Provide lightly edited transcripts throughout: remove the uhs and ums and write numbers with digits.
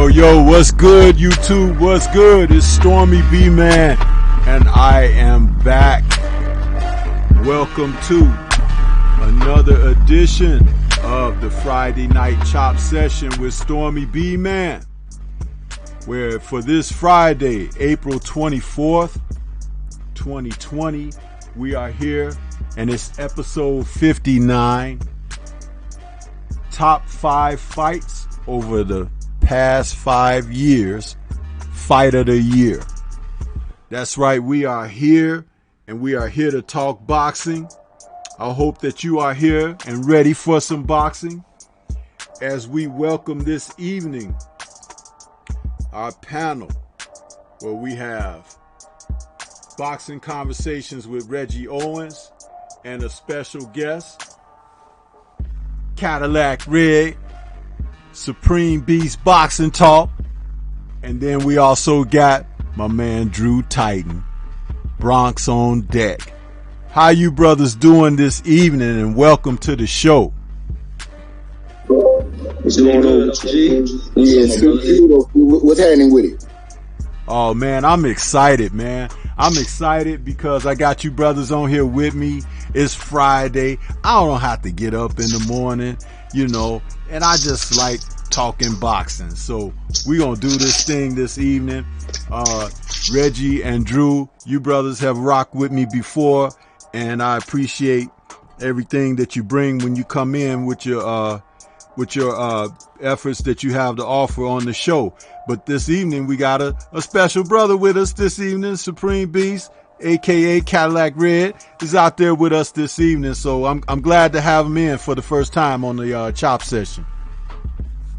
Yo, what's good, YouTube? What's good? It's Stormybman, and I am back. Welcome to another edition of the Friday Night Chop Session with Stormybman, where for this Friday, April 24th, 2020, we are here, and it's episode 59. Top 5 fights over the past 5 years, fight of the year. That's right, we are here, and we are here to talk boxing. I hope that you are here and ready for some boxing as we welcome this evening our panel, where we have boxing conversations with Reggie Owens and a special guest, Cadillac Red, Supreme Beast Boxing Talk, and then we also got my man Drew Titan, Bronx on deck. How you brothers doing this evening, and welcome to the show. What's going on, G? Yes, what's happening with it? Oh man, I'm excited, man. I'm excited because I got you brothers on here with me. It's Friday. I don't have to get up in the morning, and I just like talking boxing. So we're going to do this thing this evening. Reggie and Drew, you brothers have rocked with me before, and I appreciate everything that you bring when you come in with your efforts that you have to offer on the show. But this evening we got a special brother with us this evening. Supreme Beast, aka Cadillac Red, is out there with us this evening. So I'm glad to have him in for the first time on the Chop Session.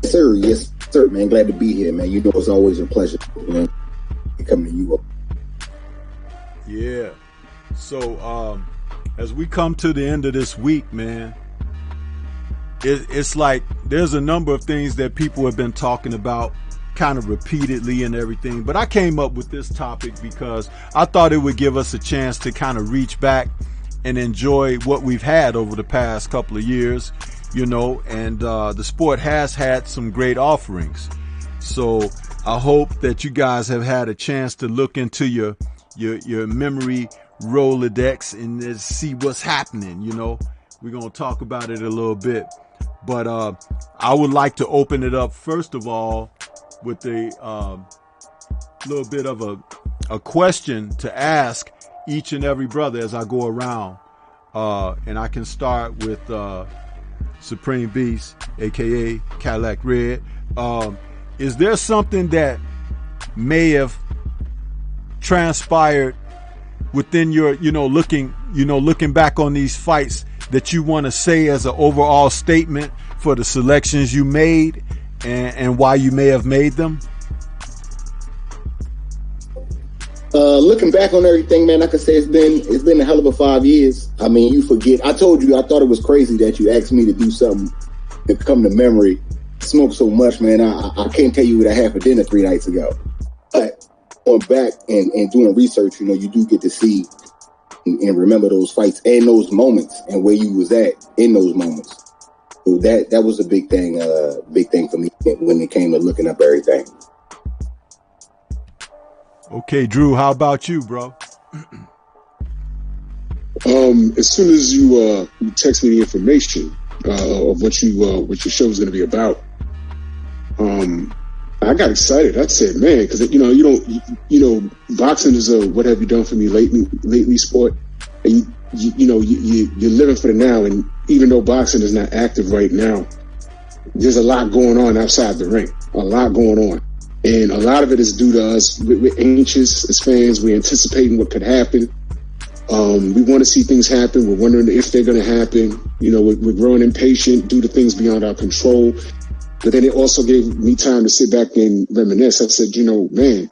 Yes, sir, man. Glad to be here, man. It's always a pleasure, coming to you up. Yeah. So as we come to the end of this week, man, it's like there's a number of things that people have been talking about kind of repeatedly and everything, but I came up with this topic because I thought it would give us a chance to kind of reach back and enjoy what we've had over the past couple of years, and the sport has had some great offerings. So I hope that you guys have had a chance to look into your memory Rolodex and see what's happening. We're going to talk about it a little bit, but I would like to open it up first of all with a little bit of a question to ask each and every brother as I go around. And I can start with Supreme Beast, aka Cadillac Red. Is there something that may have transpired within your, looking back on these fights that you want to say as an overall statement for the selections you made and why you may have made them? Looking back on everything, man, like I say, it's been a hell of a 5 years. I mean, you forget. I told you I thought it was crazy that you asked me to do something to come to memory. Smoke so much, man. I can't tell you what I had for dinner 3 nights ago. But going back and doing research, you do get to see and remember those fights and those moments and where you was at in those moments. So that was a big thing for me when it came to looking up everything. Okay, Drew, how about you, bro? As soon as you text me the information of what your show is going to be about, I got excited. I said, man, because boxing is a what have you done for me lately sport, and you're living for the now. And even though boxing is not active right now, there's a lot going on outside the ring. A lot going on. And a lot of it is due to us. We're anxious as fans. We're anticipating what could happen. We want to see things happen. We're wondering if they're going to happen. We're growing impatient due to things beyond our control. But then it also gave me time to sit back and reminisce. I said, man,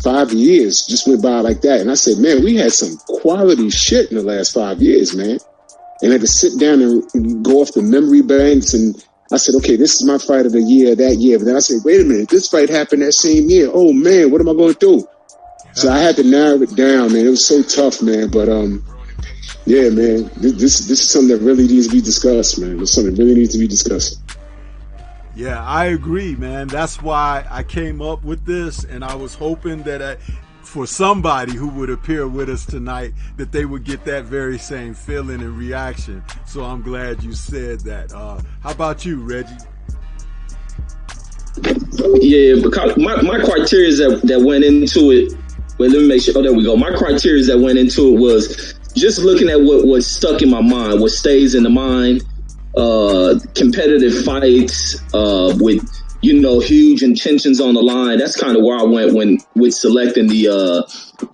5 years just went by like that. And I said, man, we had some quality shit in the last 5 years, man. And I had to sit down and go off the memory banks. And I said, okay, this is my fight of the year, that year. But then I said, wait a minute, this fight happened that same year. Oh, man, what am I going to do? So I had to narrow it down, man. It was so tough, man. But yeah, man, this is something that really needs to be discussed, man. It's something that really needs to be discussed. Yeah, I agree, man. That's why I came up with this, and I was hoping that for somebody who would appear with us tonight, that they would get that very same feeling and reaction. So I'm glad you said that. How about you, Reggie? Yeah, because my criteria that went into it. Well, let me make sure. Oh, there we go. My criteria that went into it was just looking at what stuck in my mind, what stays in the mind. Competitive fights with huge intentions on the line. That's kind of where I went with selecting the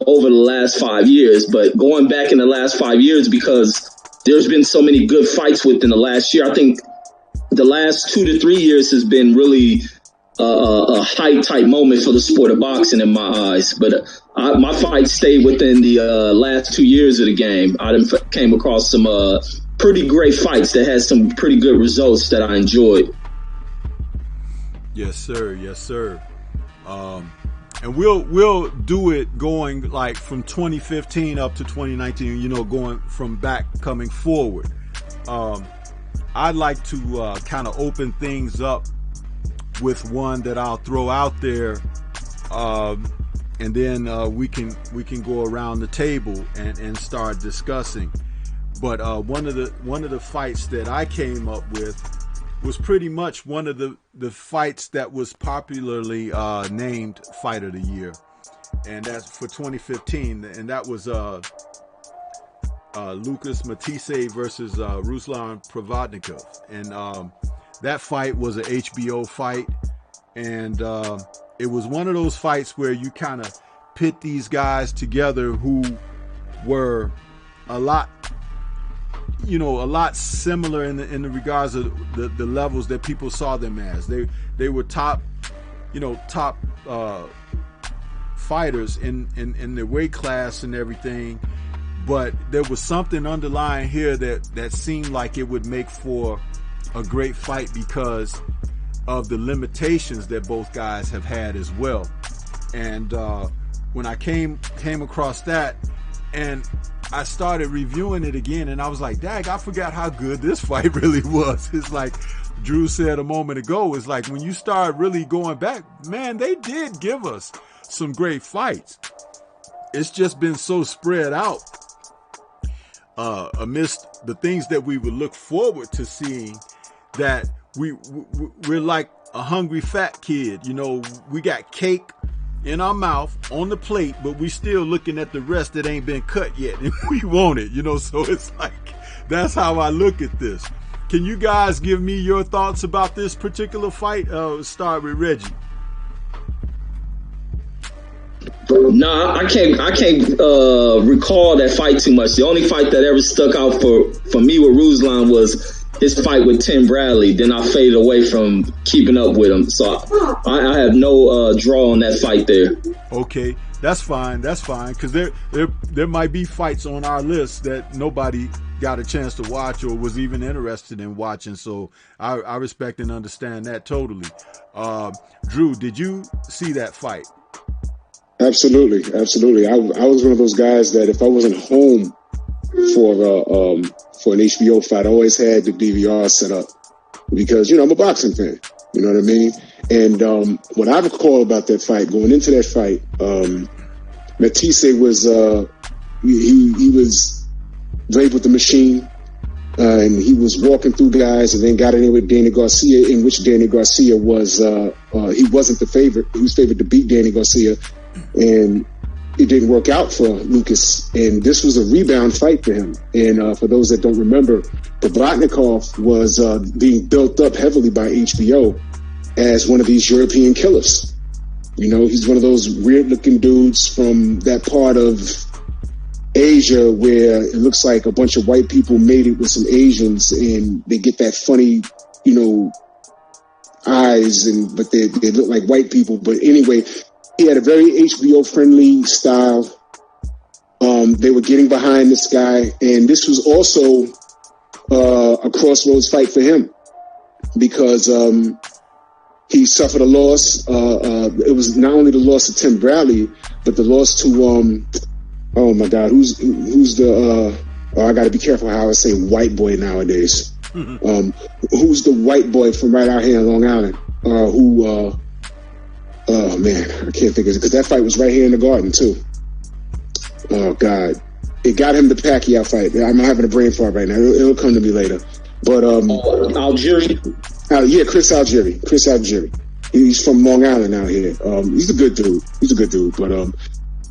over the last 5 years. But going back in the last 5 years, because there's been so many good fights within the last year. I think the last 2 to 3 years has been really a high type moment for the sport of boxing in my eyes. But my fights stayed within the last 2 years of the game. I came across some pretty great fights that had some pretty good results that I enjoyed. Yes, sir. Yes, sir. And we'll do it going like from 2015 up to 2019. Going from back coming forward. I'd like to kind of open things up with one that I'll throw out there, and then we can go around the table and start discussing. But one of the fights that I came up with was pretty much one of the fights that was popularly named Fight of the Year, and that's for 2015, and that was Lucas Matisse versus Ruslan Provodnikov, and that fight was an HBO fight, and it was one of those fights where you kind of pit these guys together who were a lot similar in the regards of the levels that people saw them as. They were top fighters in their weight class and everything, but there was something underlying here that seemed like it would make for a great fight because of the limitations that both guys have had as well. And when I came across that, and I started reviewing it again, and I was like, dag, I forgot how good this fight really was. It's like Drew said a moment ago, it's like when you start really going back, man, they did give us some great fights. It's just been so spread out amidst the things that we would look forward to seeing, that we're like a hungry fat kid. We got cake in our mouth on the plate, but we still looking at the rest that ain't been cut yet, and we want it, so it's like, that's how I look at this. Can you guys give me your thoughts about this particular fight? Start with Reggie. No, I can't recall that fight too much. The only fight that ever stuck out for me with Ruslan was his fight with Tim Bradley. Then I faded away from keeping up with him. So I have no draw on that fight there. Okay, that's fine. Because there might be fights on our list that nobody got a chance to watch or was even interested in watching. So I respect and understand that totally. Drew, did you see that fight? Absolutely. I was one of those guys that if I wasn't home for an HBO fight, I always had the DVR set up because, I'm a boxing fan. You know what I mean? And what I recall about that fight, going into that fight, Matisse was he was played with the machine, and he was walking through guys, and then got in there with Danny Garcia, in which Danny Garcia was he wasn't the favorite. He was favored to beat Danny Garcia, and it didn't work out for Lucas, and this was a rebound fight for him. And for those that don't remember, Provodnikov was being built up heavily by HBO as one of these European killers. He's one of those weird-looking dudes from that part of Asia where it looks like a bunch of white people mated with some Asians, and they get that funny, eyes, but they look like white people. But anyway, he had a very HBO-friendly style. They were getting behind this guy, and this was also a crossroads fight for him because he suffered a loss. It was not only the loss to Tim Bradley, but the loss to oh my God, who's the? I got to be careful how I say white boy nowadays. Who's the white boy from right out here in Long Island? Oh man, I can't think of it because that fight was right here in the Garden too. Oh God, it got him the Pacquiao fight. I'm having a brain fart right now. It'll come to me later. But Algieri. Yeah, Chris Algieri. He's from Long Island out here. He's a good dude. But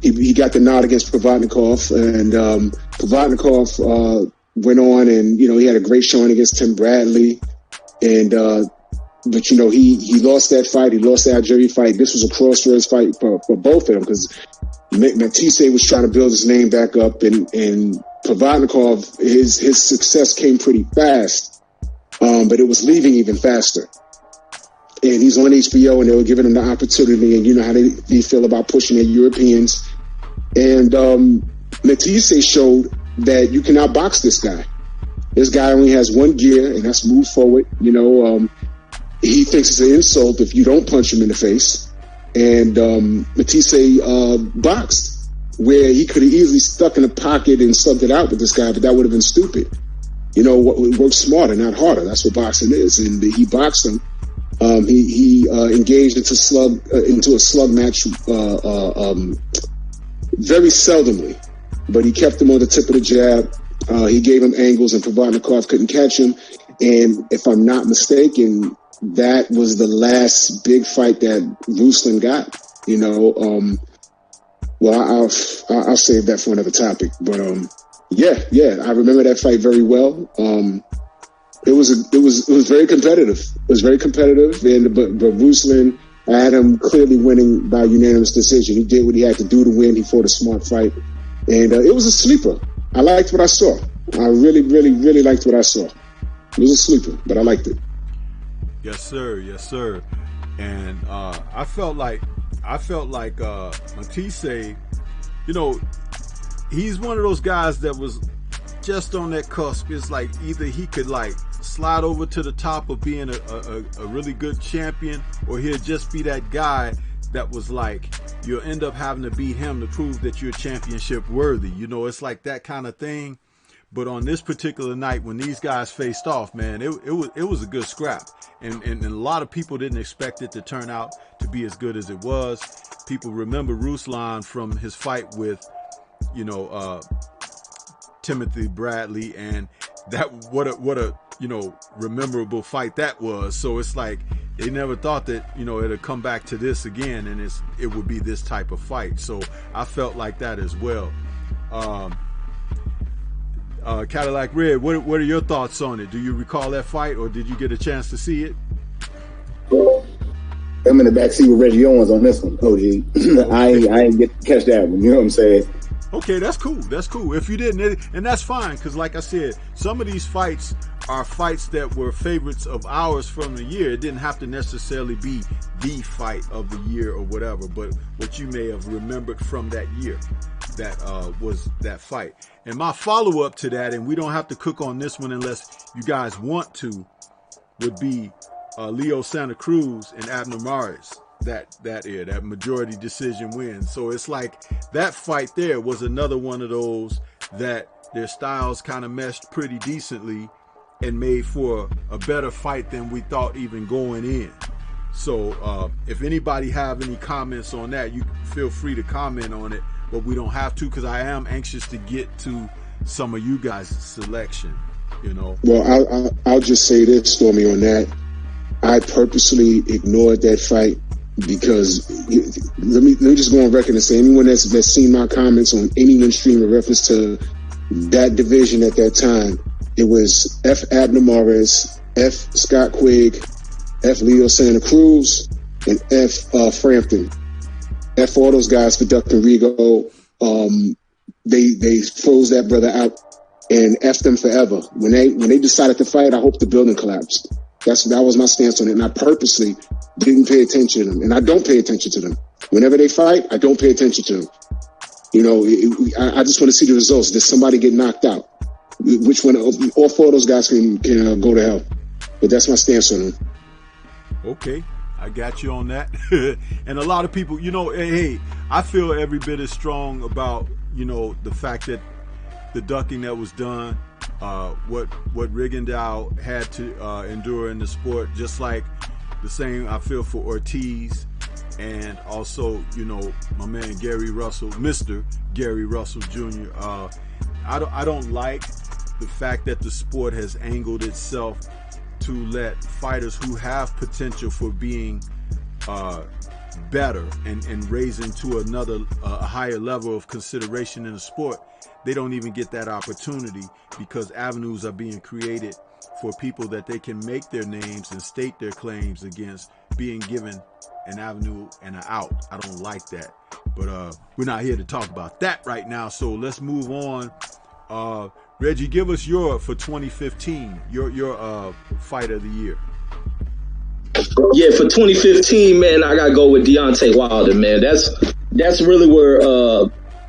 he got the nod against Provodnikov, and Provodnikov went on, and he had a great showing against Tim Bradley, and but he lost that fight. He lost the Algieri fight. This was a crossroads fight for both of them because Matisse was trying to build his name back up, and Provodnikov, his success came pretty fast, but it was leaving even faster. And he's on HBO, and they were giving him the opportunity, and you know how they feel about pushing their Europeans. And Matisse showed that you can outbox this guy. This guy only has one gear, and that's move forward. He thinks it's an insult if you don't punch him in the face. And Matisse boxed, where he could have easily stuck in a pocket and subbed it out with this guy, but that would have been stupid. Work smarter, not harder. That's what boxing is. And he boxed him. He engaged into a slug match very seldomly, but he kept him on the tip of the jab. He gave him angles, and Provodnikov couldn't catch him. And if I'm not mistaken, that was the last big fight that Ruslan got. Well, I'll save that for another topic. But yeah, I remember that fight very well. It was very competitive. It was very competitive, but Ruslan, I had him clearly winning by unanimous decision. He did what he had to do to win. He fought a smart fight, and it was a sleeper. I liked what I saw. I really, really, really liked what I saw. It was a sleeper, but I liked it. Yes, sir. And I felt like Matisse, he's one of those guys that was just on that cusp. It's like either he could slide over to the top of being a really good champion, or he'll just be that guy that was you'll end up having to beat him to prove that you're championship worthy. It's like that kind of thing. But on this particular night, when these guys faced off, man, it was a good scrap. And a lot of people didn't expect it to turn out to be as good as it was. People remember Ruslan from his fight with, Timothy Bradley, and that what a memorable fight that was. So it's like they never thought that it'd come back to this again, and it would be this type of fight. So I felt like that as well. Cadillac Red, what are your thoughts on it? Do you recall that fight, or did you get a chance to see it? I'm in the backseat with Reggie Owens on this one, OG. I ain't get to catch that one. You know what I'm saying? Okay, that's cool. If you didn't, and that's fine, because like I said, some of these fights are fights that were favorites of ours from the year. It didn't have to necessarily be the fight of the year or whatever, but what you may have remembered from that year that was that fight. And my follow-up to that, and we don't have to cook on this one unless you guys want to, would be Leo Santa Cruz and Abner Mares. That majority decision win. So it's like that fight there was another one of those that their styles kind of meshed pretty decently and made for a better fight than we thought even going in. So if anybody have any comments on that, you feel free to comment on it, but we don't have to, because I am anxious to get to some of you guys' selection. Well, I'll just say this, Stormy, on that. I purposely ignored that fight because let me just go on record and say anyone that's seen my comments on any stream in reference to that division at that time, it was F. Abner Mares, F. Scott Quigg, F. Leo Santa Cruz, and F. Frampton. F. all those guys for Ductin Rigo. They froze that brother out and F them forever. When they decided to fight, I hope the building collapsed. That was my stance on it, and I purposely didn't pay attention to them, and I don't pay attention to them. Whenever they fight, I don't pay attention to them. I just want to see the results. Did somebody get knocked out? Which one? All four of those guys can go to hell. But that's my stance on them. Okay, I got you on that. And a lot of people, hey, I feel every bit as strong about the fact that the ducking that was done what Rigondeaux had to endure in the sport, just like the same I feel for Ortiz, and also, you know, my man Gary Russell, Mr. Gary Russell Jr. I don't like the fact that the sport has angled itself to let fighters who have potential for being better and raising to another a higher level of consideration in the sport. They don't even get that opportunity because avenues are being created for people that they can make their names and state their claims against being given an avenue and an out. I don't like that. But we're not here to talk about that right now. So let's move on. Reggie, give us for 2015, your fight of the year. Yeah, for 2015, man, I gotta go with Deontay Wilder, man. That's really where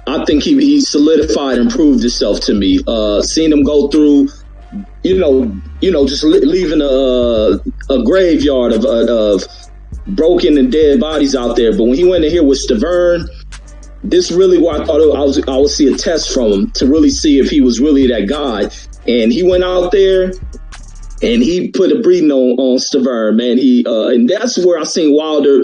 I think he solidified and proved himself to me. Seeing him go through, you know, just leaving a graveyard of broken and dead bodies out there. But when he went in here with Stavern, this really where I thought I would see a test from him to really see if he was really that guy. And he went out there and he put a breathing on Stavern, man. And that's where I seen Wilder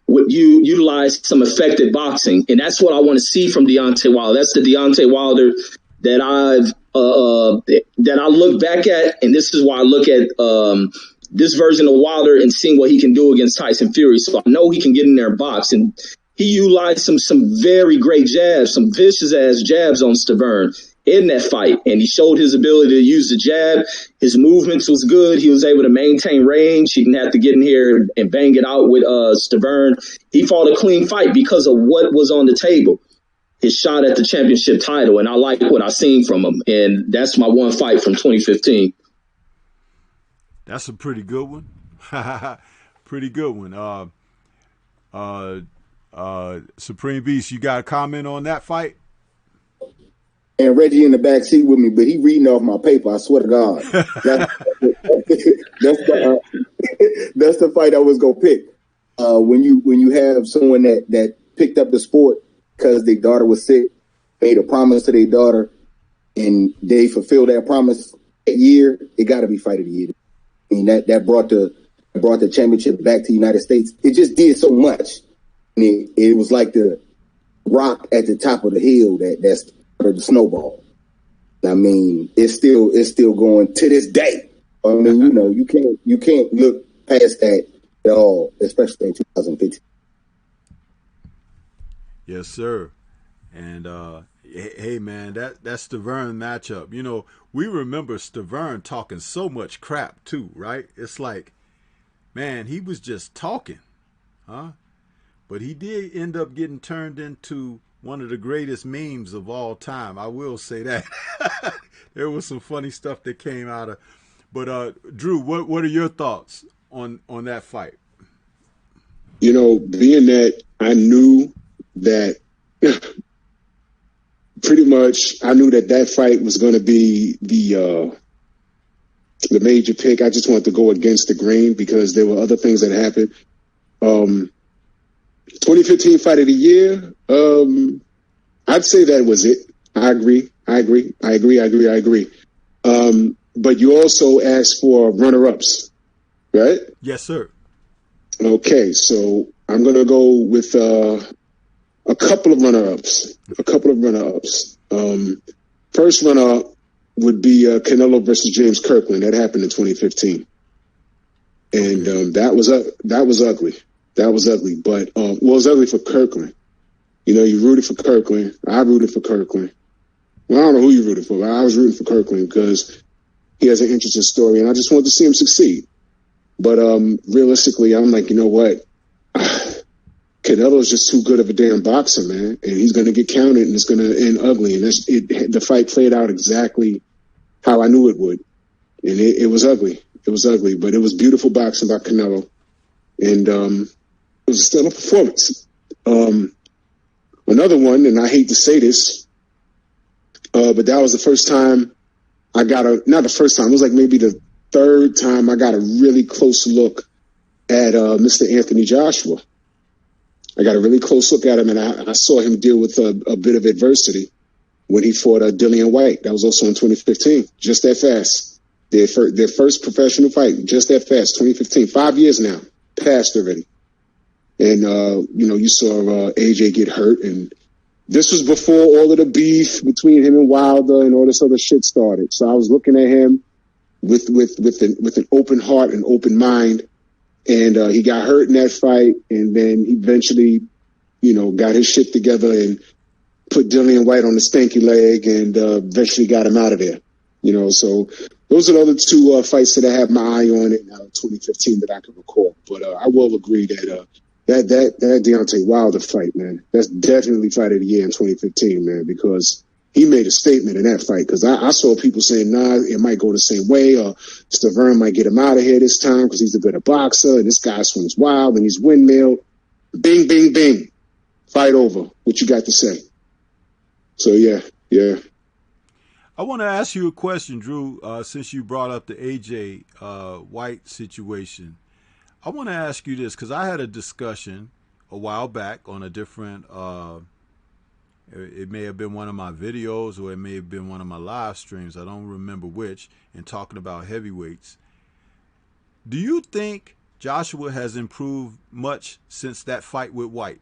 utilize some effective boxing, and that's what I want to see from Deontay Wilder. That's the Deontay Wilder that I look back at, and this is why I look at this version of Wilder and seeing what he can do against Tyson Fury. So I know he can get in there and box, and he utilized some very great jabs, some vicious ass jabs on Stavern in that fight, and he showed his ability to use the jab. His movements was good. He was able to maintain range. He didn't have to get in here and bang it out with Stavern. He fought a clean fight because of what was on the table, his shot at the championship title, and I like what I seen from him, and that's my one fight from 2015. That's a pretty good one. Pretty good one. Supreme Beast, you got a comment on that fight? And Reggie in the back seat with me, but he reading off my paper. I swear to God, that's the fight I was gonna pick. When you have someone that picked up the sport because their daughter was sick, made a promise to their daughter, and they fulfilled that promise that year, it got to be fight of the year. I mean that brought the championship back to the United States. It just did so much. I mean, it was like the rock at the top of the hill that's the snowball. I mean, it's still going to this day. I mean, you know, you can't look past that at all, especially in 2015. Yes, sir. And hey, man, that Stavern matchup. You know, we remember Stavern talking so much crap too, right? It's like, man, he was just talking, huh? But he did end up getting turned into one of the greatest memes of all time. I will say that. There was some funny stuff that came out of. But Drew, what are your thoughts on that fight? You know, being that I knew that pretty much, I knew that fight was going to be the major pick. I just wanted to go against the grain because there were other things that happened. 2015 fight of the year. I'd say that was it. I agree. But you also asked for runner-ups, right? Yes, sir. Okay, so I'm going to go with a couple of runner-ups. First runner-up would be Canelo versus James Kirkland. That happened in 2015. And that was ugly. That was ugly, but it was ugly for Kirkland. You know, you rooted for Kirkland. I rooted for Kirkland. Well, I don't know who you rooted for, but I was rooting for Kirkland because he has an interesting story, and I just wanted to see him succeed. But realistically, I'm like, you know what? Canelo's just too good of a damn boxer, man, and he's going to get counted, and it's going to end ugly. And the fight played out exactly how I knew it would, and it was ugly. It was ugly, but it was beautiful boxing by Canelo, and it was a stellar performance. Another one, and I hate to say this, but that was the first time I got not the first time, it was like maybe the third time I got a really close look at Mr. Anthony Joshua. I got a really close look at him, and I saw him deal with a bit of adversity. when he fought Dillian White. That was also in 2015. Just that fast. Their first professional fight, just that fast. 2015. 5 years now, passed already. And you saw AJ get hurt, and this was before all of the beef between him and Wilder and all this other shit started. So I was looking at him with an open heart and open mind, and he got hurt in that fight, and then he eventually, got his shit together and put Dillian White on the stanky leg, and eventually got him out of there. So those are the other two fights that I have my eye on in 2015 that I can recall. But I will agree that that Deontay Wilder fight, man, that's definitely fight of the year in 2015, man, because he made a statement in that fight. Because I saw people saying, nah, it might go the same way, or Stavern might get him out of here this time because he's a better boxer, and this guy swings wild, and he's windmill. Bing, bing, bing. Fight over. What you got to say? So, yeah. I want to ask you a question, Drew, since you brought up the AJ White situation. I want to ask you this, because I had a discussion a while back on a different, it may have been one of my videos or it may have been one of my live streams. I don't remember which, and talking about heavyweights. Do you think Joshua has improved much since that fight with White?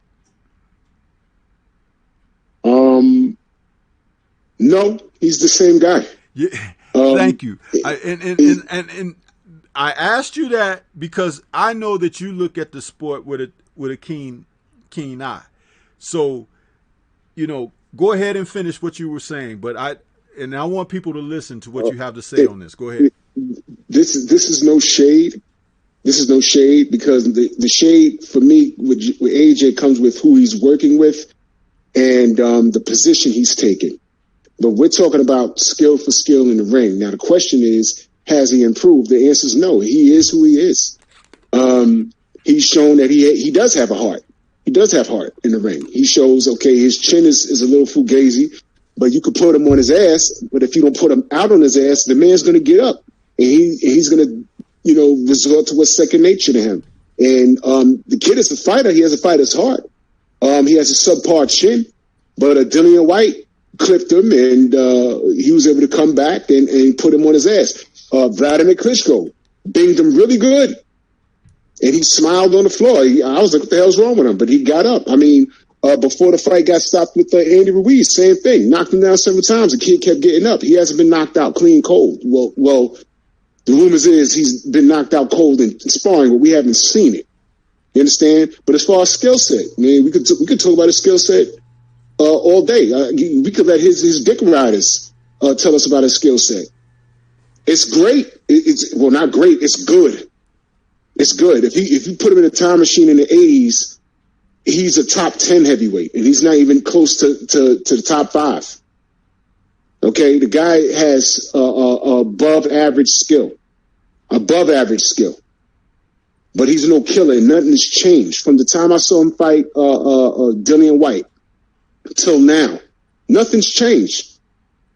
No, he's the same guy. Yeah, thank you. And I asked you that because I know that you look at the sport with a keen eye. So, go ahead and finish what you were saying. But I want people to listen to what you have to say on this. Go ahead. This is no shade. This is no shade, because the shade for me with AJ comes with who he's working with and the position he's taking. But we're talking about skill for skill in the ring. Now, the question is, has he improved? The answer is no. He is who he is. He's shown that he does have a heart. He does have heart in the ring. He shows, okay, his chin is a little fugazi, but you could put him on his ass. But if you don't put him out on his ass, the man's going to get up. And he's going to, resort to what's second nature to him. And the kid is a fighter. He has a fighter's heart. He has a subpar chin. But Dillian White clipped him, and he was able to come back and put him on his ass. Vladimir Klitschko binged him really good, and he smiled on the floor. I was like, what the hell's wrong with him? But he got up. I mean, before the fight got stopped with Andy Ruiz, same thing. Knocked him down several times. The kid kept getting up. He hasn't been knocked out clean cold. Well, the rumors is he's been knocked out cold in sparring, but we haven't seen it. You understand? But as far as skill set, man, we could talk about his skill set all day. We could let his dick riders tell us about his skill set. It's great. It's not great. It's good. It's good. If you put him in a time machine in the 80s, he's a top 10 heavyweight, and he's not even close to the top 5. Okay, the guy has above average skill, but he's no killer, and nothing has changed from the time I saw him fight Dillian White till now. Nothing's changed.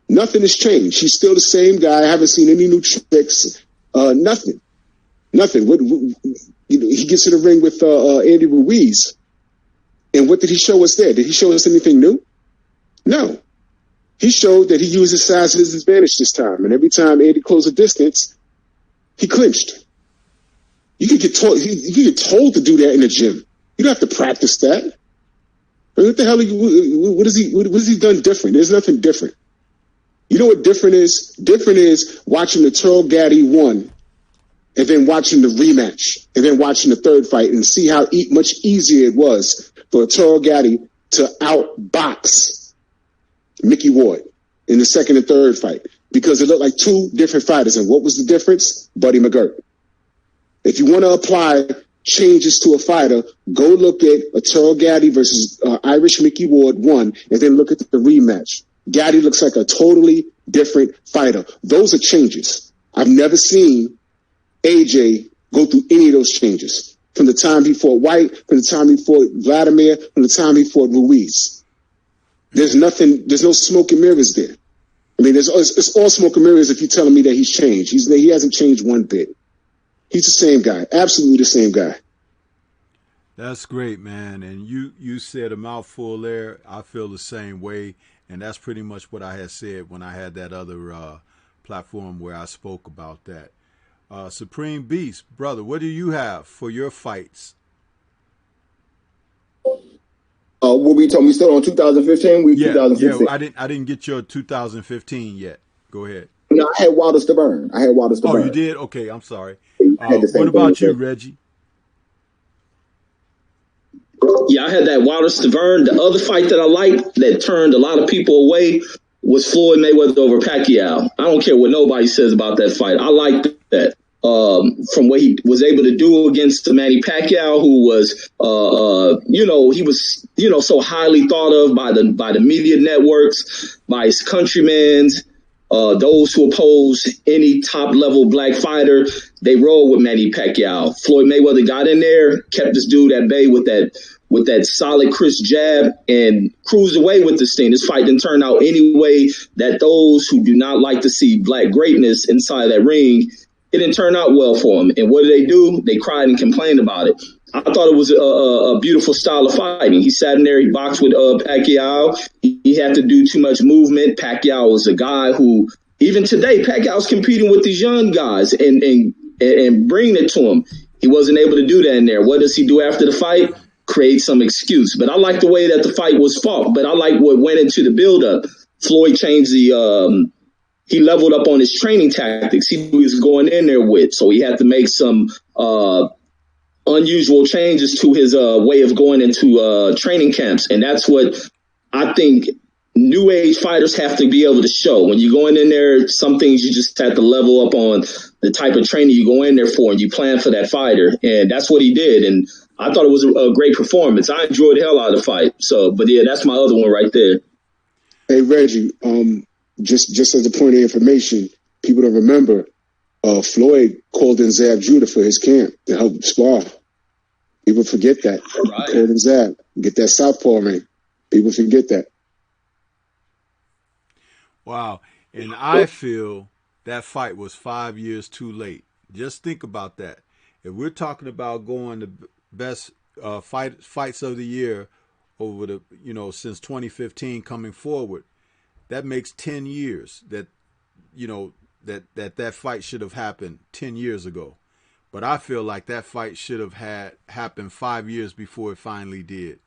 Nothing has changed. He's still the same guy. I haven't seen any new tricks. Nothing. He gets in the ring with Andy Ruiz, and what did he show us there? Did he show us anything new? No. He showed that he used his size to his advantage this time, and every time Andy closed a distance, he clinched. You could get told. You could get told to do that in the gym. You don't have to practice that. What the hell? What has he done different? There's nothing different. You know what different is? Different is watching the Turl Gaddy 1, and then watching the rematch, and then watching the third fight, and see how much easier it was for Turl Gaddy to outbox Mickey Ward in the second and third fight, because it looked like two different fighters. And what was the difference? Buddy McGirt. If you want to apply changes to a fighter, go look at a Turl Gaddy versus Irish Mickey Ward 1, and then look at the rematch. Gaddy looks like a totally different fighter. Those are changes. I've never seen AJ go through any of those changes. From the time he fought White, from the time he fought Vladimir, from the time he fought Ruiz. There's no smoke and mirrors there. I mean, it's all smoke and mirrors if you're telling me that he's changed. He hasn't changed one bit. He's the same guy, absolutely the same guy. That's great, man. And you said a mouthful there. I feel the same way. And that's pretty much what I had said when I had that other platform where I spoke about that. Supreme Beast, brother, what do you have for your fights? What we told me still on 2015? Yeah, 2016. yeah. I didn't get your 2015 yet. Go ahead. No, I had Wildest to Burn. Oh, you did? Okay, I'm sorry. I had the same What about thing you, with Reggie? Yeah, I had that Wilder Stavern. The other fight that I liked that turned a lot of people away was Floyd Mayweather over Pacquiao. I don't care what nobody says about that fight. I liked that. From what he was able to do against Manny Pacquiao, who was, he was, so highly thought of by the media networks, by his countrymen, those who oppose any top level black fighter. They roll with Manny Pacquiao. Floyd Mayweather got in there, kept this dude at bay with that solid crisp jab and cruised away with this thing. This fight didn't turn out any way that those who do not like to see black greatness inside that ring, it didn't turn out well for him. And what do? They cried and complained about it. I thought it was a beautiful style of fighting. He sat in there, he boxed with Pacquiao. He had to do too much movement. Pacquiao was a guy who, even today, Pacquiao's competing with these young guys and bringing it to him. He wasn't able to do that in there. What does he do after the fight? Create some excuse. But I like the way that the fight was fought. But I like what went into the buildup. Floyd changed he leveled up on his training tactics. He was going in there with, so he had to make some unusual changes to his way of going into training camps. And that's what I think new age fighters have to be able to show. When you're going in there, some things you just have to level up on the type of training you go in there for, and you plan for that fighter. And that's what he did. And I thought it was a great performance. I enjoyed the hell out of the fight. So, but yeah, that's my other one right there. Hey, Reggie, just as a point of information, people don't remember, Floyd called in Zab Judah for his camp to help spar. People forget that. Right. He called in Zab. Get that southpaw ring. People forget that. Wow. And I feel that fight was 5 years too late. Just think about that. If we're talking about going to best fights of the year over the, since 2015 coming forward, that makes 10 years that fight should have happened 10 years ago. But I feel like that fight should have happened 5 years before it finally did.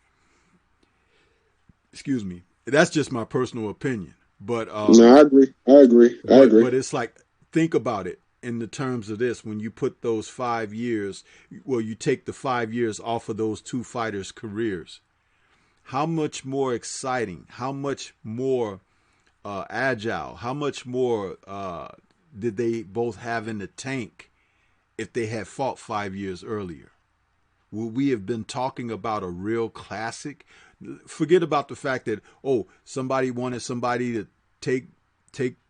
Excuse me. That's just my personal opinion. But no, I agree. But it's like, think about it in the terms of this. When you put those 5 years, you take the 5 years off of those two fighters' careers. How much more exciting? How much more agile? How much more did they both have in the tank if they had fought 5 years earlier? Would we have been talking about a real classic? Forget about the fact that, somebody wanted somebody to take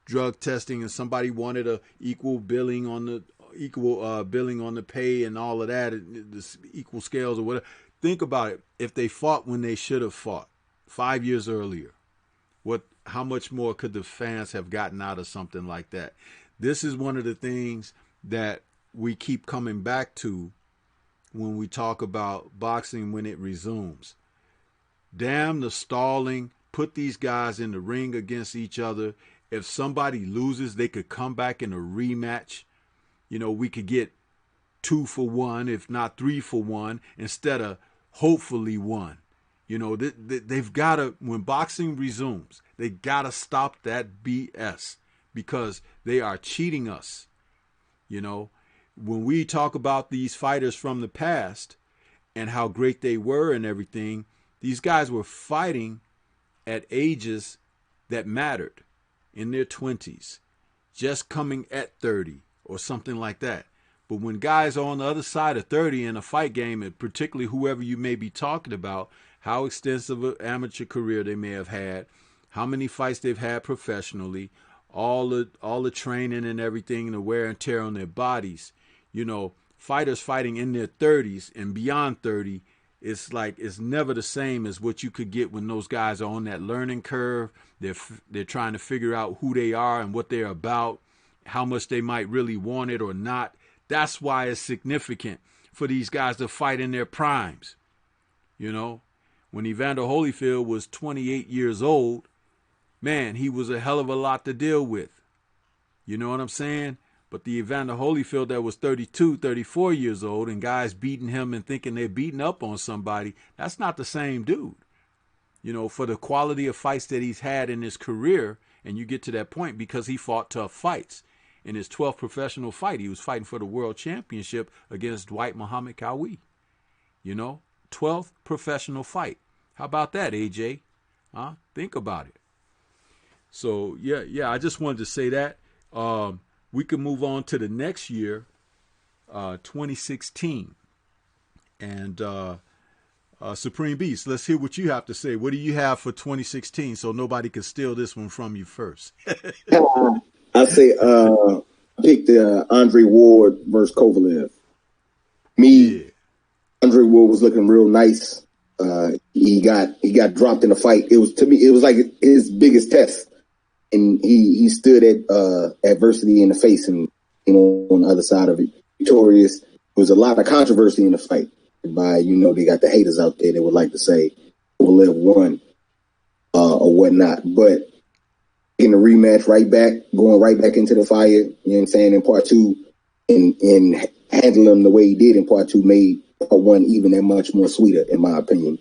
drug testing, and somebody wanted a equal billing on the pay and all of that, this equal scales or whatever. Think about it. If they fought when they should have fought 5 years earlier, how much more could the fans have gotten out of something like that? This is one of the things that we keep coming back to when we talk about boxing when it resumes. Damn the stalling. Put these guys in the ring against each other. If somebody loses, they could come back in a rematch. We could get 2 for 1, if not 3 for 1, instead of hopefully 1. They've got to, when boxing resumes, they got to stop that BS, because they are cheating us. When we talk about these fighters from the past and how great they were and everything, these guys were fighting at ages that mattered, in their 20s, just coming at 30 or something like that. But when guys are on the other side of 30 in a fight game, and particularly whoever you may be talking about, how extensive an amateur career they may have had, how many fights they've had professionally, all the training and everything, and the wear and tear on their bodies, fighters fighting in their 30s and beyond 30, it's never the same as what you could get when those guys are on that learning curve. They're trying to figure out who they are and what they're about, how much they might really want it or not. That's why it's significant for these guys to fight in their primes. When Evander Holyfield was 28 years old, man, he was a hell of a lot to deal with. You know what I'm saying? But the Evander Holyfield that was 32, 34 years old and guys beating him and thinking they're beating up on somebody, that's not the same dude. You know, for the quality of fights that he's had in his career, and you get to that point because he fought tough fights. In his 12th professional fight, he was fighting for the world championship against Dwight Muhammad Qawi. You know, 12th professional fight. How about that, AJ? Huh? Think about it. So, yeah, I just wanted to say that. We can move on to the next year, 2016. And Supreme Beast, let's hear what you have to say. What do you have for 2016 so nobody can steal this one from you first? I say pick Andre Ward versus Kovalev. Andre Ward was looking real nice. He got dropped in the fight. It was like his biggest test, and he stood at adversity in the face, and on the other side of it, victorious. There was a lot of controversy in the fight. By they got the haters out there that would like to say Kovalev won or whatnot, but in the rematch, going right back into the fire. You know what I'm saying? In part two, and handling him the way he did in part two made part one even that much more sweeter, in my opinion.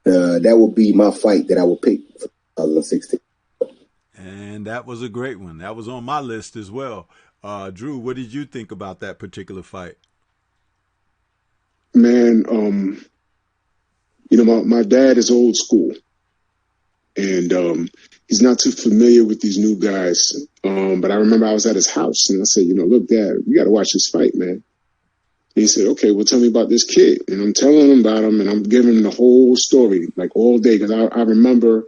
That would be my fight that I would pick for 2016. And that was a great one. That was on my list as well. Drew, what did you think about that particular fight? Man, my dad is old school, and he's not too familiar with these new guys. But I remember I was at his house, and I said, look, Dad, you got to watch this fight, man. And he said, okay, well, tell me about this kid. And I'm telling him about him, and I'm giving him the whole story, like all day, because I remember,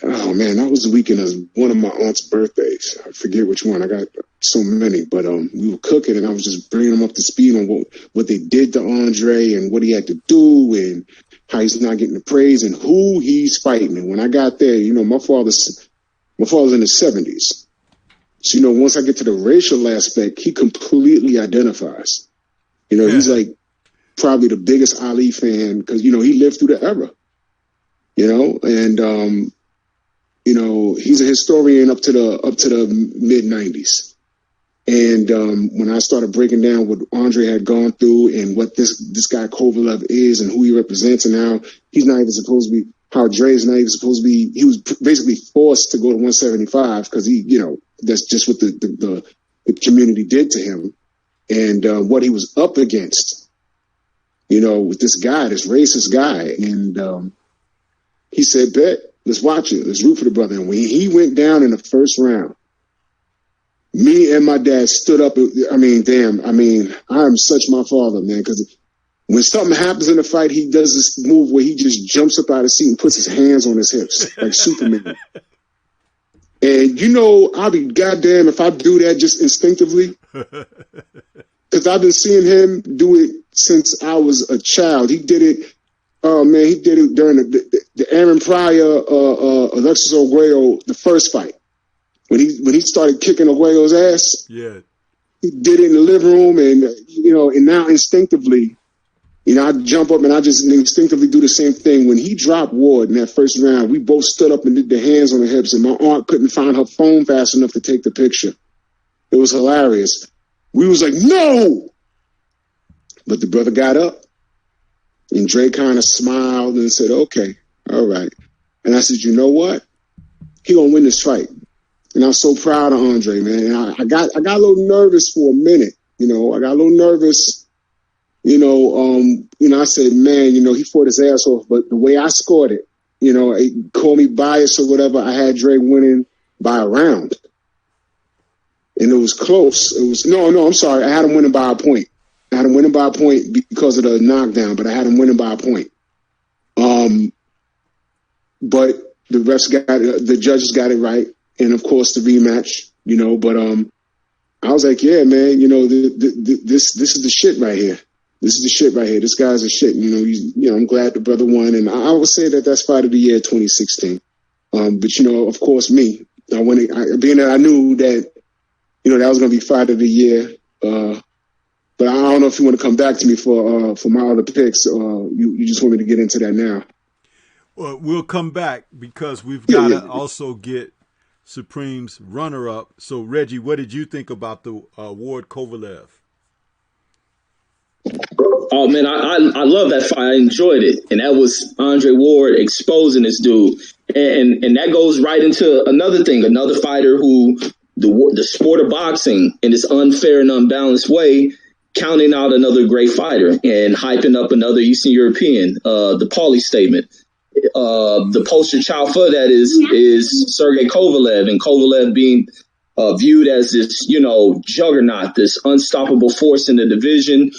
oh, man, that was the weekend of one of my aunt's birthdays. I forget which one. I got so many, but we were cooking, and I was just bringing him up to speed on what they did to Andre and what he had to do and how he's not getting the praise and who he's fighting. And when I got there, my father's in the 70s. So, once I get to the racial aspect, he completely identifies. He's like probably the biggest Ali fan because, he lived through the era, and, he's a historian up to the mid 90s. And when I started breaking down what Andre had gone through and what this guy Kovalev is and who he represents, and how he's not even supposed to be, how Dre's not even supposed to be, he was basically forced to go to 175 because that's just what the community did to him, and what he was up against, with this guy, this racist guy, and he said, "Bet, let's watch it, let's root for the brother." And when he went down in the first round, me and my dad stood up. I am such my father, man, because when something happens in the fight, he does this move where he just jumps up out of the seat and puts his hands on his hips like Superman. And I'll be goddamn if I do that just instinctively, because I've been seeing him do it since I was a child. He did it. Oh man, he did it during the Aaron Pryor, Alexis Arguello, the first fight. When he started kicking Arguello's ass, yeah, he did it in the living room, and and now instinctively, I jump up and I just instinctively do the same thing. When he dropped Ward in that first round, we both stood up and did the hands on the hips, and my aunt couldn't find her phone fast enough to take the picture. It was hilarious. We was like, no, but the brother got up, and Dre kind of smiled and said, okay, all right. And I said, you know what? He gonna win this fight. And I'm so proud of Andre, man. And I got a little nervous for a minute. I got a little nervous. I said, man, he fought his ass off. But the way I scored it, call me biased or whatever, I had Dre winning by a round. And it was close. I'm sorry. I had him winning by a point. I had him winning by a point because of the knockdown, but I had him winning by a point. But the judges got it right. And of course the rematch, but I was like, yeah, man, this is the shit right here. This is the shit right here. This guy's a shit. I'm glad the brother won, and I would say that's fight of the year 2016. But of course, me, being that I knew that, that was going to be fight of the year. But I don't know if you want to come back to me for my other picks, or you just want me to get into that now. Well, we'll come back because we've got to also get Supreme's runner-up. So, Reggie, what did you think about the Ward Kovalev? Oh man, I love that fight. I enjoyed it, and that was Andre Ward exposing this dude, and that goes right into another thing. Another fighter who the sport of boxing in this unfair and unbalanced way, counting out another great fighter and hyping up another Eastern European. The Pauly statement. The poster child for that is Sergey Kovalev, and Kovalev being viewed as this, juggernaut, this unstoppable force in the division,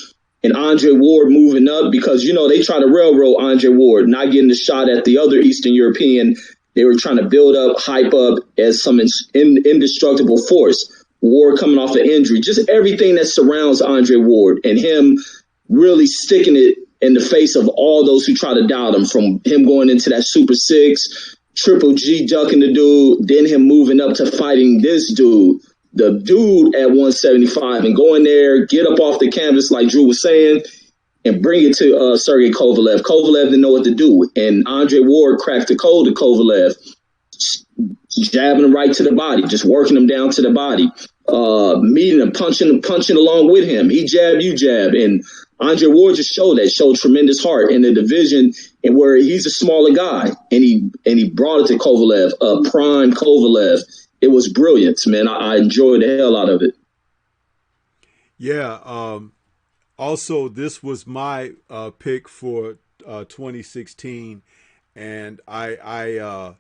and Andre Ward moving up because, they try to railroad Andre Ward, not getting the shot at the other Eastern European. They were trying to build up, hype up as some indestructible force. Ward coming off an injury, just everything that surrounds Andre Ward, and him really sticking it in the face of all those who try to doubt him, from him going into that Super Six, Triple G ducking the dude, then him moving up to fighting this dude, the dude at 175, and going there, get up off the canvas like Drew was saying, and bring it to Sergey Kovalev. Kovalev didn't know what to do, and Andre Ward cracked the code to Kovalev, jabbing him right to the body, just working him down to the body, meeting him, punching along with him. He jab, you jab, and Andre Ward just showed tremendous heart in the division, and where he's a smaller guy, and he brought it to Kovalev, prime Kovalev. It was brilliant, man. I enjoyed the hell out of it. Yeah. Also, this was my pick for 2016, and I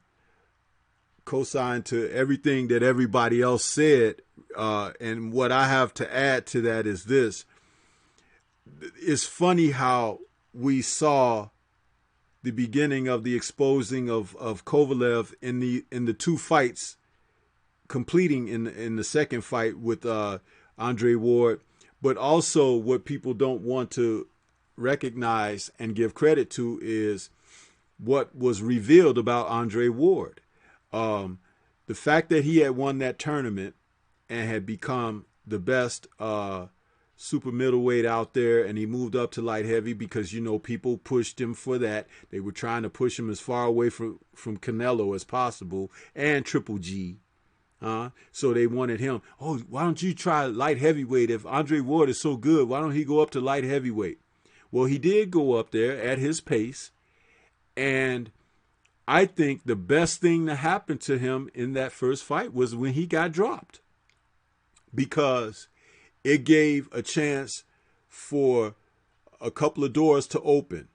co-signed to everything that everybody else said. And what I have to add to that is this. It's funny how we saw the beginning of the exposing of Kovalev in the two fights, completing in the second fight with Andre Ward, but also what people don't want to recognize and give credit to is what was revealed about Andre Ward. The fact that he had won that tournament and had become the best super middleweight out there, and he moved up to light heavy because, people pushed him for that. They were trying to push him as far away from Canelo as possible and Triple G. So they wanted him. Oh, why don't you try light heavyweight? If Andre Ward is so good, why don't he go up to light heavyweight? Well, he did go up there at his pace, and I think the best thing that happened to him in that first fight was when he got dropped, because it gave a chance for a couple of doors to open.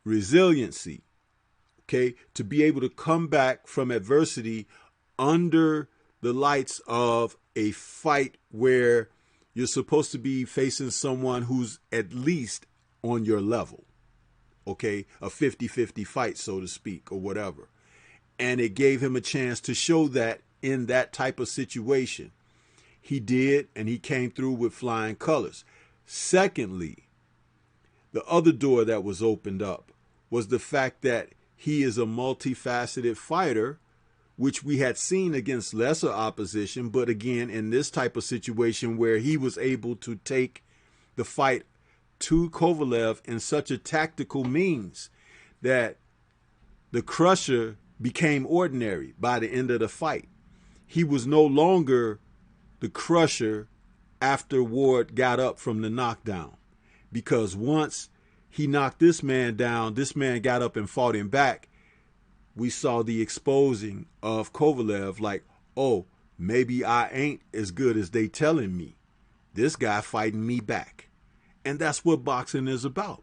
Resiliency, okay, to be able to come back from adversity under the lights of a fight where you're supposed to be facing someone who's at least on your level, okay, a 50-50 fight, so to speak, or whatever. And it gave him a chance to show that in that type of situation. He did, and he came through with flying colors. Secondly, the other door that was opened up was the fact that he is a multifaceted fighter, which we had seen against lesser opposition, but again, in this type of situation where he was able to take the fight to Kovalev in such a tactical means that the crusher became ordinary by the end of the fight. He was no longer the crusher after Ward got up from the knockdown, because once he knocked this man down, this man got up and fought him back. We saw the exposing of Kovalev, like, oh, maybe I ain't as good as they telling me. This guy fighting me back. And that's what boxing is about.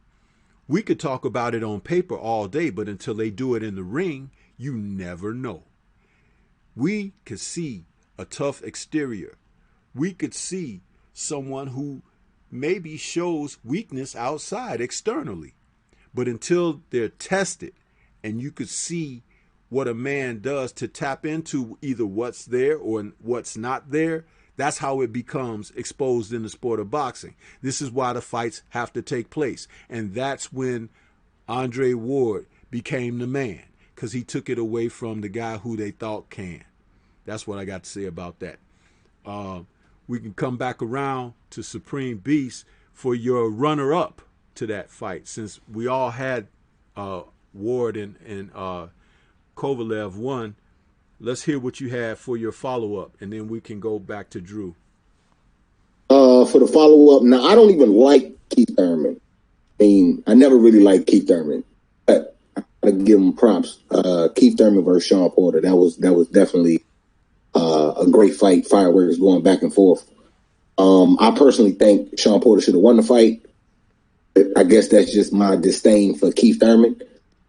We could talk about it on paper all day, but until they do it in the ring, you never know. We could see a tough exterior. We could see someone who maybe shows weakness outside externally. But until they're tested and you could see what a man does to tap into either what's there or what's not there, that's how it becomes exposed in the sport of boxing. This is why the fights have to take place. And that's when Andre Ward became the man, because he took it away from the guy who they thought can. That's what I got to say about that. We can come back around to Supreme Beast for your runner-up to that fight, since we all had Ward and Kovalev won. Let's hear what you had for your follow up, and then we can go back to Drew. For the follow up, now I don't even like Keith Thurman. I mean, I never really liked Keith Thurman, but I give him props. Keith Thurman versus Sean Porter, that was definitely a great fight. Fireworks going back and forth. I personally think Sean Porter should have won the fight. I guess that's just my disdain for Keith Thurman.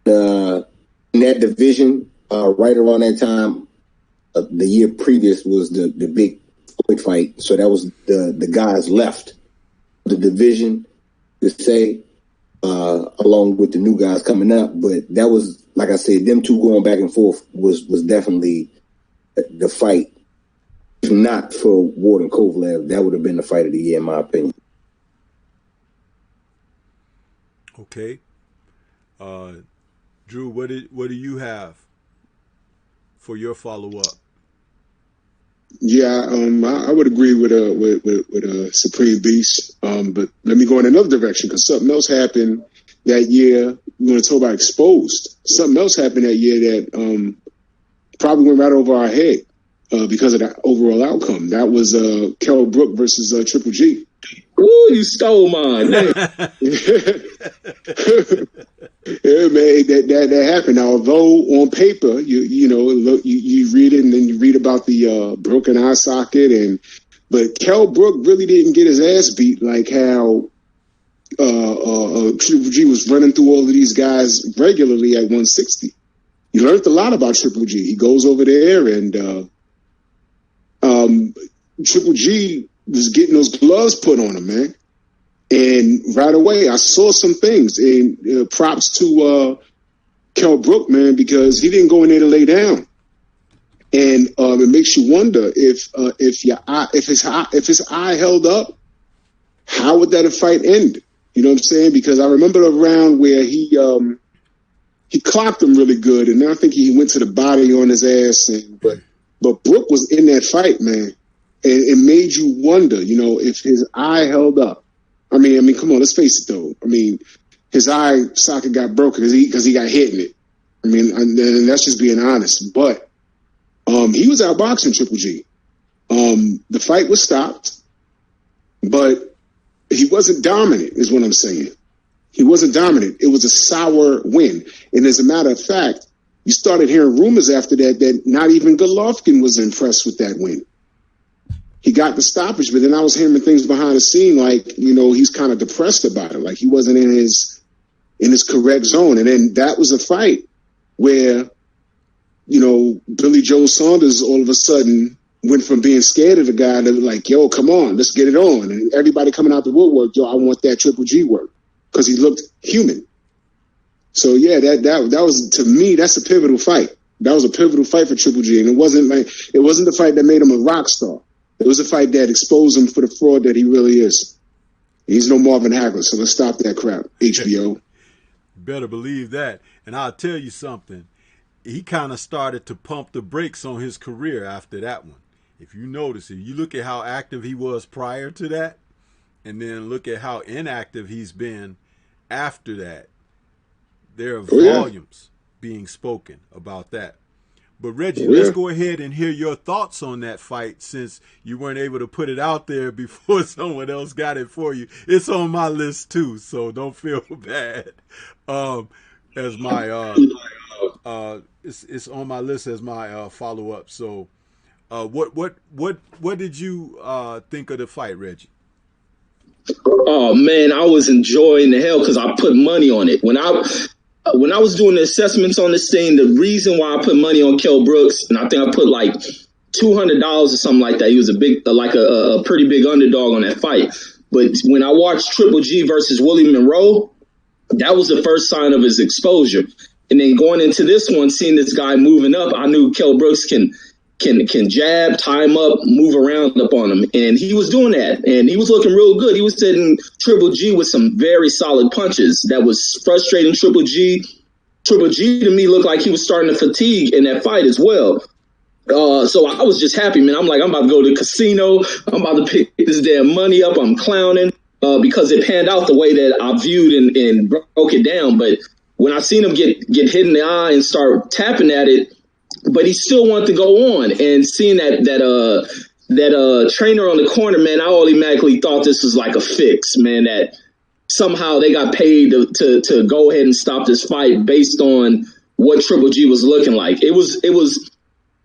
In that division, right around that time, the year previous was the big Floyd fight. So that was the guys left the division to say, along with the new guys coming up. But that was, like I said, them two going back and forth was definitely the fight. If not for Ward and Kovalev, that would have been the fight of the year, in my opinion. Okay. Drew, what do you have for your follow up? Yeah, I would agree with Supreme Beast. But let me go in another direction, because something else happened that year. We're going to talk about exposed. Something else happened that year that probably went right over our head because of that overall outcome. That was Kell Brook versus Triple G. Ooh, you stole mine. Yeah, man, that happened. Now, although on paper, you read it and then you read about the broken eye socket, but Kell Brook really didn't get his ass beat like how Triple G was running through all of these guys regularly at 160. He learned a lot about Triple G. He goes over there and Triple G was getting those gloves put on him, man. And right away, I saw some things. And props to Kell Brook, man, because he didn't go in there to lay down. And it makes you wonder if his eye held up, how would that fight end? You know what I'm saying? Because I remember a round where he clocked him really good, and I think he went to the body on his ass. But Brook was in that fight, man. And it made you wonder, if his eye held up. I mean, come on, let's face it, though. I mean, his eye socket got broken because he got hit in it. I mean, and that's just being honest. But he was outboxing Triple G. The fight was stopped, but he wasn't dominant, is what I'm saying. He wasn't dominant. It was a sour win. And as a matter of fact, you started hearing rumors after that not even Golovkin was impressed with that win. He got the stoppage, but then I was hearing things behind the scene, like, he's kind of depressed about it. Like he wasn't in his correct zone. And then that was a fight where, Billy Joe Saunders all of a sudden went from being scared of the guy to like, yo, come on, let's get it on. And everybody coming out the woodwork, yo, I want that Triple G work, because he looked human. So yeah, that was, to me, that's a pivotal fight. That was a pivotal fight for Triple G. And it wasn't the fight that made him a rock star. It was a fight that exposed him for the fraud that he really is. He's no Marvin Hagler, so let's stop that crap, HBO. Better believe that. And I'll tell you something. He kind of started to pump the brakes on his career after that one. If you notice it, you look at how active he was prior to that, and then look at how inactive he's been after that. There are volumes being spoken about that. But Reggie, let's go ahead and hear your thoughts on that fight, since you weren't able to put it out there before someone else got it for you. It's on my list too, so don't feel bad. As my it's on my list as my follow up. So, what did you think of the fight, Reggie? Oh man, I was enjoying the hell because I put money on it. When I was doing the assessments on this thing, the reason why I put money on Kell Brooks, and I think I put like $200 or something like that. He was a pretty big underdog on that fight. But when I watched Triple G versus Willie Monroe, that was the first sign of his exposure. And then going into this one, seeing this guy moving up, I knew Kell Brooks can jab, tie him up, move around up on him. And he was doing that. And he was looking real good. He was hitting Triple G with some very solid punches that was frustrating Triple G. Triple G, to me, looked like he was starting to fatigue in that fight as well. So I was just happy, man. I'm like, I'm about to go to the casino. I'm about to pick this damn money up. I'm clowning because it panned out the way that I viewed and broke it down. But when I seen him get hit in the eye and start tapping at it, but he still wanted to go on. And seeing that trainer on the corner, man, I automatically thought this was like a fix, man, that somehow they got paid to go ahead and stop this fight based on what Triple G was looking like. It was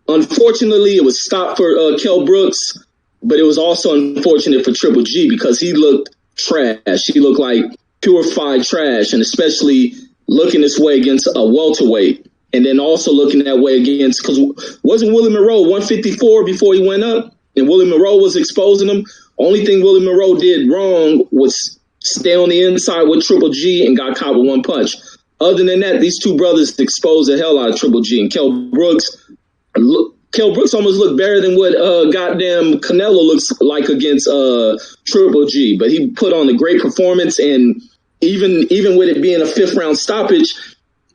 unfortunately, it was stopped for Kell Brooks, but it was also unfortunate for Triple G because he looked trash. He looked like purified trash, and especially looking this way against a welterweight, and then also looking that way against, because wasn't Willie Monroe 154 before he went up, and Willie Monroe was exposing him? Only thing Willie Monroe did wrong was stay on the inside with Triple G and got caught with one punch. Other than that, these two brothers exposed the hell out of Triple G, and Kell Brooks almost looked better than what goddamn Canelo looks like against Triple G. But he put on a great performance, and even with it being a 5th round stoppage,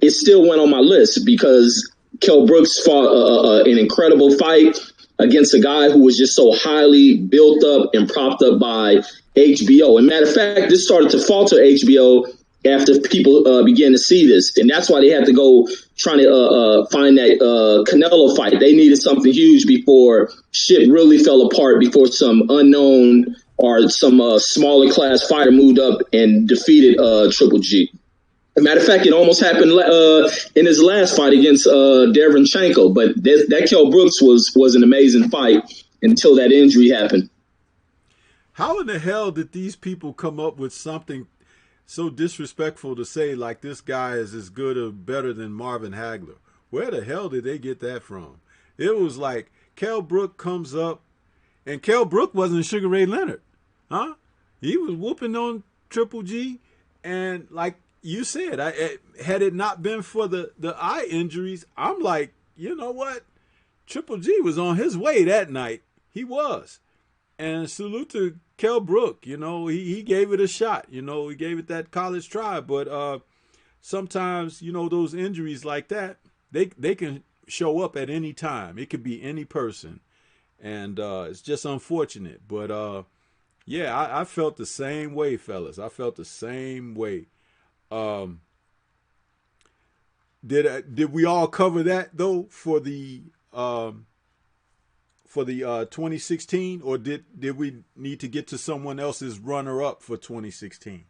it still went on my list because Kell Brooks fought an incredible fight against a guy who was just so highly built up and propped up by HBO. And matter of fact, this started to falter HBO after people began to see this. And that's why they had to go trying to find that Canelo fight. They needed something huge before shit really fell apart, before some unknown or some smaller class fighter moved up and defeated Triple G. As a matter of fact, it almost happened in his last fight against Derevyanchenko. But that Kell Brooks was an amazing fight until that injury happened. How in the hell did these people come up with something so disrespectful to say, like, this guy is as good or better than Marvin Hagler? Where the hell did they get that from? It was like Kell Brook comes up, and Kell Brook wasn't Sugar Ray Leonard, huh? He was whooping on Triple G, and like you said, had it not been for the eye injuries, I'm like, you know what? Triple G was on his way that night. He was. And salute to Kell Brook, you know, he gave it a shot. You know, he gave it that college try. But sometimes, you know, those injuries like that, they can show up at any time. It could be any person. And it's just unfortunate. But, yeah, I felt the same way, fellas. I felt the same way. Did we all cover that, though, for the 2016, or did we need to get to someone else's runner-up for 2016?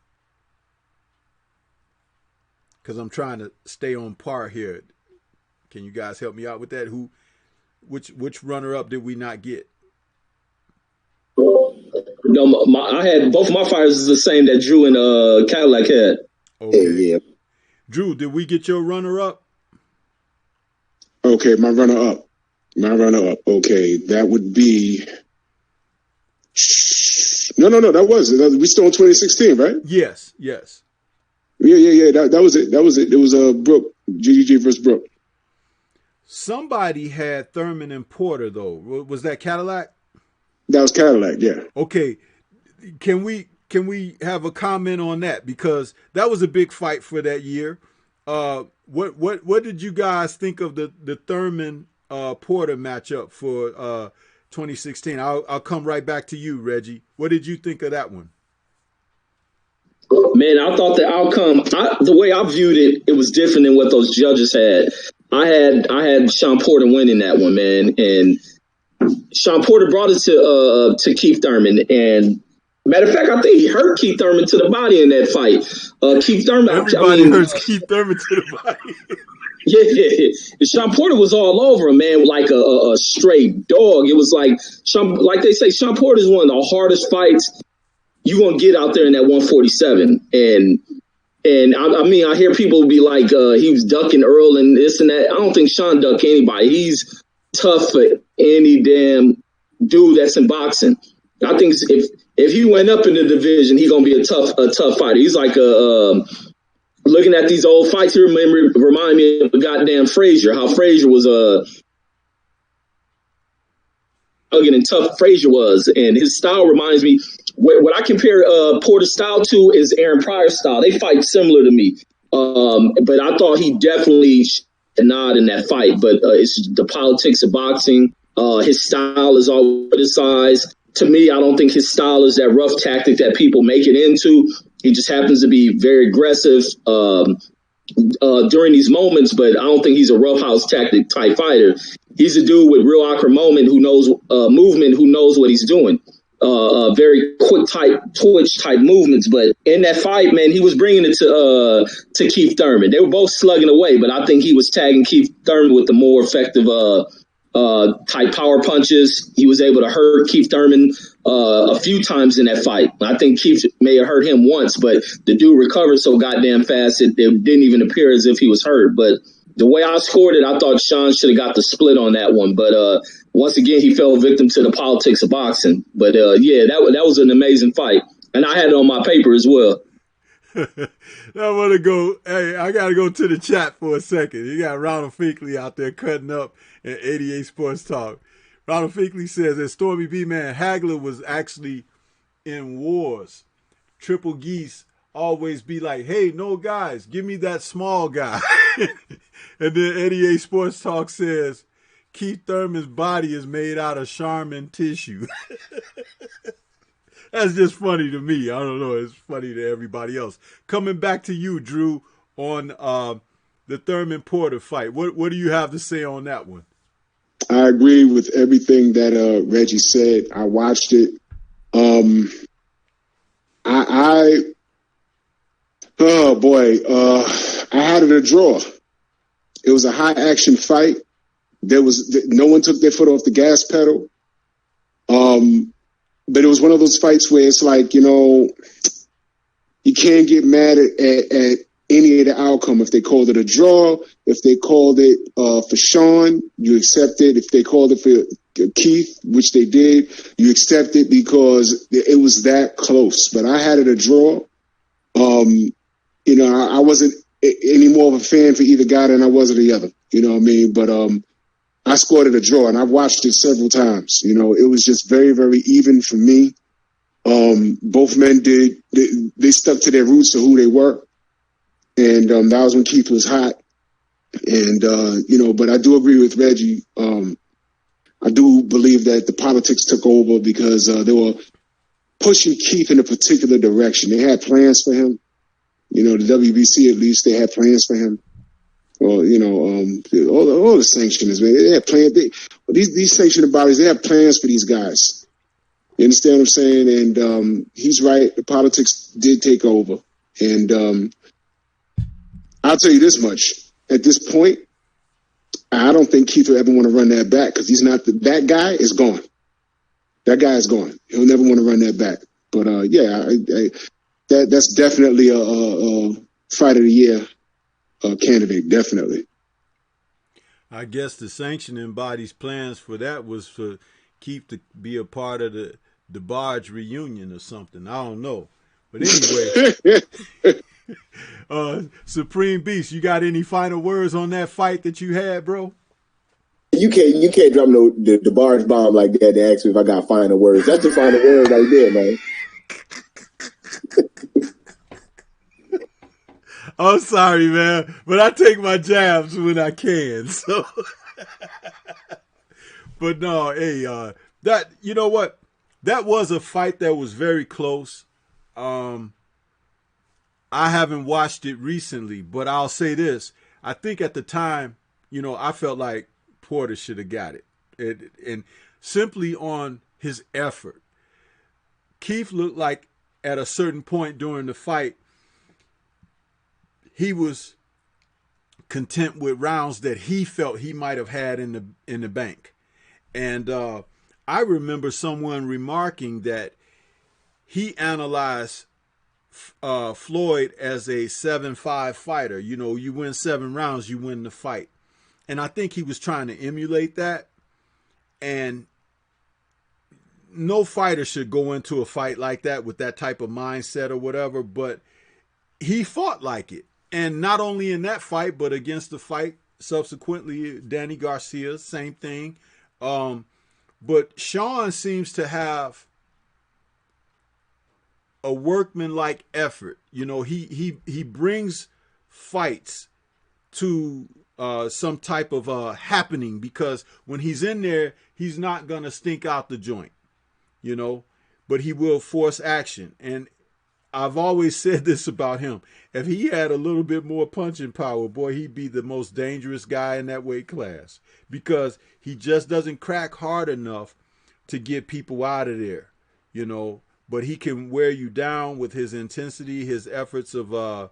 Because I'm trying to stay on par here. Can you guys help me out with that? Which runner-up did we not get? No, I had both of my fighters is the same that Drew and Cadillac had. Okay. Yeah. Drew, did we get your runner-up? Okay, my runner-up. Okay, that would be. No, that wasn't. We still in 2016, right? Yes. Yeah. That was it. It was Brook, GGG versus Brook. Somebody had Thurman and Porter, though. Was that Cadillac? That was Cadillac, yeah. Okay, can we have a comment on that, because that was a big fight for that year? What did you guys think of the Thurman Porter matchup for 2016? I'll come right back to you, Reggie. What did you think of that one? Man, I thought the outcome, the way I viewed it, it was different than what those judges had. I had Sean Porter winning that one, man, and Sean Porter brought it to Keith Thurman, and matter of fact, I think he hurt Keith Thurman to the body in that fight. Keith Thurman, everybody hurts Keith Thurman to the body. Yeah, Sean Porter was all over him, man, like a straight dog. It was like they say, Sean Porter is one of the hardest fights you're gonna get out there in that 147. And I mean, I hear people be like, he was ducking Earl and this and that. I don't think Sean ducked anybody. He's tough for any damn dude that's in boxing. I think if he went up in the division, he's gonna be a tough fighter. He's like looking at these old fights here, remind me of goddamn Frazier. How Frazier was rugged and tough Frazier was, and his style reminds me. What I compare Porter's style to is Aaron Pryor's style. They fight similar to me, but I thought he definitely a nod in that fight. But it's the politics of boxing. His style is all criticized. To me, I don't think his style is that rough tactic that people make it into. He just happens to be very aggressive. during these moments, but I don't think he's a roughhouse tactic type fighter. He's a dude with real awkward movement who knows what he's doing. Very quick type twitch type movements, but in that fight, man, he was bringing it to Keith Thurman. They were both slugging away, but I think he was tagging Keith Thurman with the more effective type power punches. He was able to hurt Keith Thurman a few times in that fight. I think Keith may have hurt him once, but the dude recovered so goddamn fast it didn't even appear as if he was hurt. But the way I scored it, I thought Sean should have got the split on that one. But once again, he fell victim to the politics of boxing. But yeah, that was an amazing fight, and I had it on my paper as well. I want to go. Hey, I got to go to the chat for a second. You got Ronald Finkley out there cutting up in 88 Sports Talk. Ronald Finkley says that Stormybman Hagler was actually in wars. Triple Geese always be like, hey, no guys, give me that small guy. And then 88 Sports Talk says Keith Thurman's body is made out of Charmin tissue. That's just funny to me. I don't know. It's funny to everybody else. Coming back to you, Drew, on the Thurman Porter fight. What do you have to say on that one? I agree with everything that Reggie said. I watched it. Oh boy, I had it a draw. It was a high action fight. No one took their foot off the gas pedal. But it was one of those fights where it's like, you can't get mad at any of the outcome. If they called it a draw, if they called it for Sean, you accept it. If they called it for Keith, which they did, you accept it because it was that close. But I had it a draw. I wasn't any more of a fan for either guy than I was of the other. You know what I mean? But I scored it a draw, and I've watched it several times. It was just very, very even for me. Both men did. They stuck to their roots of who they were. And that was when Keith was hot. And, but I do agree with Reggie. I do believe that the politics took over because they were pushing Keith in a particular direction. They had plans for him. The WBC, at least, they had plans for him. Well, all the sanctioners, man, they have plans. These sanctioning bodies, they have plans for these guys. You understand what I'm saying? And he's right. The politics did take over. And I'll tell you this much. At this point, I don't think Keith will ever want to run that back because he's not that guy is gone. That guy is gone. He'll never want to run that back. But that's definitely a fight of the year candidate. Definitely. I guess the sanctioning body's plans for that was for Keith to be a part of the Barge reunion or something. I don't know. But anyway, Supreme Beast, you got any final words on that fight that you had, bro? You can't drop the Barge bomb like that to ask me if I got final words. That's the final word right there, man. I'm sorry, man, but I take my jabs when I can. So, but no, hey, that you know what? That was a fight that was very close. I haven't watched it recently, but I'll say this: I think at the time, I felt like Porter should have got it, and simply on his effort. Keith looked like at a certain point during the fight, he was content with rounds that he felt he might have had in the bank. And I remember someone remarking that he analyzed Floyd as a 7-5 fighter. You win 7 rounds, you win the fight. And I think he was trying to emulate that. And no fighter should go into a fight like that with that type of mindset or whatever, but he fought like it. And not only in that fight, but against the fight subsequently, Danny Garcia, same thing. But Sean seems to have a workman-like effort. He brings fights to some type of happening, because when he's in there, he's not going to stink out the joint, but he will force action. And I've always said this about him. If he had a little bit more punching power, boy, he'd be the most dangerous guy in that weight class, because he just doesn't crack hard enough to get people out of there, you know. But he can wear you down with his intensity, his efforts of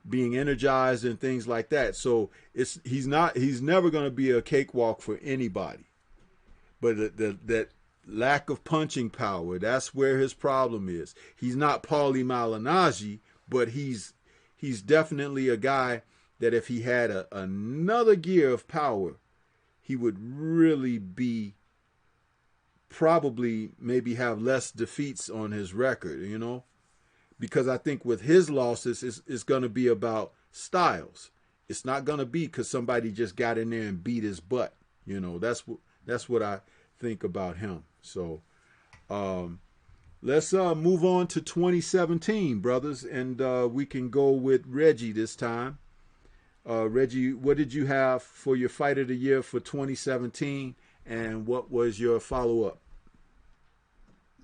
being energized and things like that. So he's never going to be a cakewalk for anybody. But that lack of punching power, that's where his problem is. He's not Paulie Malignaggi, but he's definitely a guy that if he had another gear of power, he would really be probably maybe have less defeats on his record, you know, because I think with his losses, it's going to be about styles. It's not going to be because somebody just got in there and beat his butt. You know, that's what I think about him. So let's move on to 2017, brothers, and we can go with Reggie this time. Reggie, what did you have for your fight of the year for 2017, and what was your follow-up?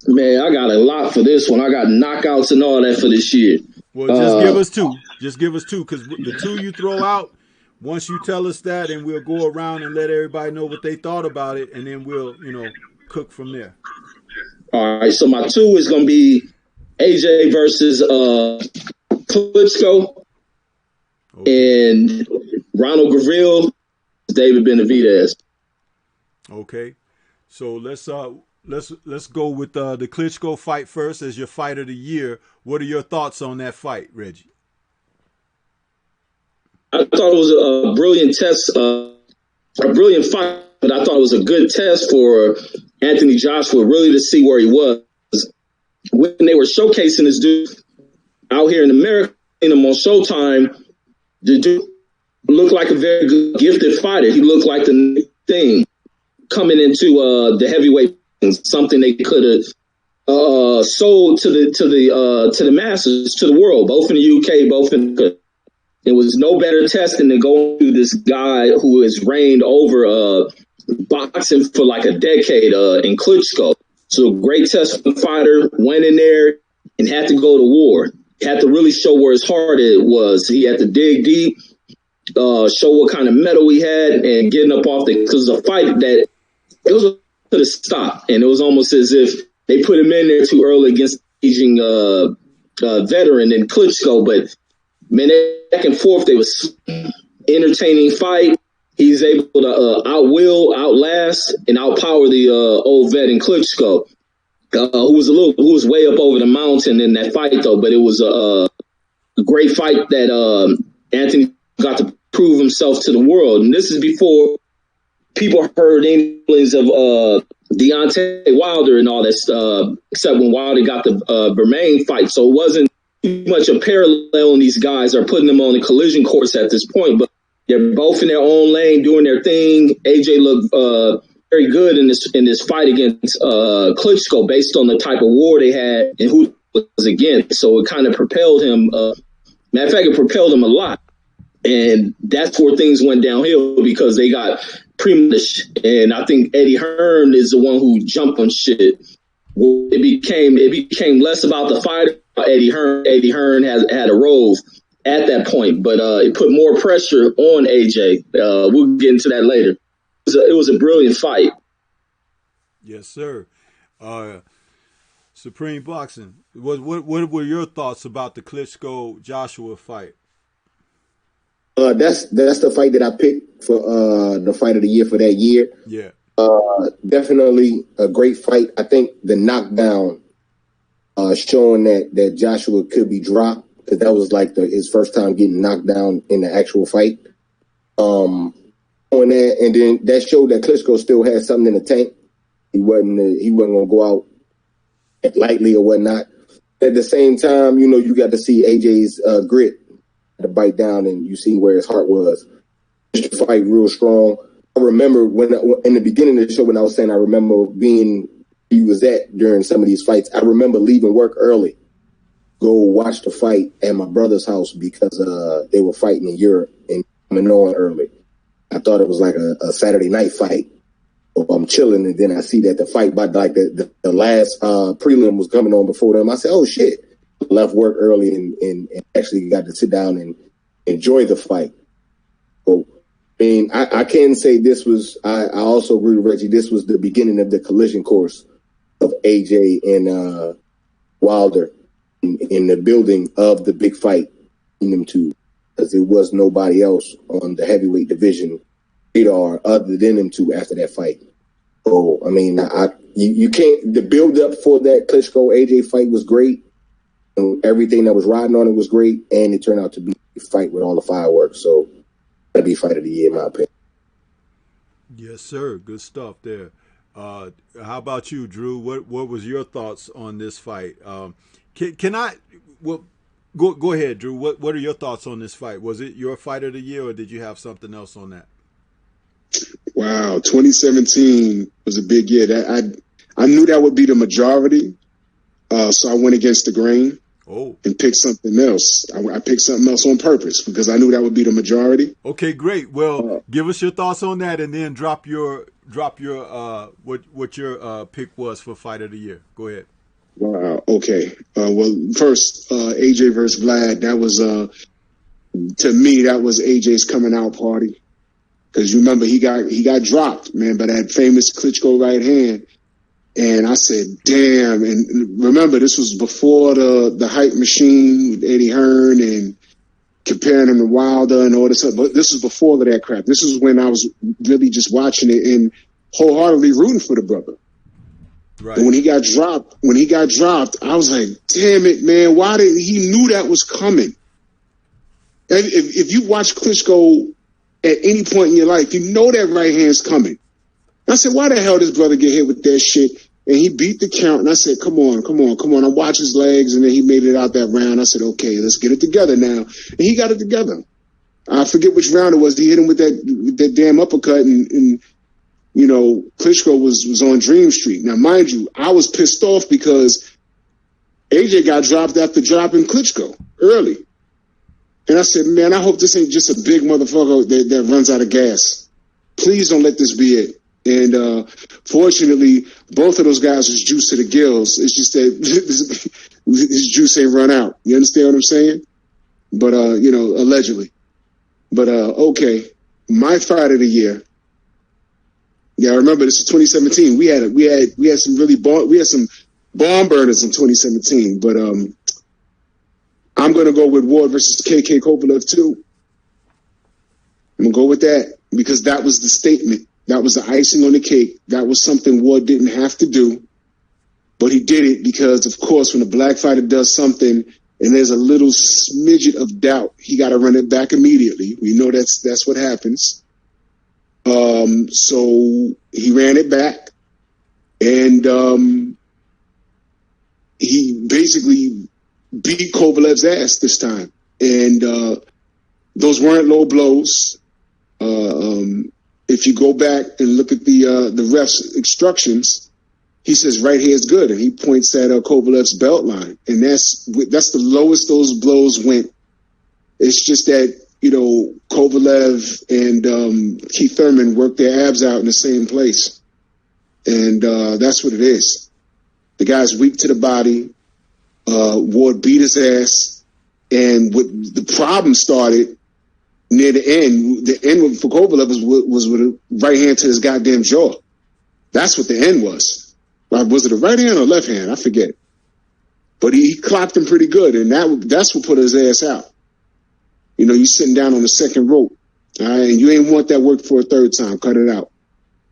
Man, I got a lot for this one. I got knockouts and all that for this year. Well, just give us two. Just give us two, because the two you throw out, once you tell us that, and we'll go around and let everybody know what they thought about it, and then we'll, cook from there. All right, so my two is going to be AJ versus Klitschko, okay, and Ronald Graville, David Benavidez. Okay, so let's go with the Klitschko fight first as your fight of the year. What are your thoughts on that fight, Reggie? I thought it was a brilliant test, a brilliant fight, but I thought it was a good test for Anthony Joshua, really to see where he was. When they were showcasing this dude out here in America, in him on Showtime, the dude looked like a very good, gifted fighter. He looked like the thing coming into the heavyweight, something they could have sold to the masses, to the world, both in the UK, both in the. It was no better testing than going through this guy who has reigned over boxing for like a decade in Klitschko. So a great test for the fighter, went in there and had to go to war. Had to really show where his heart was. He had to dig deep, show what kind of mettle he had, and getting up off because the fight that it was to the stop, and it was almost as if they put him in there too early against aging veteran in Klitschko. But man, back and forth, they was entertaining fight. He's able to outlast, and outpower the old vet in Klitschko, who was way up over the mountain in that fight though. But it was a great fight that Anthony got to prove himself to the world. And this is before people heard inklings of Deontay Wilder and all that stuff, except when Wilder got the Bermain fight. So it wasn't too much a parallel, and these guys are putting them on a collision course at this point. But they're both in their own lane doing their thing. AJ looked very good in this fight against Klitschko based on the type of war they had and who was against. So it kind of propelled him. Matter of fact, it propelled him a lot. And that's where things went downhill because they got premature. And I think Eddie Hearn is the one who jumped on shit. It became less about the fighter. Eddie Hearn had a role at that point, but it put more pressure on AJ. We'll get into that later. It was a brilliant fight. Yes, sir. Supreme Boxing. What were your thoughts about the Klitschko Joshua fight? That's the fight that I picked for the fight of the year for that year. Yeah. Definitely a great fight. I think the knockdown showing that Joshua could be dropped, because that was like his first time getting knocked down in the actual fight. On that, and then that showed that Klitschko still had something in the tank. He wasn't gonna go out lightly or whatnot. At the same time, you got to see AJ's grit to bite down, and you see where his heart was. The fight real strong. I remember when in the beginning of the show when I was saying I remember being he was at during some of these fights. I remember leaving work early, go watch the fight at my brother's house because they were fighting in Europe and coming on early. I thought it was like a Saturday night fight. So I'm chilling, and then I see that the fight by like the last prelim was coming on before them. I said, "Oh shit!" left work early and actually got to sit down and enjoy the fight. So, I mean, I can say this was, I also agree with Reggie, this was the beginning of the collision course of AJ and Wilder in the building of the big fight in them two, because there was nobody else on the heavyweight division radar other than them two after that fight. So, I mean, you can't, the build up for that Klitschko AJ fight was great. And everything that was riding on it was great. And it turned out to be a fight with all the fireworks. So that'd be fight of the year, in my opinion. Yes, sir. Good stuff there. How about you, Drew? What was your thoughts on this fight? Can I, well, go ahead, Drew. What are your thoughts on this fight? Was it your fight of the year, or did you have something else on that? Wow, 2017 was a big year. I knew that would be the majority, so I went against the grain and picked something else. I picked something else on purpose because I knew that would be the majority. Okay, great. Well, give us your thoughts on that, and then drop your what your pick was for fight of the year. Go ahead. Wow. Okay. Well, first, AJ versus Vlad. That was to me, that was AJ's coming out party. Because you remember he got dropped, man, by that famous Klitschko right hand. And I said, damn. And remember, this was before the hype machine with Eddie Hearn and comparing him to Wilder and all this stuff. But this was before that crap. This is when I was really just watching it and wholeheartedly rooting for the brother. Right. And when he got dropped, I was like, damn it, man. Why didn't he knew that was coming? If you watch Klitschko at any point in your life, you know that right hand's coming. I said, why the hell does brother get hit with that shit? And he beat the count. And I said, come on. I watched his legs, and then he made it out that round. I said, okay, let's get it together now. And he got it together. I forget which round it was. He hit him with that damn uppercut, and you know, Klitschko was on Dream Street. Now, mind you, I was pissed off because AJ got dropped after dropping Klitschko early. And I said, man, I hope this ain't just a big motherfucker that runs out of gas. Please don't let this be it. And fortunately, both of those guys was juiced to the gills. It's just that his juice ain't run out. You understand what I'm saying? But, you know, allegedly. But, okay, my fight of the year. Yeah, I remember this was 2017. We had some bomb burners in 2017, but I'm going to go with Ward versus KK Kovalev too. I'm going to go with that because that was the statement. That was the icing on the cake. That was something Ward didn't have to do, but he did it because, of course, when a black fighter does something and there's a little smidget of doubt, he got to run it back immediately. We know that's what happens. So he ran it back, and he basically beat Kovalev's ass this time. And those weren't low blows. If you go back and look at the ref's instructions, he says right here is good, and he points at Kovalev's belt line, and that's the lowest those blows went. It's just that, you know, Kovalev and Keith Thurman worked their abs out in the same place, and that's what it is. The guy's weak to the body. Ward beat his ass, and what the problem started near the end. The end for Kovalev was with a right hand to his goddamn jaw. That's what the end was. Was it a right hand or left hand? I forget. But he clocked him pretty good, and that's what put his ass out. You know, you sitting down on the second rope, all right, and you ain't want that work for a third time. Cut it out.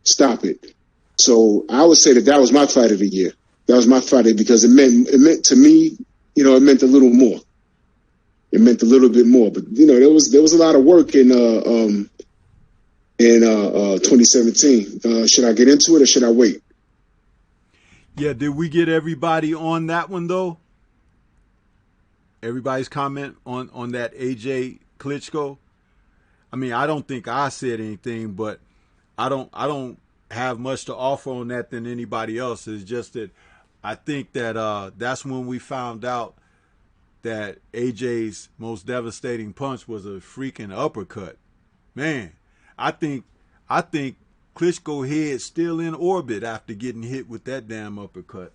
Stop it. So I would say that was my fight of the year. That was my fight because it meant to me, you know, it meant a little more. It meant a little bit more. But, you know, there was a lot of work in 2017. Should I get into it or should I wait? Yeah, did we get everybody on that one though? Everybody's comment on that AJ Klitschko? I mean, I don't think I said anything, but I don't have much to offer on that than anybody else. It's just that I think that that's when we found out that AJ's most devastating punch was a freaking uppercut. Man, I think Klitschko head still in orbit after getting hit with that damn uppercut.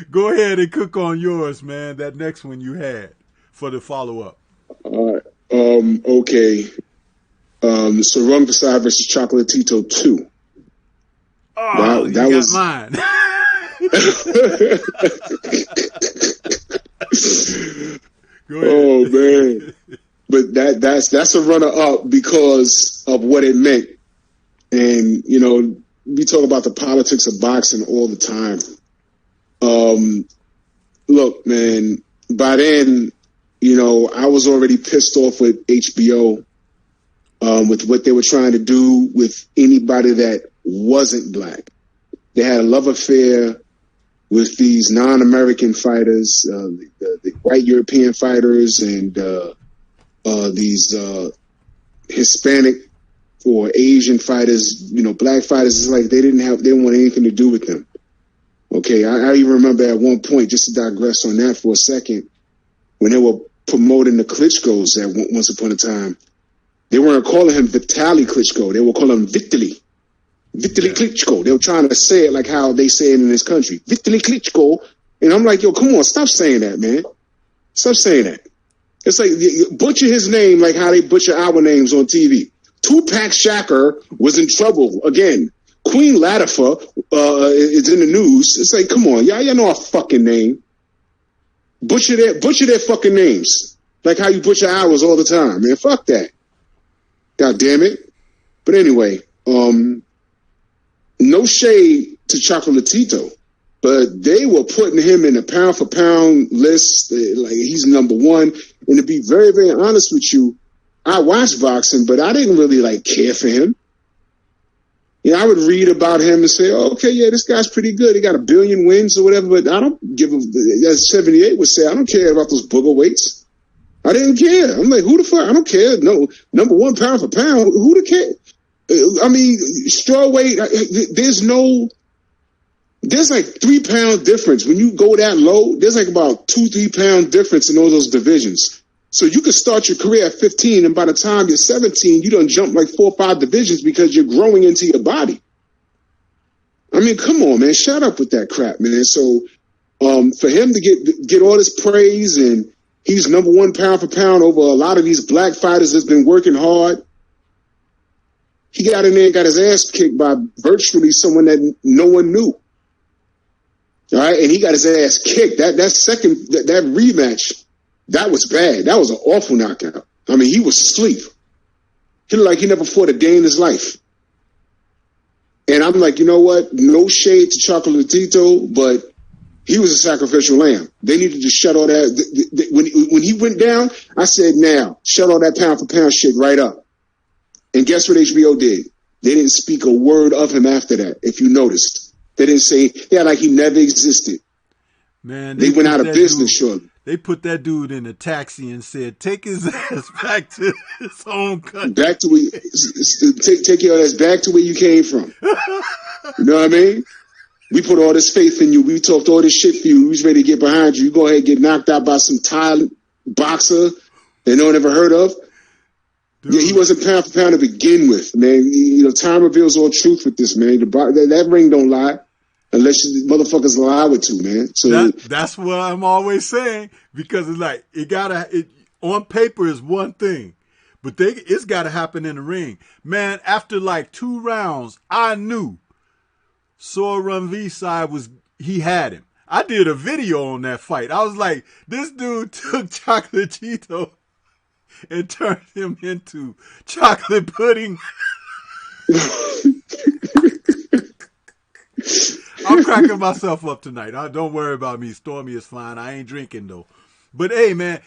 Go ahead and cook on yours, man. That next one you had for the follow-up. All right. Okay. Sarung Versailles versus Chocolatito 2. Oh, that you was got mine. Go ahead. Oh man. But that's a runner up because of what it meant. And, you know, we talk about the politics of boxing all the time. Look, man, by then, you know, I was already pissed off with HBO, with what they were trying to do with anybody that wasn't black. They had a love affair with these non-American fighters, the white European fighters, and these Hispanic or Asian fighters, you know, black fighters. It's like they didn't want anything to do with them. Okay, I even remember at one point, just to digress on that for a second, when they were promoting the Klitschko's at once upon a time, they weren't calling him Vitaly Klitschko. They were calling him Vitaly. Vitaly Klitschko. They were trying to say it like how they say it in this country. Vitaly Klitschko. And I'm like, yo, come on, stop saying that, man. Stop saying that. It's like, butcher his name like how they butcher our names on TV. Tupac Shakur was in trouble again. Queen Latifah is in the news. It's like, come on, y'all know our fucking name. Butcher their fucking names. Like how you butcher ours all the time, man. Fuck that. God damn it. But anyway, no shade to Chocolatito, but they were putting him in a pound for pound list. Like he's number one. And to be very, very honest with you, I watched boxing, but I didn't really like care for him. You know, I would read about him and say, oh, okay, yeah, this guy's pretty good. He got 1 billion wins or whatever, but I don't give him, as 78 would say, I don't care about those booger weights. I didn't care. I'm like, who the fuck? I don't care. No, number one pound for pound. Who the care? I mean, strawweight, there's like 3 pound difference. When you go that low, there's like about 2-3 pound difference in all those divisions. So you could start your career at 15, and by the time you're 17, you done jump like 4 or 5 divisions because you're growing into your body. I mean, come on, man, shut up with that crap, man. So for him to get all this praise, and he's number one pound for pound over a lot of these black fighters that's been working hard. He got in there and got his ass kicked by virtually someone that no one knew. All right, and he got his ass kicked. That rematch. That was bad. That was an awful knockout. I mean, he was asleep. He looked like he never fought a day in his life. And I'm like, you know what? No shade to Chocolatito, but he was a sacrificial lamb. They needed to shut all that. When he went down, I said, now, shut all that pound for pound shit right up. And guess what HBO did? They didn't speak a word of him after that, if you noticed. They didn't say, yeah, like he never existed. Man, they went out of business, surely. They put that dude in a taxi and said, take his ass back to his home country. Back to where, take your ass back to where you came from. You know what I mean? We put all this faith in you. We talked all this shit for you. We was ready to get behind you. You go ahead and get knocked out by some Thai boxer that no one ever heard of. Dude. Yeah, he wasn't pound for pound to begin with, man. You know, time reveals all truth with this, man. That ring don't lie. Unless you motherfuckers allow it to, man. So that's what I'm always saying, because it's like on paper is one thing, but it's got to happen in the ring, man. After like 2 rounds, I knew Soran Visai he had him. I did a video on that fight. I was like, this dude took Chocolatito and turned him into chocolate pudding. I'm cracking myself up tonight. Don't worry about me. Stormy is fine. I ain't drinking though. But hey, man,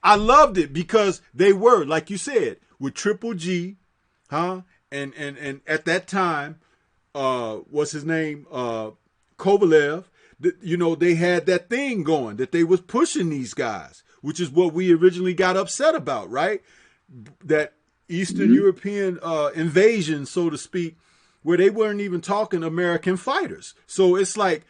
I loved it because they were, like you said, with Triple G, huh? And at that time, what's his name? Kovalev. You know, they had that thing going that they was pushing these guys, which is what we originally got upset about, right? That Eastern European invasion, so to speak, where they weren't even talking American fighters. So it's like,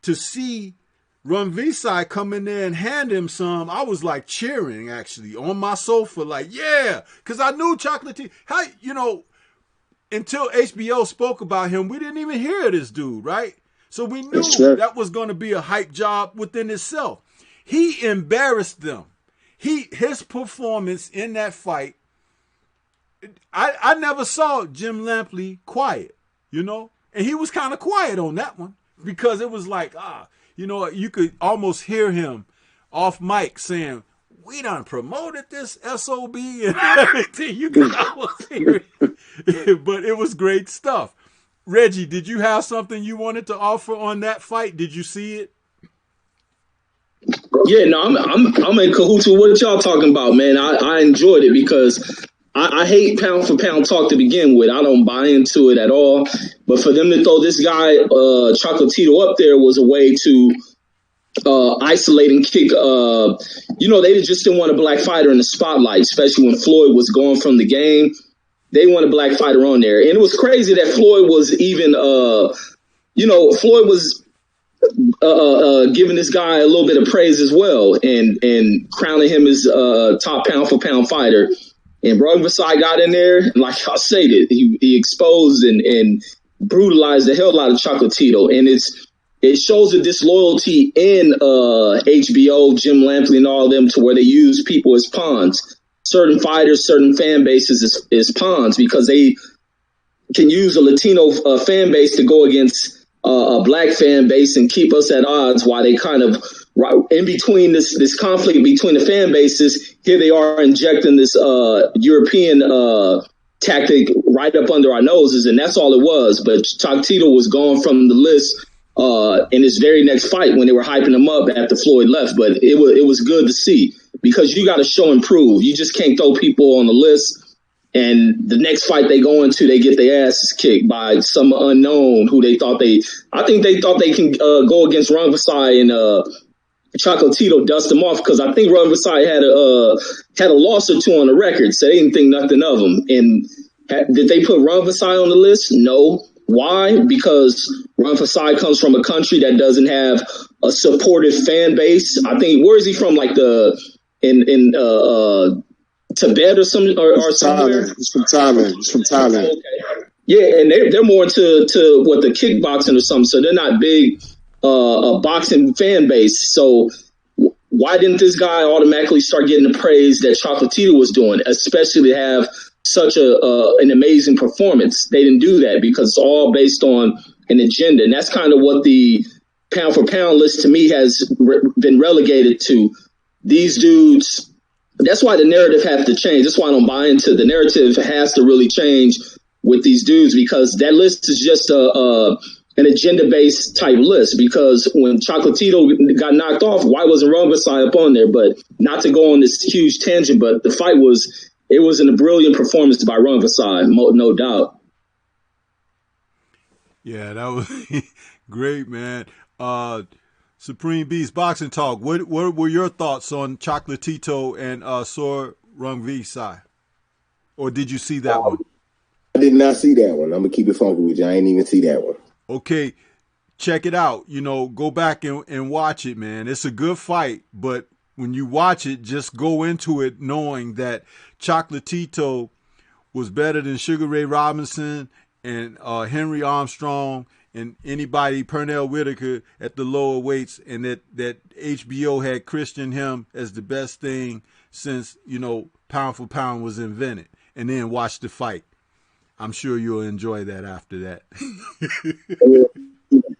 to see Run Visai come in there and hand him some, I was like cheering actually on my sofa, like, yeah, because I knew Chocolatito. How, you know, until HBO spoke about him, we didn't even hear of this dude, right? So we knew that was going to be a hype job within itself. He embarrassed them. His performance in that fight, I never saw Jim Lampley quiet, you know? And he was kind of quiet on that one because it was like, you know, you could almost hear him off mic saying, we done promoted this SOB and everything. You could almost hear it. But it was great stuff. Reggie, did you have something you wanted to offer on that fight? Did you see it? Yeah, no, I'm in cahoots with what y'all talking about, man. I enjoyed it because I hate pound for pound talk to begin with. I don't buy into it at all. But for them to throw this guy, Chocolatito, up there was a way to isolate and kick. You know, they just didn't want a black fighter in the spotlight, especially when Floyd was going from the game. They want a black fighter on there. And it was crazy that Floyd was even, you know, Floyd was giving this guy a little bit of praise as well and crowning him as top pound for pound fighter. And Rung Vasai got in there, and like I stated, he exposed and brutalized the hell out of Chocolatito. And it shows a disloyalty in HBO, Jim Lampley, and all of them to where they use people as pawns. Certain fighters, certain fan bases as pawns because they can use a Latino fan base to go against a black fan base and keep us at odds while they kind of in between this conflict between the fan bases. Here they are injecting this European tactic right up under our noses, and that's all it was. But Chocolatito was gone from the list in his very next fight when they were hyping him up after Floyd left. But it was good to see because you got to show and prove. You just can't throw people on the list. And the next fight they go into, they get their asses kicked by some unknown who I think they thought they can go against Rung Vasai and Chocolatito, dust them off because I think Rung Vasai had a loss or two on the record, so they didn't think nothing of him. And did they put Rung Vasai on the list? No. Why? Because Rung Vasai comes from a country that doesn't have a supportive fan base. I think, where is he from? Like Tibet or somewhere? He's from Thailand. He's from Thailand. Okay. Yeah, and they're more to what the kickboxing or something, so they're not big a boxing fan base. So why didn't this guy automatically start getting the praise that Chocolatito was doing, especially to have such an amazing performance? They didn't do that because it's all based on an agenda, and that's kind of what the pound for pound list to me has been relegated to. These dudes. That's why the narrative has to change. That's why I don't buy into the narrative. Has to really change with these dudes because that list is just an agenda-based type list. Because when Chocolatito got knocked off, why wasn't Rung Vasai up on there? But not to go on this huge tangent, but the fight was a brilliant performance by Rung Vasai, no doubt. Yeah, that was great, man. Supreme Beast Boxing Talk. What were your thoughts on Chocolatito and Sor Rung Vasai? Or did you see that one? I did not see that one. I'm gonna keep it funky with you. I ain't even see that one. Okay, check it out. You know, go back and watch it, man. It's a good fight, but when you watch it, just go into it knowing that Chocolatito was better than Sugar Ray Robinson and Henry Armstrong and anybody, Pernell Whitaker at the lower weights, and that HBO had christened him as the best thing since, you know, pound for pound was invented. And then watch the fight. I'm sure you'll enjoy that after that.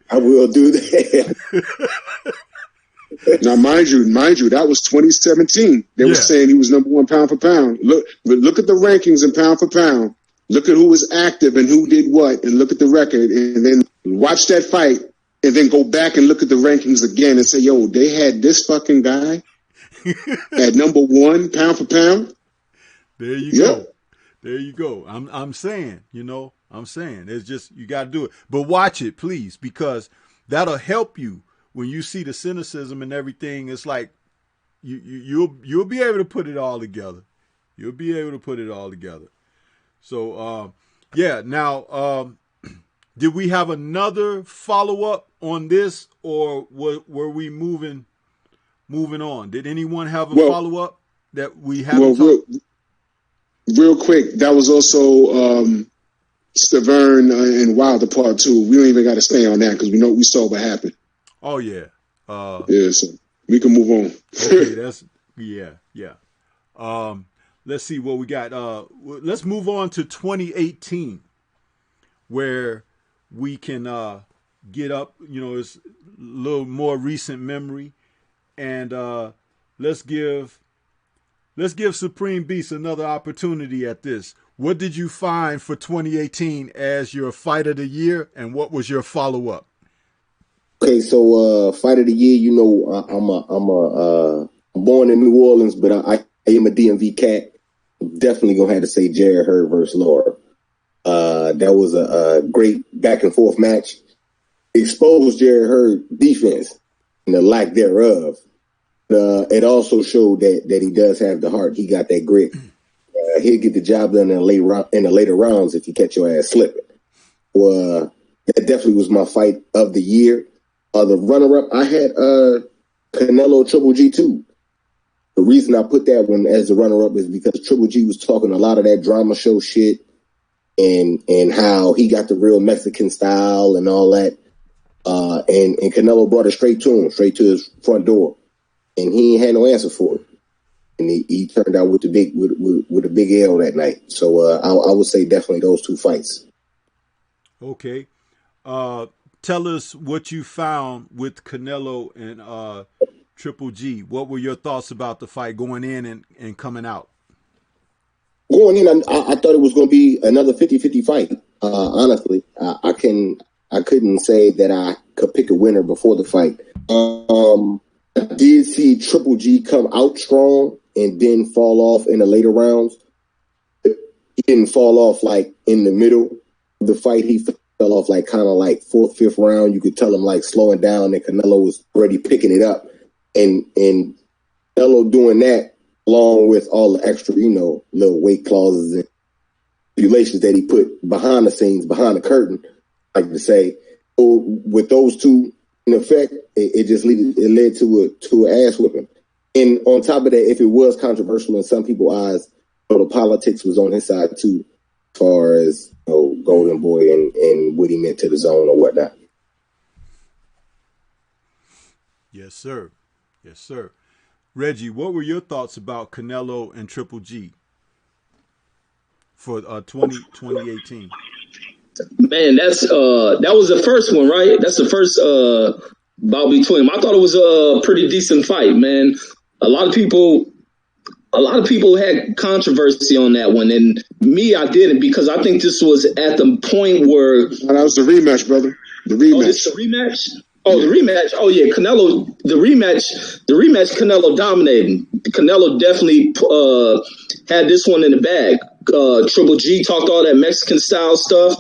I will do that. Now, mind you, that was 2017. They were saying he was number one pound for pound. Look at the rankings in pound for pound. Look at who was active and who did what, and look at the record, and then watch that fight, and then go back and look at the rankings again and say, yo, they had this fucking guy at number one pound for pound. There you go. There you go. I'm saying, it's just, you got to do it. But watch it, please, because that'll help you when you see the cynicism and everything. It's like you'll be able to put it all together. You'll be able to put it all together. So, now, did we have another follow-up on this, or were we moving on? Did anyone have a follow-up that we haven't talked? Real quick, that was also Stavern and Wilder Part 2. We don't even got to stay on that because we saw what happened. Oh yeah. Yeah, so we can move on. Okay, that's yeah. Let's see what we got. Let's move on to 2018, where we can get up. It's a little more recent memory, and let's give Supreme Beast another opportunity at this. What did you find for 2018 as your fight of the year, and what was your follow up? Okay, so fight of the year. I'm born in New Orleans, but I am a DMV cat. Definitely gonna have to say Jared Hurd versus Laura. That was a great back and forth match. Exposed Jared Hurd defense and the lack thereof. It also showed that he does have the heart. He got that grit. He'll get the job done in the later rounds if you catch your ass slipping. That definitely was my fight of the year. The runner-up, I had Canelo Triple G too. The reason I put that one as the runner-up is because Triple G was talking a lot of that drama show shit and how he got the real Mexican style and all that. And Canelo brought it straight to him, straight to his front door. And he ain't had no answer for it. And he turned out with a big L that night. So I would say definitely those two fights. Okay. Tell us what you found with Canelo and Triple G. What were your thoughts about the fight going in and coming out? Going in, I thought it was going to be another 50-50 fight. Honestly, I couldn't say that I could pick a winner before the fight. I did see Triple G come out strong and then fall off in the later rounds. He didn't fall off like in the middle of the fight. He fell off like kind of like fourth, fifth round. You could tell him like slowing down, and Canelo was already picking it up. And Canelo doing that along with all the extra, little weight clauses and stipulations that he put behind the scenes, behind the curtain, like to say. So with those two in effect, it led to an ass whipping. And on top of that, if it was controversial in some people's eyes, the politics was on his side too, as far as Golden Boy and what he meant to the zone or whatnot. Yes, sir. Yes, sir. Reggie, what were your thoughts about Canelo and Triple G for 2018? Man, that was the first one, right? That's the first bout between them. I thought it was a pretty decent fight, man. A lot of people had controversy on that one, and me, I didn't, because I think this was at the point where that was the rematch, brother. The rematch. Oh, this the rematch. Oh, the rematch. Oh, yeah, Canelo. The rematch. Canelo dominating. Canelo definitely had this one in the bag. Triple G talked all that Mexican style stuff.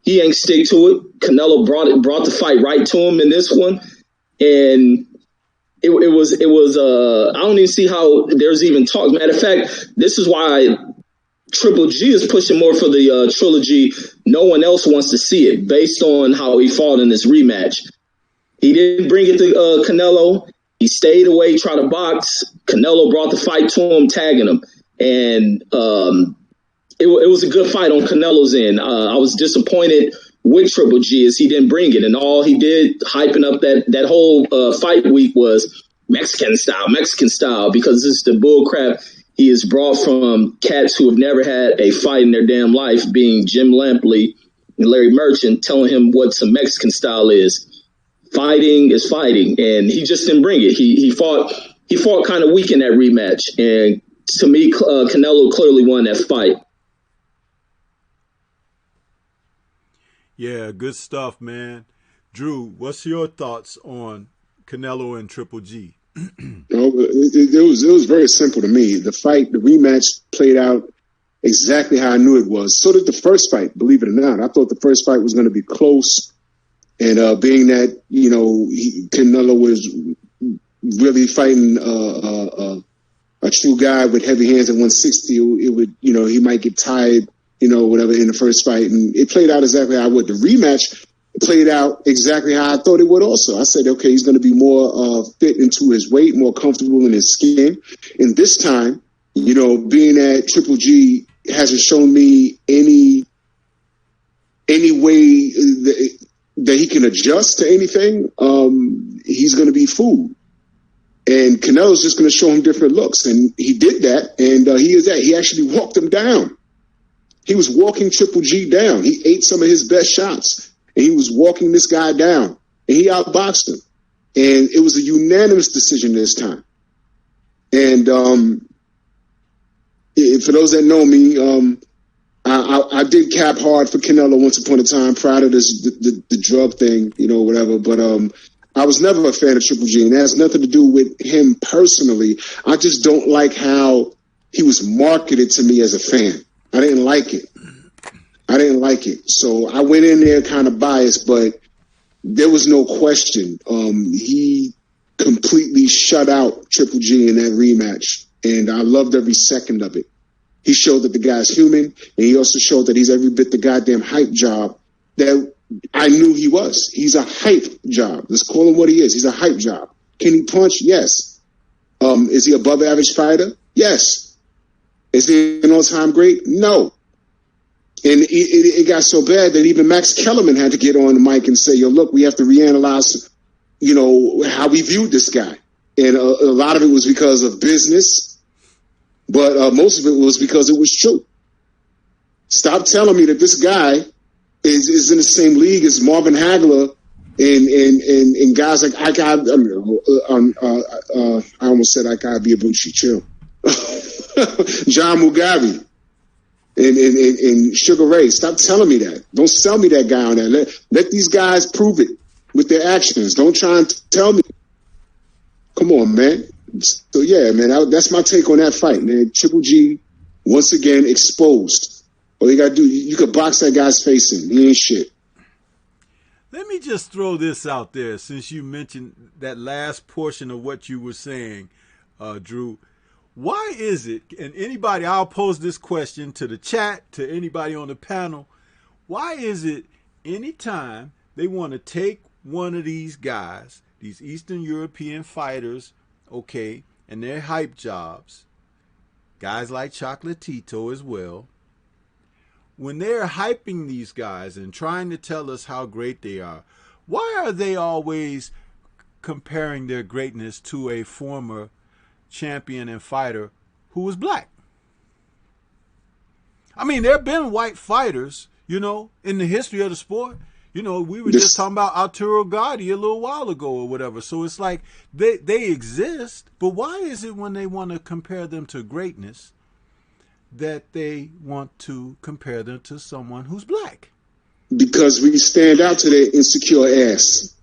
He ain't stick to it. Canelo brought the fight right to him in this one, and it was. I don't even see how there's even talk. Matter of fact, this is why Triple G is pushing more for the trilogy. No one else wants to see it based on how he fought in this rematch. He didn't bring it to Canelo. He stayed away, tried to box. Canelo brought the fight to him, tagging him, and it was a good fight on Canelo's end. I was disappointed with Triple G as he didn't bring it, and all he did hyping up that whole fight week was Mexican style, because this is the bull crap he has brought from cats who have never had a fight in their damn life, being Jim Lampley and Larry Merchant, telling him what some Mexican style is. Fighting is fighting, and he just didn't bring it. He fought kind of weak in that rematch, and to me, Canelo clearly won that fight. Yeah, good stuff, man. Drew, what's your thoughts on Canelo and Triple G? It was very simple to me. The rematch played out exactly how I knew it was. So did the first fight, believe it or not. I thought the first fight was going to be close. And being that, Canelo was really fighting a true guy with heavy hands at 160, it would, he might get tired, whatever in the first fight. And it played out exactly how I would. The rematch played out exactly how I thought it would also. I said, okay, he's going to be more fit into his weight, more comfortable in his skin. And this time, being that Triple G hasn't shown me any any way that he can adjust to anything, he's going to be fooled. And Canelo's just going to show him different looks. And he did that, and he is that. He actually walked him down. He was walking Triple G down. He ate some of his best shots, and he was walking this guy down, and he outboxed him. And it was a unanimous decision this time. And for those that know me, I did cap hard for Canelo once upon a time prior to this the drug thing, whatever. But I was never a fan of Triple G, and that has nothing to do with him personally. I just don't like how he was marketed to me as a fan. I didn't like it. So I went in there kind of biased, but there was no question. He completely shut out Triple G in that rematch, and I loved every second of it. He showed that the guy's human, and he also showed that he's every bit the goddamn hype job that I knew he was. He's a hype job. Let's call him what he is. He's a hype job. Can he punch? Yes. Is he above average fighter? Yes. Is he an all-time great? No. And it got so bad that even Max Kellerman had to get on the mic and say, yo, look, we have to reanalyze, how we viewed this guy. And a lot of it was because of business, but most of it was because it was true. Stop telling me that this guy is in the same league as Marvin Hagler and guys like I almost said Ibushi, chill. John Mugabe and Sugar Ray. Stop telling me that. Don't sell me that guy on that. Let these guys prove it with their actions. Don't try and tell me. Come on, man. So yeah, man, that's my take on that fight, man. Triple G once again exposed. All you gotta do, you could box that guy's face in. He ain't shit. Let me just throw this out there, since you mentioned that last portion of what you were saying, Drew. Why is it, and anybody, I'll pose this question to the chat, to anybody on the panel, why is it anytime they want to take one of these guys, these Eastern European fighters, okay, and their hype jobs, guys like Chocolatito as well, when they're hyping these guys and trying to tell us how great they are, why are they always comparing their greatness to a former champion and fighter who was black? I mean, there have been white fighters, in the history of the sport. We were just talking about Arturo Gatti a little while ago or whatever. So it's like they exist, but why is it when they want to compare them to greatness that they want to compare them to someone who's black? Because we stand out to their insecure ass.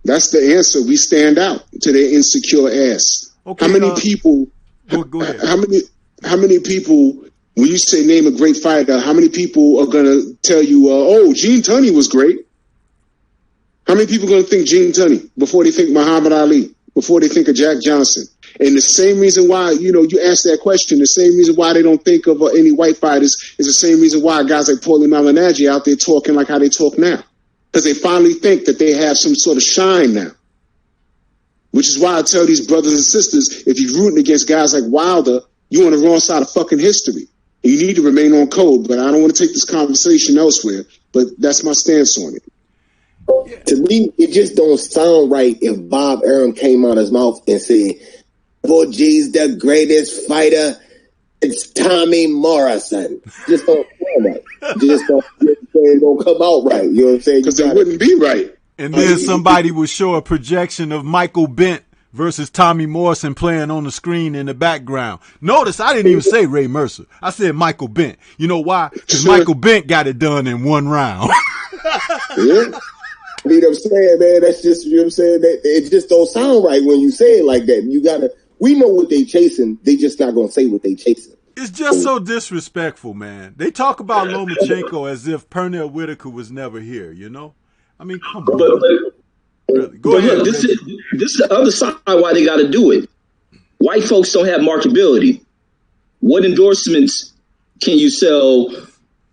That's the answer. We stand out to their insecure ass. Okay, how many people? Go ahead. How many people? When you say name a great fighter, how many people are gonna tell you, Gene Tunney was great? How many people are gonna think Gene Tunney before they think Muhammad Ali? Before they think of Jack Johnson? And the same reason why, you ask that question, the same reason why they don't think of any white fighters is the same reason why guys like Paulie Malignaggi out there talking like how they talk now. Because they finally think that they have some sort of shine now. Which is why I tell these brothers and sisters, if you're rooting against guys like Wilder, you're on the wrong side of fucking history. And you need to remain on code, but I don't want to take this conversation elsewhere. But that's my stance on it. To me, it just don't sound right if Bob Arum came out his mouth and said, "Triple G's the greatest fighter. It's Tommy Morrison." Just don't sound right. Just don't come out right. You know what I'm saying? Because it wouldn't be right. And then somebody would show a projection of Michael Bent versus Tommy Morrison playing on the screen in the background. Notice I didn't even say Ray Mercer. I said Michael Bent. You know why? Because Michael Bent got it done in one round. Yeah. You know what I'm saying, man? That's just, you know what I'm saying? It just don't sound right when you say it like that. We know what they chasing. They just not going to say what they chasing. It's just so disrespectful, man. They talk about Lomachenko as if Pernell Whitaker was never here, I mean, come on. Really. Go ahead. Look, this is the other side why they got to do it. White folks don't have marketability. What endorsements can you sell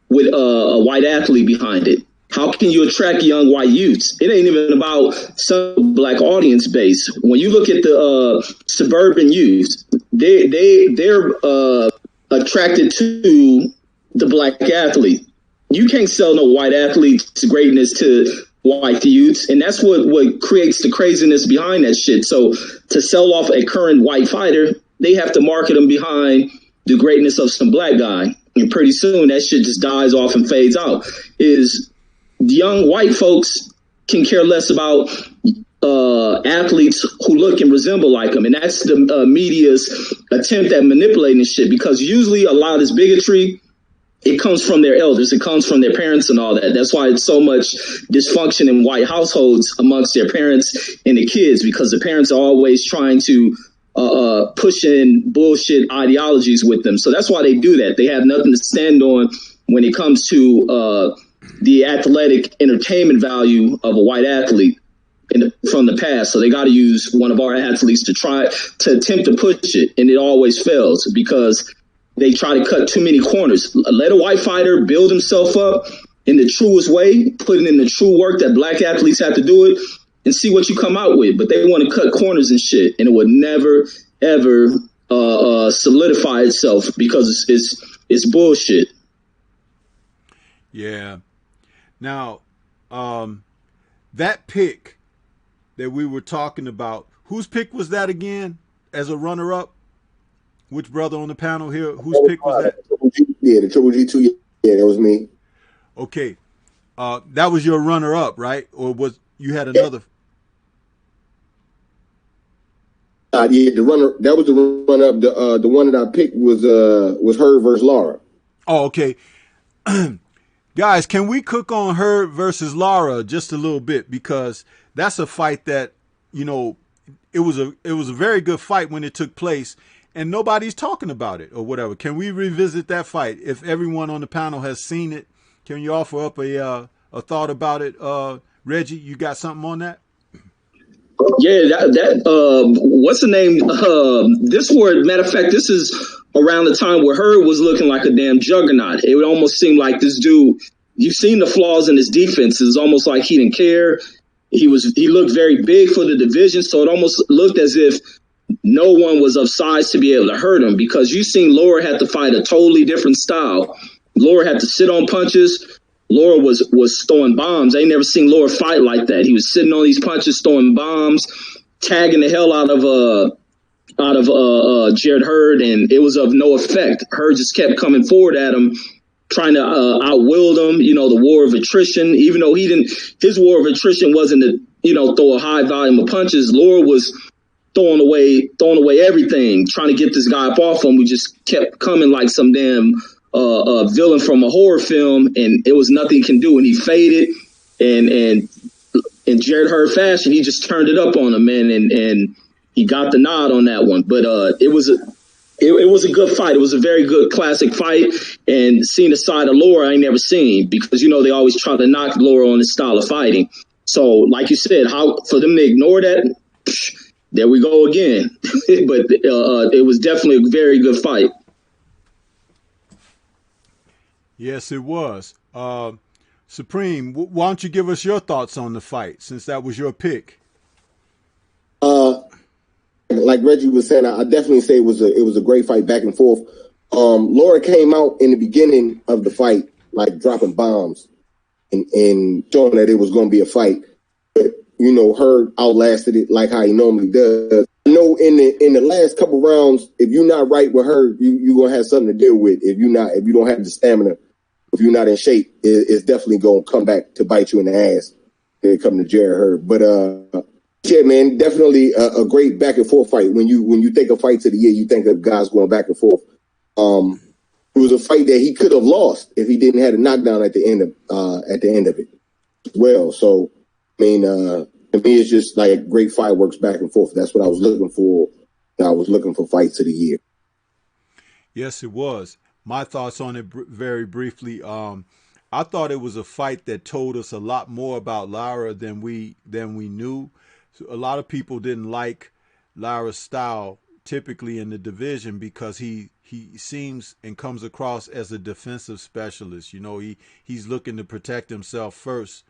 with a white athlete behind it? How can you attract young white youths? It ain't even about some black audience base. When you look at the suburban youth, they're attracted to the black athlete. you can't sell no white athlete's greatness to white youths, and that's what creates the craziness behind that shit. So to sell off a current white fighter, they have to market them behind the greatness of some black guy, and pretty soon that shit just dies off and fades out. Is young white folks can care less about athletes who look and resemble like them, and that's the media's attempt at manipulating this shit, because usually a lot of this bigotry, it comes from their elders, it comes from their parents and all that. That's why it's so much dysfunction in white households amongst their parents and the kids, because the parents are always trying to push in bullshit ideologies with them. So that's why they do that. They have nothing to stand on when it comes to the athletic entertainment value of a white athlete from the past. So they got to use one of our athletes to attempt to push it, and it always fails because they try to cut too many corners. Let a white fighter build himself up in the truest way, putting in the true work that black athletes have to do it, and see what you come out with. But they want to cut corners and shit, and it would never, ever solidify itself because it's bullshit. Yeah. Now, that pick that we were talking about, whose pick was that again as a runner-up? Which brother on the panel here? Whose pick was that? Yeah, the Triple G2. Yeah, that was me. Okay. That was your runner-up, right? Or was you had another? Yeah, the runner. That was the runner-up. The one that I picked was Herb versus Lara. Oh, okay. Guys, can we cook on Herb versus Lara just a little bit, because that's a fight that, you know, it was a very good fight when it took place, and nobody's talking about it or whatever. Can we revisit that fight? If everyone on the panel has seen it, can you offer up a thought about it? Reggie, you got something on that? Yeah, what's the name? This word, matter of fact, this is around the time where Herb was looking like a damn juggernaut. It would almost seem like this dude, you've seen the flaws in his defense. It's almost like he didn't care. He looked very big for the division, so it almost looked as if no one was of size to be able to hurt him, because you seen Laura had to fight a totally different style. Laura had to sit on punches. Laura was throwing bombs. I ain't never seen Laura fight like that. He was sitting on these punches, throwing bombs, tagging the hell out of Jared Hurd, and it was of no effect. Hurd just kept coming forward at him, trying to outwield him. You know, the war of attrition. Even though his war of attrition wasn't to throw a high volume of punches. Laura was throwing away everything, trying to get this guy up off him. We just kept coming like some damn villain from a horror film, and it was nothing he can do. And he faded, and in Jared Hurd fashion, he just turned it up on him, man, and he got the nod on that one. But it was a good fight. It was a very good classic fight, and seeing the side of Laura I ain't never seen, because they always try to knock Laura on his style of fighting. So, like you said, how for them to ignore that, there we go again. But it was definitely a very good fight. Yes, it was. Supreme, why don't you give us your thoughts on the fight, since that was your pick? Like Reggie was saying, I definitely say it was a great fight, back and forth. Laura came out in the beginning of the fight like dropping bombs and showing that it was going to be a fight. But Hurd outlasted it like how he normally does. I know in the last couple rounds, if you're not right with Hurd, you're gonna have something to deal with. If you don't have the stamina, if you're not in shape, it's definitely gonna come back to bite you in the ass. When it comes to Jared Hurd. But yeah, man, definitely a great back and forth fight. When you think of fights of the year, you think of guys going back and forth. It was a fight that he could have lost if he didn't have a knockdown at the end of it as well. So, I mean, to me, it's just like great fireworks back and forth. That's what I was looking for. I was looking for fights of the year. Yes, it was. My thoughts on it very briefly. I thought it was a fight that told us a lot more about Lara than we knew. So a lot of people didn't like Lara's style typically in the division, because he seems and comes across as a defensive specialist. He's looking to protect himself first,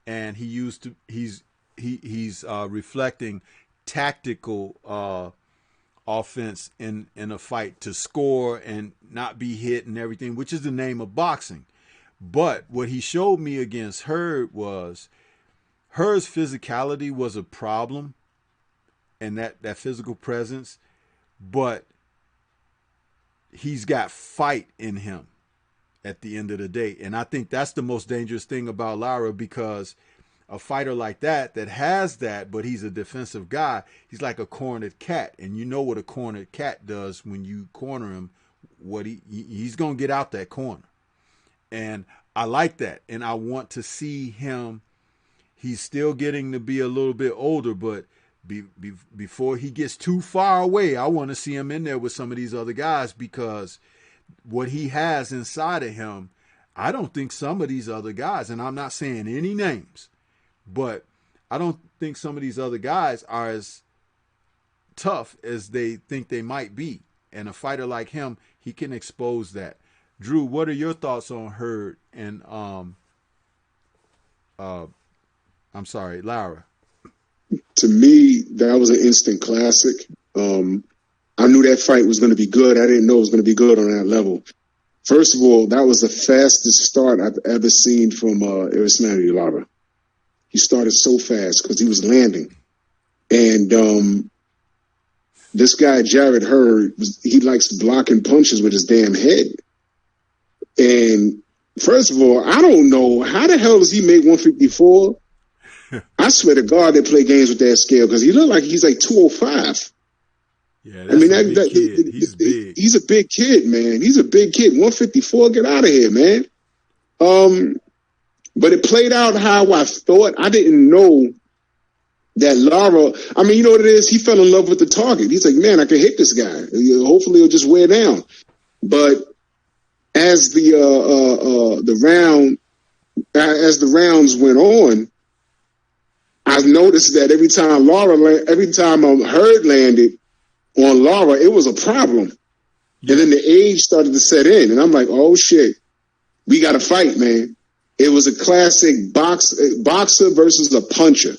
and he's reflecting tactical offense in a fight to score and not be hit and everything, which is the name of boxing. But what he showed me against Hurd was Hurd's physicality was a problem, and that physical presence, but he's got fight in him at the end of the day. And I think that's the most dangerous thing about Lara, because a fighter like that has that, but he's a defensive guy, he's like a cornered cat. And you know what a cornered cat does when you corner him, what he's going to get out that corner. And I like that. And I want to see him. He's still getting to be a little bit older, but before he gets too far away, I want to see him in there with some of these other guys, because what he has inside of him, I don't think some of these other guys, and I'm not saying any names, but I don't think some of these other guys are as tough as they think they might be. And a fighter like him, he can expose that. Drew, what are your thoughts on Hurd and Lara? To me, that was an instant classic. I knew that fight was going to be good. I didn't know it was going to be good on that level. First of all, that was the fastest start I've ever seen from Erislandy Lara. He started so fast because he was landing. And this guy, Jared Hurd, he likes blocking punches with his damn head. And first of all, I don't know, how the hell does he make 154? I swear to God, they play games with that scale, because he looked like he's like 205. Yeah, that's a big kid. He's big. He's a big kid, man. He's a big kid. 154, get out of here, man. But it played out how I thought. I didn't know that Lara, I mean, you know what it is? He fell in love with the target. He's like, man, I can hit this guy. Hopefully he'll just wear down. But as the rounds went on, I've noticed that every time Hurd landed on Lara, it was a problem. Yeah. And then the age started to set in, and I'm like, oh shit, we got to fight, man. It was a classic boxer versus a puncher.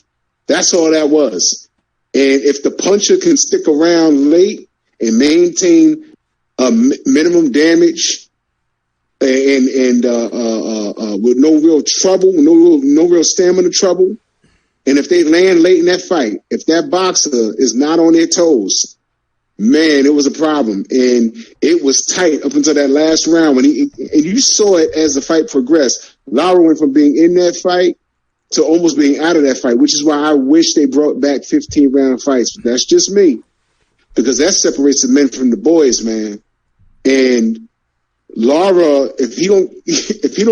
That's all that was. And if the puncher can stick around late and maintain a minimum damage and with no real trouble, no real stamina trouble, and if they land late in that fight, if that boxer is not on their toes, man, it was a problem. And it was tight up until that last round. And you saw it as the fight progressed. Lara went from being in that fight to almost being out of that fight, which is why I wish they brought back 15-round fights. But that's just me, because that separates the men from the boys, man. And Lara, if he don't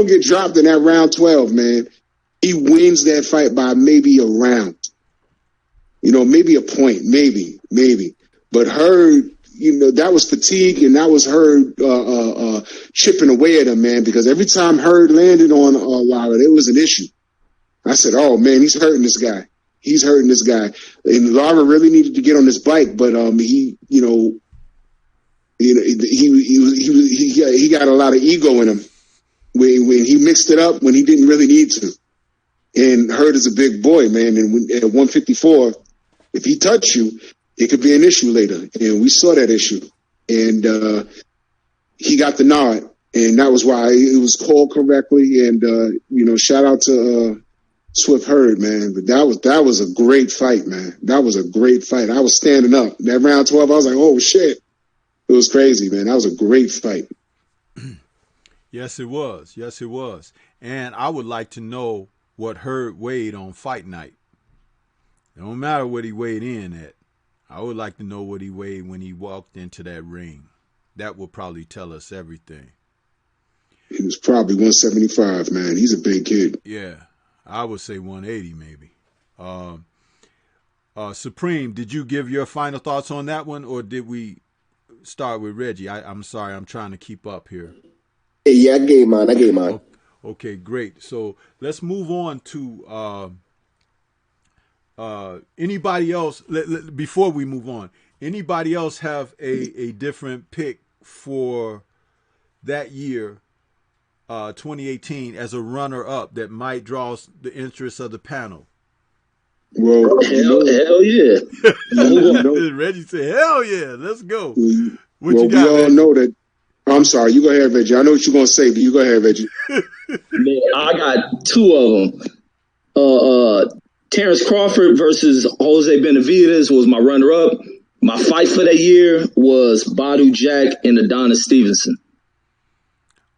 get dropped in that round 12, man, he wins that fight by maybe a round. Maybe a point, maybe. But Hurd, that was fatigue, and that was Hurd chipping away at him, man, because every time Hurd landed on Lara, there was an issue. I said, oh, man, he's hurting this guy. And Lara really needed to get on his bike, but he got a lot of ego in him when he mixed it up when he didn't really need to. And Hurd is a big boy, man. And at 154, if he touched you, it could be an issue later. And we saw that issue. And he got the nod. And that was why it was called correctly. And, shout out to Swift Hurd, man. But that was a great fight, man. That was a great fight. I was standing up. That round 12, I was like, oh, shit. It was crazy, man. That was a great fight. Yes, it was. And I would like to know what Hurd weighed on fight night. It don't matter what he weighed in at. I would like to know what he weighed when he walked into that ring. That will probably tell us everything. He was probably 175, man. He's a big kid. Yeah, I would say 180 maybe. Supreme, did you give your final thoughts on that one, or did we start with Reggie? I'm sorry, I'm trying to keep up here. Yeah, I gave mine. Okay, great. So let's move on to anybody else. Before we move on, anybody else have a different pick for that year, 2018, as a runner-up that might draw the interest of the panel? Well, hell yeah. Reggie said, hell yeah, let's go. We all know that I'm sorry. You go ahead, Reggie. I know what you're gonna say, but you go ahead, Reggie. Man, I got two of them. Terrence Crawford versus Jose Benavidez was my runner-up. My fight for that year was Badu Jack and Adonis Stevenson.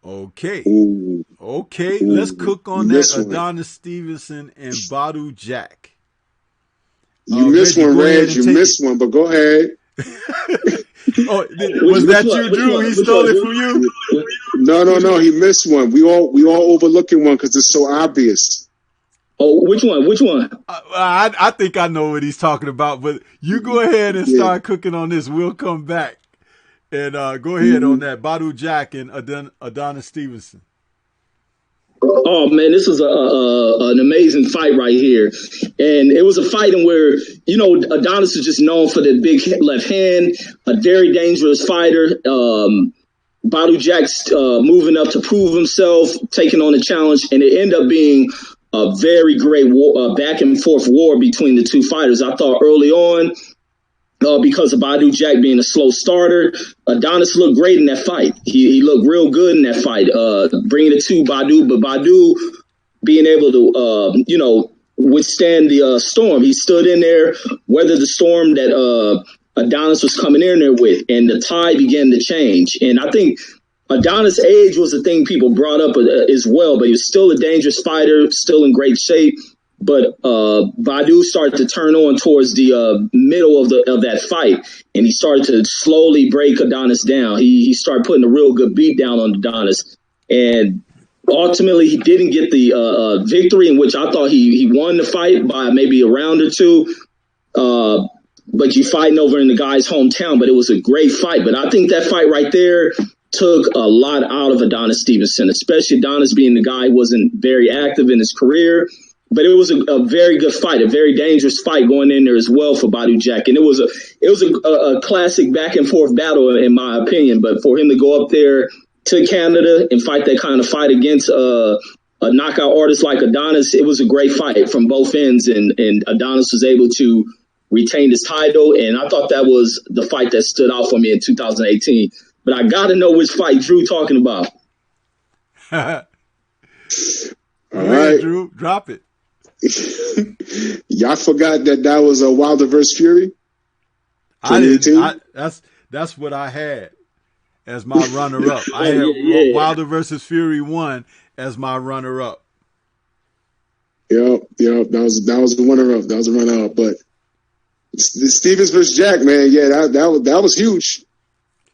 Okay. Ooh. Okay. Ooh. Let's cook on that Adonis Stevenson and Badu Jack. You missed one, Reg. You missed one, but go ahead. Was that you, Drew? He stole it from you? No. He missed one. We all overlooking one because it's so obvious. Oh, which one? Which one? I think I know what he's talking about, but you go ahead and start cooking on this. We'll come back and go ahead on that. Badu Jack and Adonis Stevenson. Oh man, this was an amazing fight right here, and it was a fight in where Adonis is just known for the big left hand, a very dangerous fighter. Badu Jack's moving up to prove himself, taking on the challenge, and it ended up being a very great war, back and forth war between the two fighters. I thought early on, because of Badu Jack being a slow starter, Adonis looked great in that fight. He looked real good in that fight, bringing it to Badu, but Badu being able to, withstand the storm. He stood in there, weathered the storm that Adonis was coming in there with, and the tide began to change. And I think Adonis' age was the thing people brought up as well, but he was still a dangerous fighter, still in great shape. But Badu started to turn on towards the middle of that fight, and he started to slowly break Adonis down. He started putting a real good beat down on Adonis, and ultimately he didn't get the victory, in which I thought he won the fight by maybe a round or two. But you fighting over in the guy's hometown, but it was a great fight. But I think that fight right there took a lot out of Adonis Stevenson, especially Adonis being the guy who wasn't very active in his career. But it was a very good fight, a very dangerous fight going in there as well for Badu Jack. And it was a classic back and forth battle, in my opinion. But for him to go up there to Canada and fight that kind of fight against a knockout artist like Adonis, it was a great fight from both ends. And Adonis was able to retain his title. And I thought that was the fight that stood out for me in 2018. But I got to know which fight Drew talking about. All right, Drew, drop it. Y'all forgot that was a Wilder versus Fury? I didn't. That's what I had as my runner-up. I had Wilder versus Fury 1 as my runner-up. Yep. That was the runner-up. That was the runner-up. But Stevens versus Jack, man, that was huge.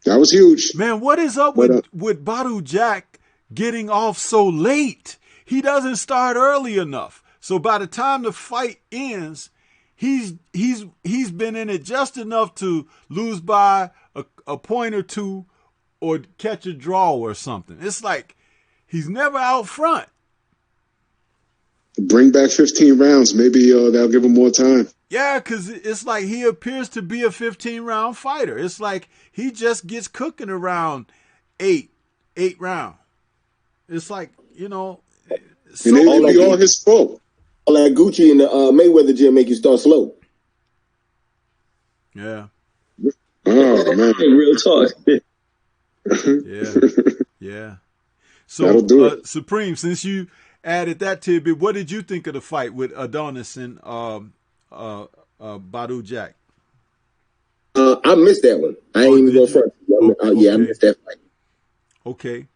That was huge. Man, what is up with Badu Jack getting off so late? He doesn't start early enough. So by the time the fight ends, he's been in it just enough to lose by a point or two or catch a draw or something. It's like he's never out front. Bring back 15 rounds. Maybe that'll give him more time. Yeah, because it's like he appears to be a 15-round fighter. It's like he just gets cooking around eight round. It's like, so and it will be all his fault. All that Gucci in the Mayweather gym make you start slow. Yeah. Oh, man. Real talk. Yeah. So, Supreme, since you added that tidbit, what did you think of the fight with Adonis and Badu Jack? I missed that one. I ain't even go first. I missed that fight. Okay.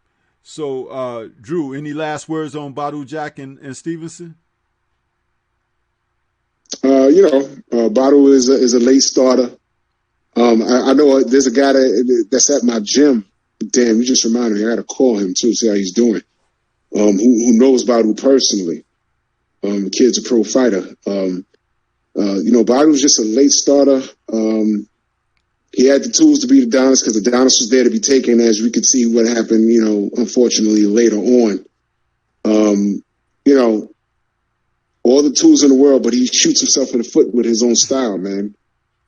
So, Drew, any last words on Badu Jack and Stevenson? Badu is a late starter. I know there's a guy that's at my gym. Damn, you just reminded me. I got to call him too, see how he's doing. Who knows Badu personally? The kid's a pro fighter. Badu's just a late starter. He had the tools to beat Adonis because Adonis was there to be taken, as we could see what happened, unfortunately later on. All the tools in the world, but he shoots himself in the foot with his own style, man.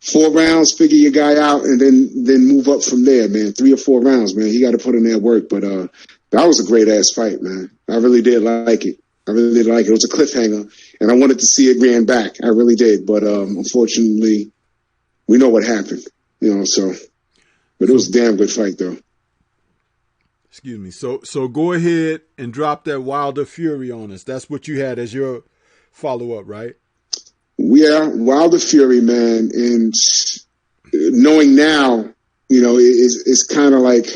4 rounds, figure your guy out, and then move up from there, man. 3 or 4 rounds, man. He got to put in that work. But that was a great-ass fight, man. I really did like it. It was a cliffhanger, and I wanted to see it ran back. I really did. But unfortunately, we know what happened, but it was a damn good fight, though. Excuse me. So go ahead and drop that Wilder Fury on us. That's what you had as your follow up, right? Yeah, Wilder Fury, man. And knowing now, it's kind of like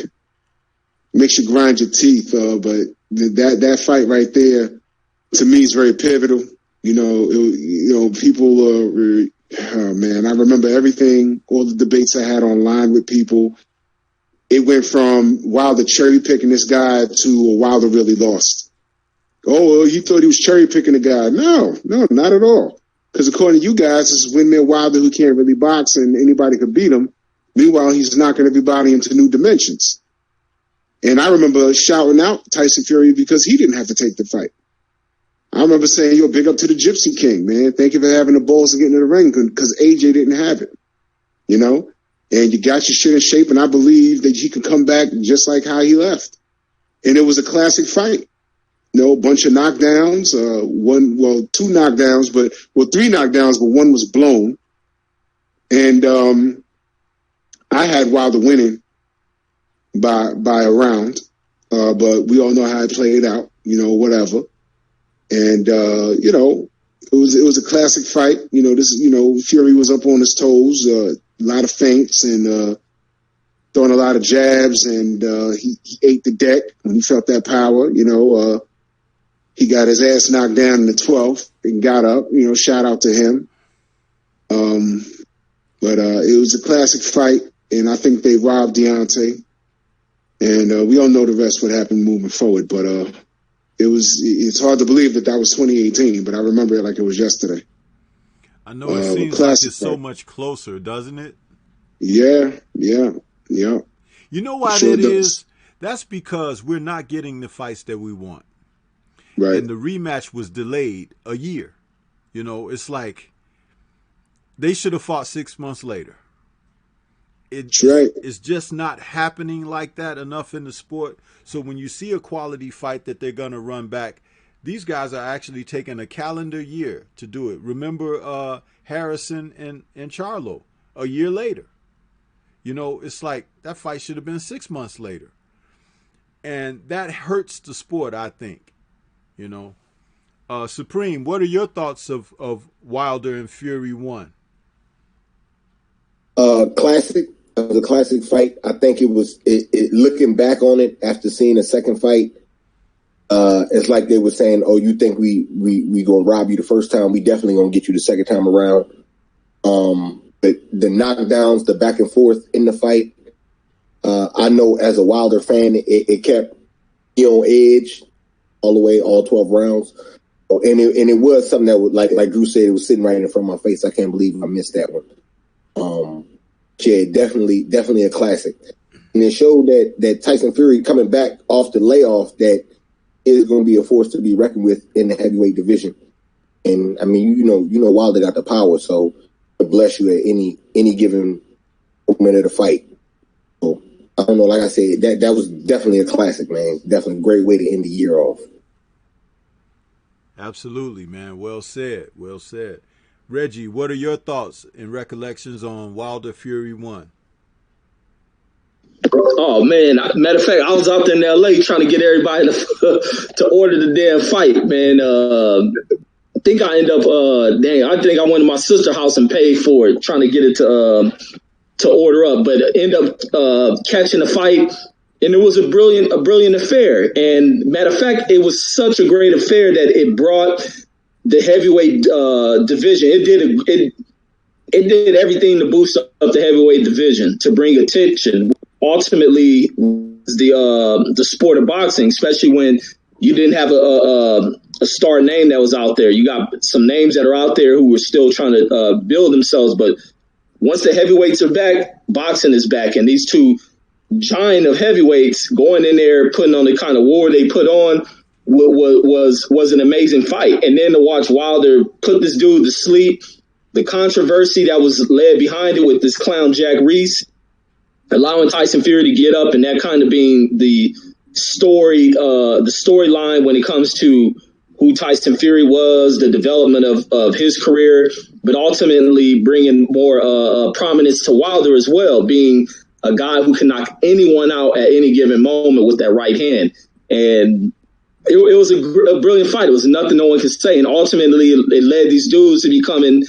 makes you grind your teeth. But that fight right there, to me, is very pivotal. People man, I remember everything, all the debates I had online with people. It went from Wilder cherry picking this guy to Wilder really lost. Oh, well, you thought he was cherry picking the guy. No, not at all. Because according to you guys, it's Windmill Wilder who can't really box and anybody could beat him. Meanwhile, he's knocking everybody into new dimensions. And I remember shouting out Tyson Fury because he didn't have to take the fight. I remember saying, yo, big up to the Gypsy King, man. Thank you for having the balls to get into the ring because AJ didn't have it, And you got your shit in shape, and I believe that he could come back just like how he left. And it was a classic fight. A bunch of knockdowns, two knockdowns, three knockdowns, but one was blown. And I had Wilder winning by a round, but we all know how it played out, whatever. And it was a classic fight. Fury was up on his toes, a lot of feints and throwing a lot of jabs, and he ate the deck when he felt that power. He got his ass knocked down in the 12th and got up. Shout out to him. But it was a classic fight, and I think they robbed Deontay. And we all know the rest what happened moving forward. But it's hard to believe that was 2018, but I remember it like it was yesterday. I know it seems like it's so much closer, doesn't it? Yeah. You know why that is? That's because we're not getting the fights that we want. Right. And the rematch was delayed a year. It's like they should have fought 6 months later. That's right. It's just not happening like that enough in the sport. So when you see a quality fight that they're going to run back, these guys are actually taking a calendar year to do it. Remember Harrison and Charlo a year later. It's like that fight should have been 6 months later. And that hurts the sport, I think. Supreme, what are your thoughts of Wilder and Fury 1? Classic. It was a classic fight. I think it was looking back on it after seeing the second fight. It's like they were saying, "Oh, you think we gonna rob you the first time? We definitely gonna get you the second time around." But the knockdowns, the back and forth in the fight, I know as a Wilder fan, it kept you on edge all the way, all 12 rounds. Oh, and it was something that would, like Drew said, it was sitting right in front of my face. I can't believe I missed that one. Yeah, definitely a classic. And it showed that Tyson Fury coming back off the layoff that is going to be a force to be reckoned with in the heavyweight division. And I mean, you know, Wilder got the power, so bless you at any given moment of the fight. So I don't know, like I said, that was definitely a classic, man. Definitely a great way to end the year off. Absolutely, man. Well said. Well said. Reggie, what are your thoughts and recollections on Wilder Fury 1? Oh, man. Matter of fact, I was out there in L.A. trying to get everybody to order the damn fight, man. I think I end up, I think I went to my sister's house and paid for it, trying to get it to order up, but end up catching the fight. And it was a brilliant affair. And matter of fact, it was such a great affair that it brought the heavyweight division. It did everything to boost up the heavyweight division, to bring attention. Ultimately, the sport of boxing, especially when you didn't have a star name that was out there. You got some names that are out there who were still trying to build themselves. But once the heavyweights are back, boxing is back. And these two giant of heavyweights going in there, putting on the kind of war they put on, was an amazing fight. And then to watch Wilder put this dude to sleep, the controversy that was led behind it with this clown Jack Reese, allowing Tyson Fury to get up, and that kind of being the storyline when it comes to who Tyson Fury was, the development of his career, but ultimately bringing more prominence to Wilder as well, being a guy who can knock anyone out at any given moment with that right hand. And it was a brilliant fight. It was nothing no one could say. And ultimately, it led these dudes to becoming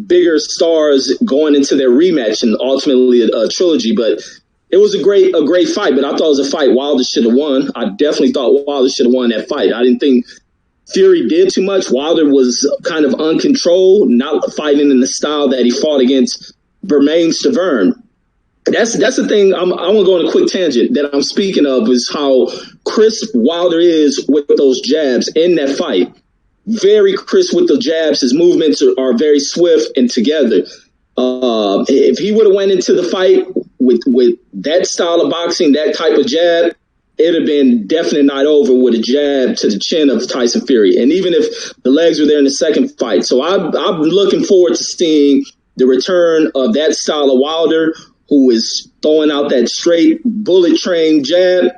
bigger stars going into their rematch and ultimately a trilogy. But it was a great fight. But I thought it was a fight Wilder should have won. I definitely thought Wilder should have won that fight. I didn't think Fury did too much. Wilder was kind of uncontrolled, not fighting in the style that he fought against Bermane Stiverne. That's the thing. I want to go on a quick tangent that I'm speaking of is how crisp Wilder is with those jabs in that fight. Very crisp with the jabs. His movements are very swift and together. If he would have went into the fight with that style of boxing, that type of jab, it'd have been definitely not over with a jab to the chin of Tyson Fury. And even if the legs were there in the second fight. So I'm looking forward to seeing the return of that style of Wilder, who is throwing out that straight bullet train jab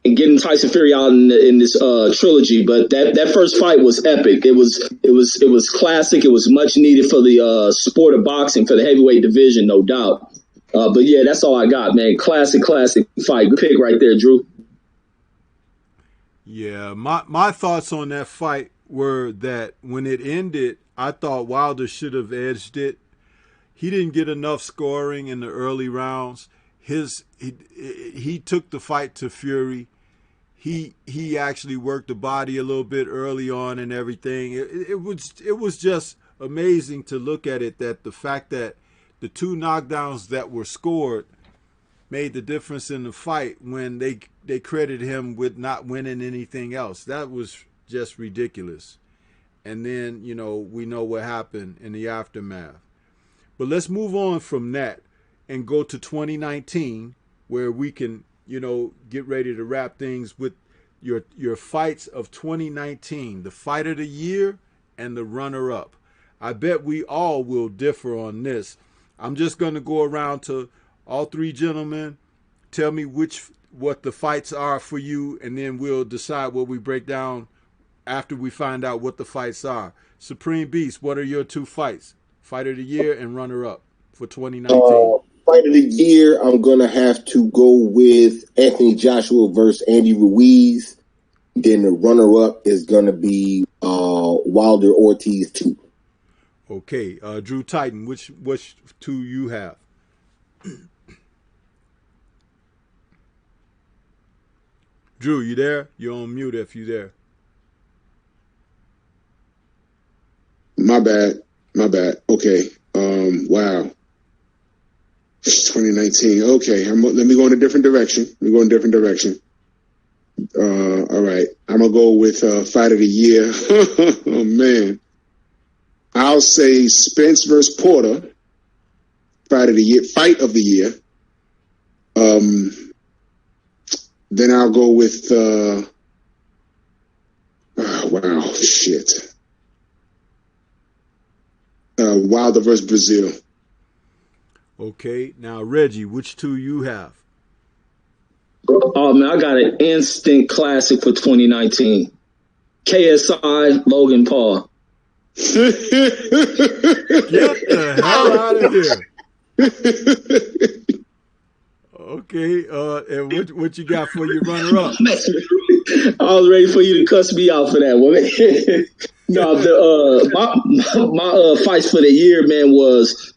and getting Tyson Fury out in this trilogy. But that first fight was epic. It was classic. It was much needed for the sport of boxing, for the heavyweight division, no doubt. But yeah, that's all I got, man. Classic fight. Good pick right there, Drew. Yeah, my thoughts on that fight were that when it ended, I thought Wilder should have edged it. He didn't get enough scoring in the early rounds. He took the fight to Fury. He actually worked the body a little bit early on and everything. It was just amazing to look at it, that the fact that the two knockdowns that were scored made the difference in the fight when they credited him with not winning anything else. That was just ridiculous. And then, we know what happened in the aftermath. But let's move on from that and go to 2019, where we can, get ready to wrap things with your fights of 2019, the fight of the year and the runner-up. I bet we all will differ on this. I'm just going to go around to all three gentlemen, tell me what the fights are for you, and then we'll decide what we break down after we find out what the fights are. Supreme Beast, what are your two fights? Fight of the year and runner-up for 2019. Fight of the year, I'm going to have to go with Anthony Joshua versus Andy Ruiz. Then the runner-up is going to be Wilder Ortiz 2. Okay. Drew Titan, which two you have? Drew, you there? You're on mute if you're there. My bad. Okay. Wow. 2019. Okay. Let me go in a different direction. All right. I'm going to go with fight of the year. Oh, man. I'll say Spence versus Porter. Fight of the year. Then I'll go with, Wilder versus Brazil. Okay, now Reggie, which two you have? Oh man, I got an instant classic for 2019. KSI Logan Paul. Get the hell out of here. Okay, and what you got for your runner-up? I was ready for you to cuss me out for that one. No, my fights for the year, man, was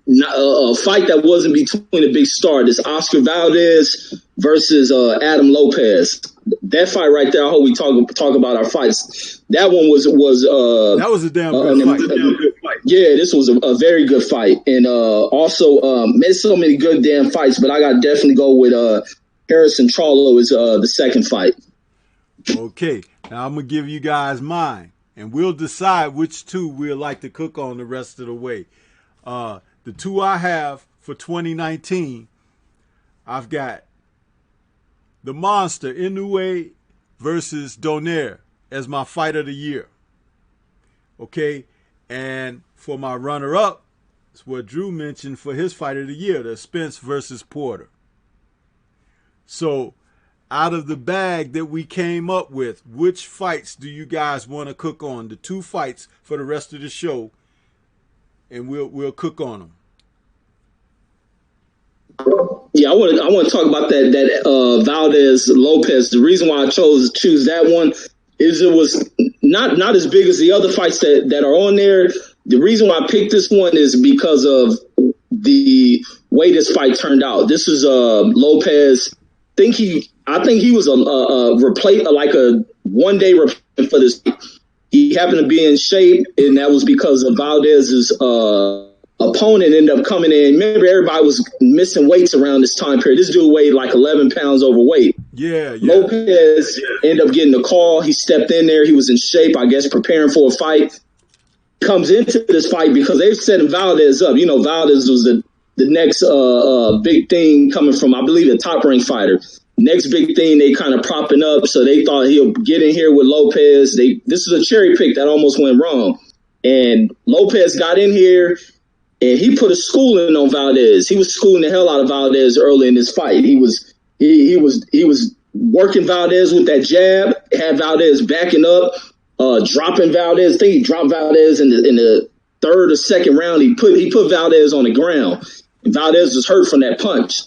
a fight that wasn't between a big star. This Oscar Valdez versus Adam Lopez. That fight right there, I hope we talk about our fights. That one was that was a damn good fight. Yeah, this was a very good fight. And also made so many good damn fights, but I got to definitely go with Harrison Charlo as the second fight. Okay, now I'm going to give you guys mine, and we'll decide which two we'll like to cook on the rest of the way. The two I have for 2019, I've got the Monster, Inoue versus Donaire as my fight of the year. Okay, and for my runner-up, it's what Drew mentioned for his fight of the year, the Spence versus Porter. So, out of the bag that we came up with, which fights do you guys want to cook on? The two fights for the rest of the show, and we'll cook on them. Yeah, I want to talk about that Valdez Lopez. The reason why I choose that one is it was not as big as the other fights that are on there. The reason why I picked this one is because of the way this fight turned out. This is Lopez. I think he was like a one-day replacement for this. He happened to be in shape, and that was because of Valdez's opponent ended up coming in. Remember, everybody was missing weights around this time period. This dude weighed like 11 pounds overweight. Yeah. Lopez ended up getting a call. He stepped in there. He was in shape, I guess, preparing for a fight. Comes into this fight because they're setting Valdez up. You know, Valdez was the next big thing coming from, I believe, a top-ranked fighter. Next big thing they kind of propping up, so they thought he'll get in here with Lopez. This is a cherry pick that almost went wrong. And Lopez got in here, and he put a schooling on Valdez. He was schooling the hell out of Valdez early in this fight. He was working Valdez with that jab, had Valdez backing up, dropping Valdez. I think he dropped Valdez in the third or second round. He put Valdez on the ground, and Valdez was hurt from that punch.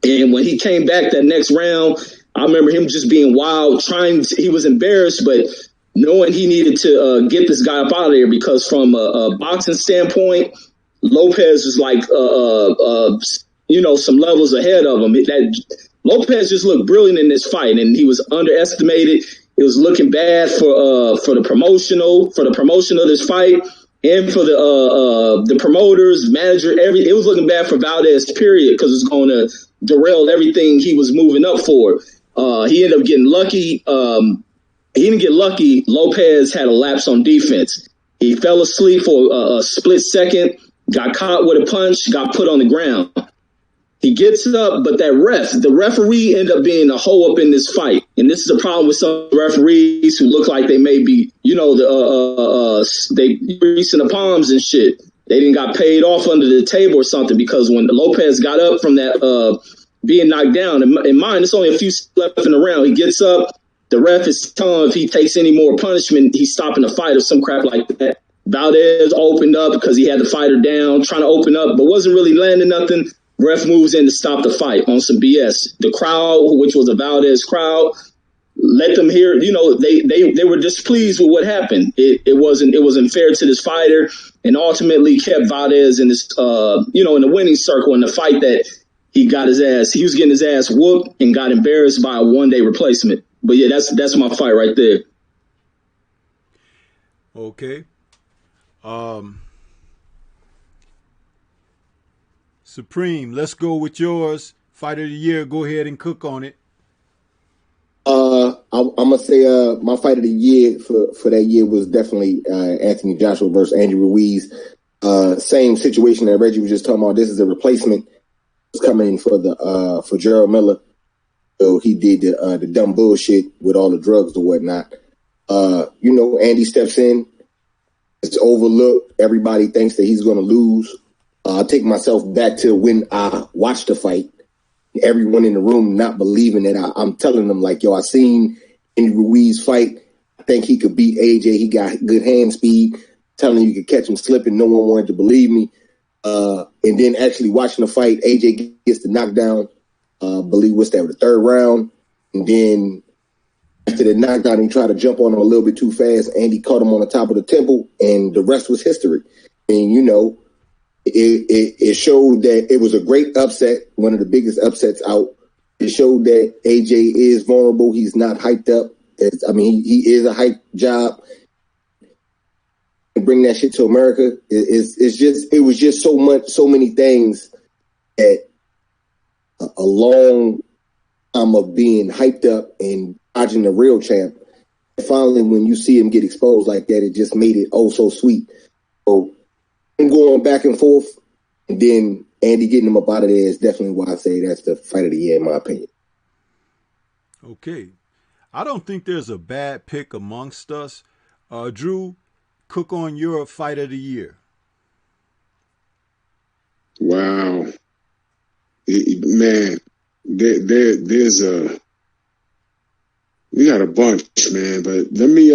And when he came back that next round, I remember him just being wild, he was embarrassed, but knowing he needed to get this guy up out of there, because from a boxing standpoint, Lopez is like, some levels ahead of him. Lopez just looked brilliant in this fight, and he was underestimated. It was looking bad for the promotion of this fight, and for the promoters, manager, it was looking bad for Valdez, period, because it's going to derail everything he was moving up for. He ended up getting lucky. He didn't get lucky. Lopez had a lapse on defense. He fell asleep for a split second, got caught with a punch, got put on the ground. He gets up, but the referee ended up being a hoe up in this fight. And this is a problem with some referees who look like they may be, they greasing the palms and shit. They didn't got paid off under the table or something, because when Lopez got up from that being knocked down, in mine, it's only a few left in the round. He gets up. The ref is telling him if he takes any more punishment, he's stopping the fight or some crap like that. Valdez opened up because he had the fighter down, trying to open up, but wasn't really landing nothing. Ref moves in to stop the fight on some BS. The crowd, which was a Valdez crowd, let them hear. They were displeased with what happened. It wasn't fair to this fighter, and ultimately kept Valdez in this in the winning circle in the fight that he was getting his ass whooped and got embarrassed by a one-day replacement. But yeah, that's my fight right there. Okay. Supreme, let's go with yours. Fight of the year. Go ahead and cook on it. I'm gonna say my fight of the year for that year was definitely Anthony Joshua versus Andy Ruiz. Same situation that Reggie was just talking about. This is a replacement. It's coming in for Gerald Miller. So he did the dumb bullshit with all the drugs or whatnot. Andy steps in. It's overlooked. Everybody thinks that he's going to lose. I take myself back to when I watched the fight. Everyone in the room not believing that I'm telling them, like, yo, I seen Andy Ruiz fight. I think he could beat AJ. He got good hand speed. Telling you could catch him slipping. No one wanted to believe me. And then actually watching the fight, AJ gets the knockdown. Believe the third round. And then after the knockdown, he tried to jump on him a little bit too fast. Andy caught him on the top of the temple, and the rest was history. And, it showed that it was a great upset, one of the biggest upsets out. It showed that AJ is vulnerable. He's not hyped up. He is a hype job. And bring that shit to America. It was just so many things that a long time of being hyped up and dodging the real champ. And finally, when you see him get exposed like that, it just made it oh so sweet. So him going back and forth, and then Andy getting him up out of there is definitely why I say that's the fight of the year, in my opinion. Okay. I don't think there's a bad pick amongst us. Drew, cook on your fight of the year. Wow. Man, there's we got a bunch, man, but let me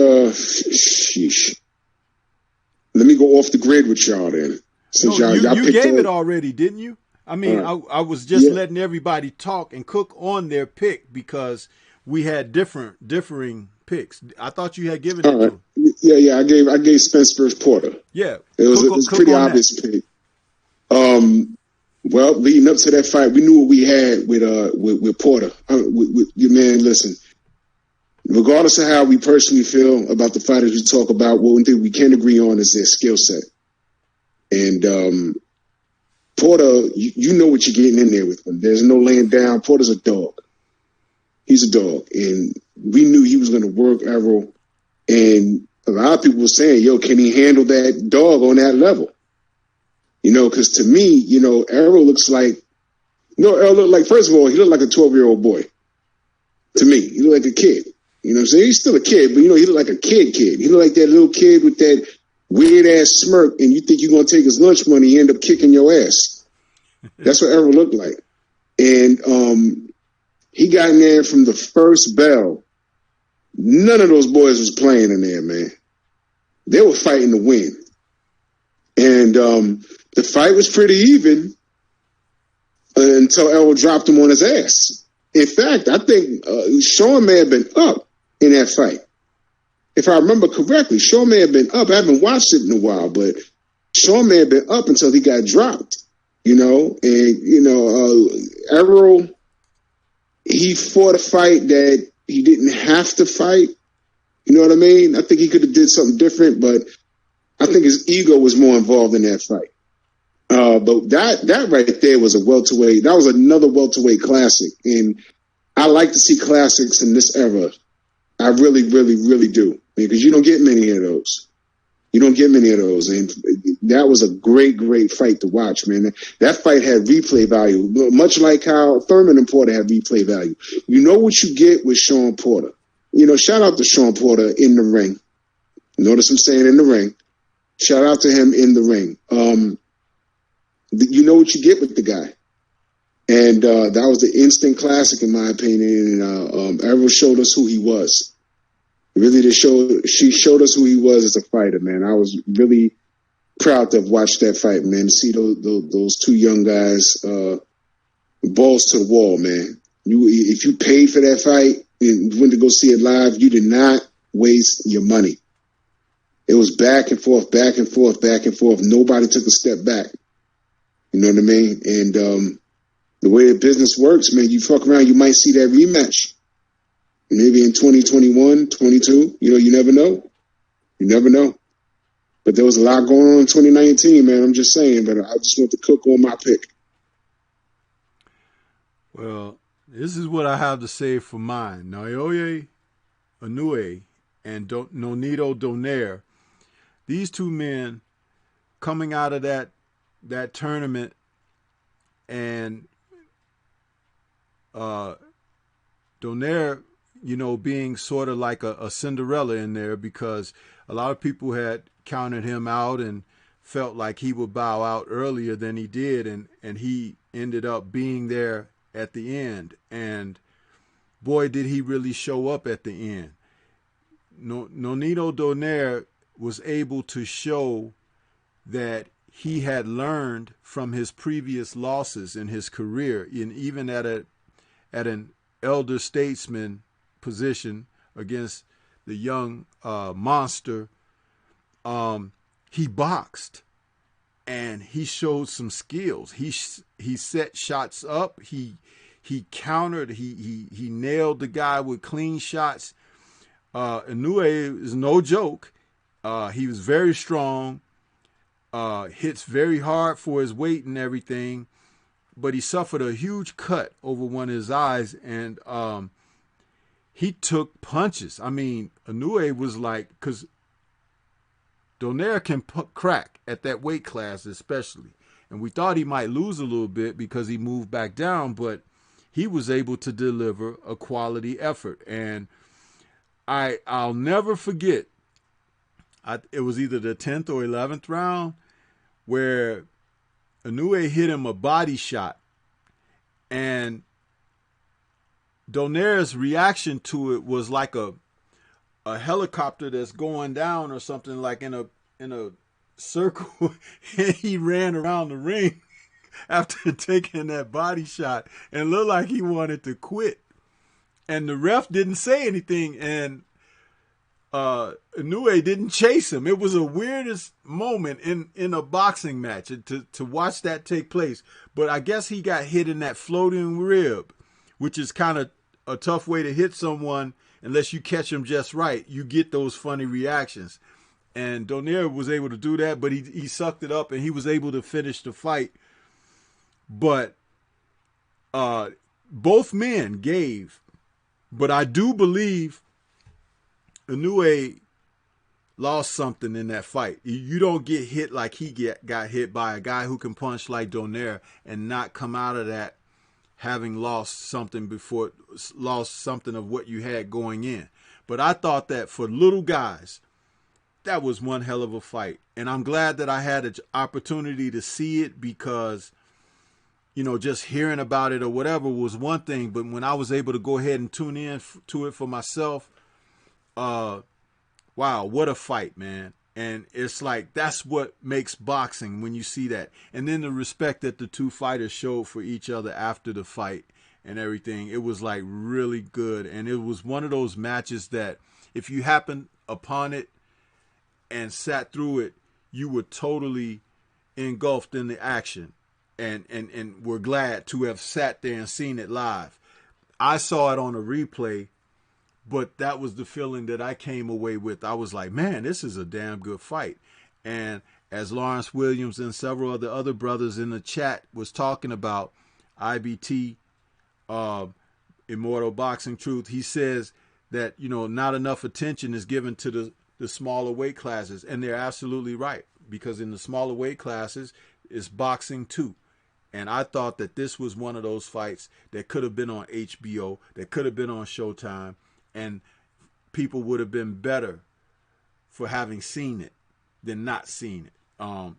let me go off the grid with y'all then. Since you picked gave it already, didn't you? I mean, I was just letting everybody talk and cook on their pick because we had differing picks. I thought you had given it to him. Yeah. I gave Spence versus Porter. Yeah, it was a pretty obvious pick. Well, leading up to that fight, we knew what we had with Porter. With your man, listen. Regardless of how we personally feel about the fighters we talk about, one thing we can agree on is their skill set. And Porter, you know what you're getting in there with him. There's no laying down. Porter's a dog. He's a dog. And we knew he was going to work Errol. And a lot of people were saying, yo, can he handle that dog on that level? You know, because to me, you know, Errol looks like, Errol looked like, first of all, he looked like a 12-year-old boy. To me, he looked like a kid. You know what I'm saying? He's still a kid, but, you know, he looked like a kid. He looked like that little kid with that weird-ass smirk, and you think you're going to take his lunch money, you end up kicking your ass. That's what Errol looked like. And he got in there from the first bell. None of those boys was playing in there, man. They were fighting to win. And the fight was pretty even until Errol dropped him on his ass. In fact, I think Sean may have been up in that fight. If I remember correctly, Sean may have been up. I haven't watched it in a while, but Sean may have been up until he got dropped, you know. And, you know, Errol, he fought a fight that he didn't have to fight. You know what I mean? I think he could have did something different, but I think his ego was more involved in that fight. But that right there was a welterweight. That was another welterweight classic. And I like to see classics in this era. I really, really, really do. Because you don't get many of those. You don't get many of those. And that was a great, great fight to watch, man. That fight had replay value, much like how Thurman and Porter had replay value. You know what you get with Sean Porter. You know, shout out to Sean Porter in the ring. Notice I'm saying in the ring. Shout out to him in the ring. You know what you get with the guy. And that was the instant classic, in my opinion. And Errol showed us who he was. Really, she showed us who he was as a fighter, man. I was really proud to have watched that fight, man. To see those two young guys, balls to the wall, man. If you paid for that fight and went to go see it live, you did not waste your money. It was back and forth, back and forth, back and forth. Nobody took a step back. You know what I mean? And the way the business works, man, you fuck around, you might see that rematch. Maybe in 2021, 22. You know, you never know. You never know. But there was a lot going on in 2019, man. I'm just saying, but I just want to cook on my pick. Well, this is what I have to say for mine. Naoya Inoue and Nonito Donaire. These two men coming out of that tournament and Donaire, you know, being sort of like a Cinderella in there because a lot of people had counted him out and felt like he would bow out earlier than he did, and he ended up being there at the end. And boy, did he really show up at the end. Nonito Donaire was able to show that he had learned from his previous losses in his career, and even at an elder statesman position against the young monster, he boxed and he showed some skills. He set shots up. He countered. He nailed the guy with clean shots. Inoue is no joke. He was very strong. Hits very hard for his weight and everything, but he suffered a huge cut over one of his eyes, and he took punches. I mean, Inoue was like, because Donaire can crack at that weight class especially, and we thought he might lose a little bit because he moved back down, but he was able to deliver a quality effort. And I'll never forget, it was either the 10th or 11th round where Inoue hit him a body shot, and Donaire's reaction to it was like a helicopter that's going down or something, like in a circle, and he ran around the ring. after taking that body shot and looked like he wanted to quit. And the ref didn't say anything, and Inoue didn't chase him. It was the weirdest moment in a boxing match to watch that take place. But I guess he got hit in that floating rib, which is kind of a tough way to hit someone unless you catch him just right. You get those funny reactions. And Donaire was able to do that, but he sucked it up and he was able to finish the fight. But both men gave. But I do believe Inoue lost something in that fight. You don't get hit like he got hit by a guy who can punch like Donaire and not come out of that having lost something of what you had going in. But I thought that for little guys, that was one hell of a fight. And I'm glad that I had an opportunity to see it because, you know, just hearing about it or whatever was one thing. But when I was able to go ahead and tune in to it for myself, wow, what a fight, man. And it's like, that's what makes boxing when you see that. And then the respect that the two fighters showed for each other after the fight and everything. It was like really good. And it was one of those matches that if you happened upon it and sat through it, you were totally engulfed in the action. And we're glad to have sat there and seen it live. I saw it on a replay, but that was the feeling that I came away with. I was like, man, this is a damn good fight. And as Lawrence Williams and several of the other brothers in the chat was talking about IBT, Immortal Boxing Truth, he says that, you know, not enough attention is given to the smaller weight classes. And they're absolutely right, because in the smaller weight classes, it's boxing too. And I thought that this was one of those fights that could have been on HBO, that could have been on Showtime, and people would have been better for having seen it than not seeing it.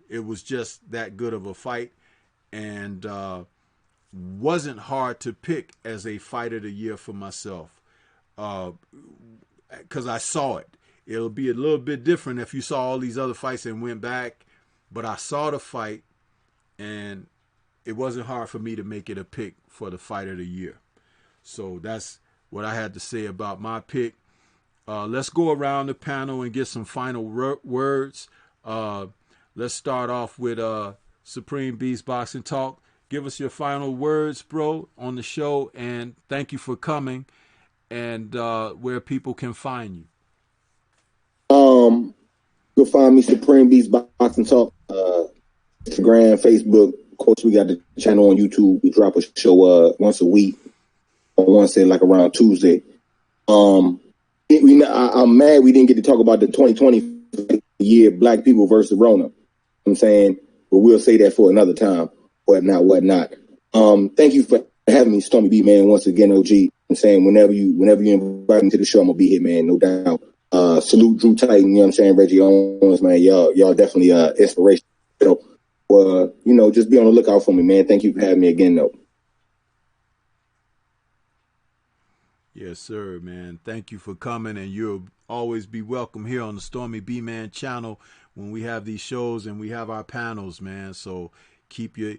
It was just that good of a fight, and wasn't hard to pick as a fight of the year for myself, because I saw it. It'll be a little bit different if you saw all these other fights and went back, but I saw the fight, and it wasn't hard for me to make it a pick for the fight of the year. So that's what I had to say about my pick. Let's go around the panel and get some final words. Let's start off with Supreme Beast Boxing Talk. Give us your final words, bro, on the show, and thank you for coming, and where people can find you. You'll find me Supreme Beast Boxing Talk, Instagram, Facebook. Of course, we got the channel on YouTube. We drop a show once a week. I want to say like around Tuesday. I'm mad we didn't get to talk about the 2020 year Black people versus Rona. I'm saying, but we'll say that for another time. Whatnot. Thank you for having me, Stormy B, man. Once again, OG. I'm saying whenever you invite me to the show, I'm gonna be here, man. No doubt. Salute Drew Titan. You know what I'm saying? Reggie Owens, man. Y'all definitely inspiration. Just be on the lookout for me, man. Thank you for having me again, though. Yes, sir, man. Thank you for coming, and you'll always be welcome here on the Stormy B-Man channel when we have these shows and we have our panels, man. So keep your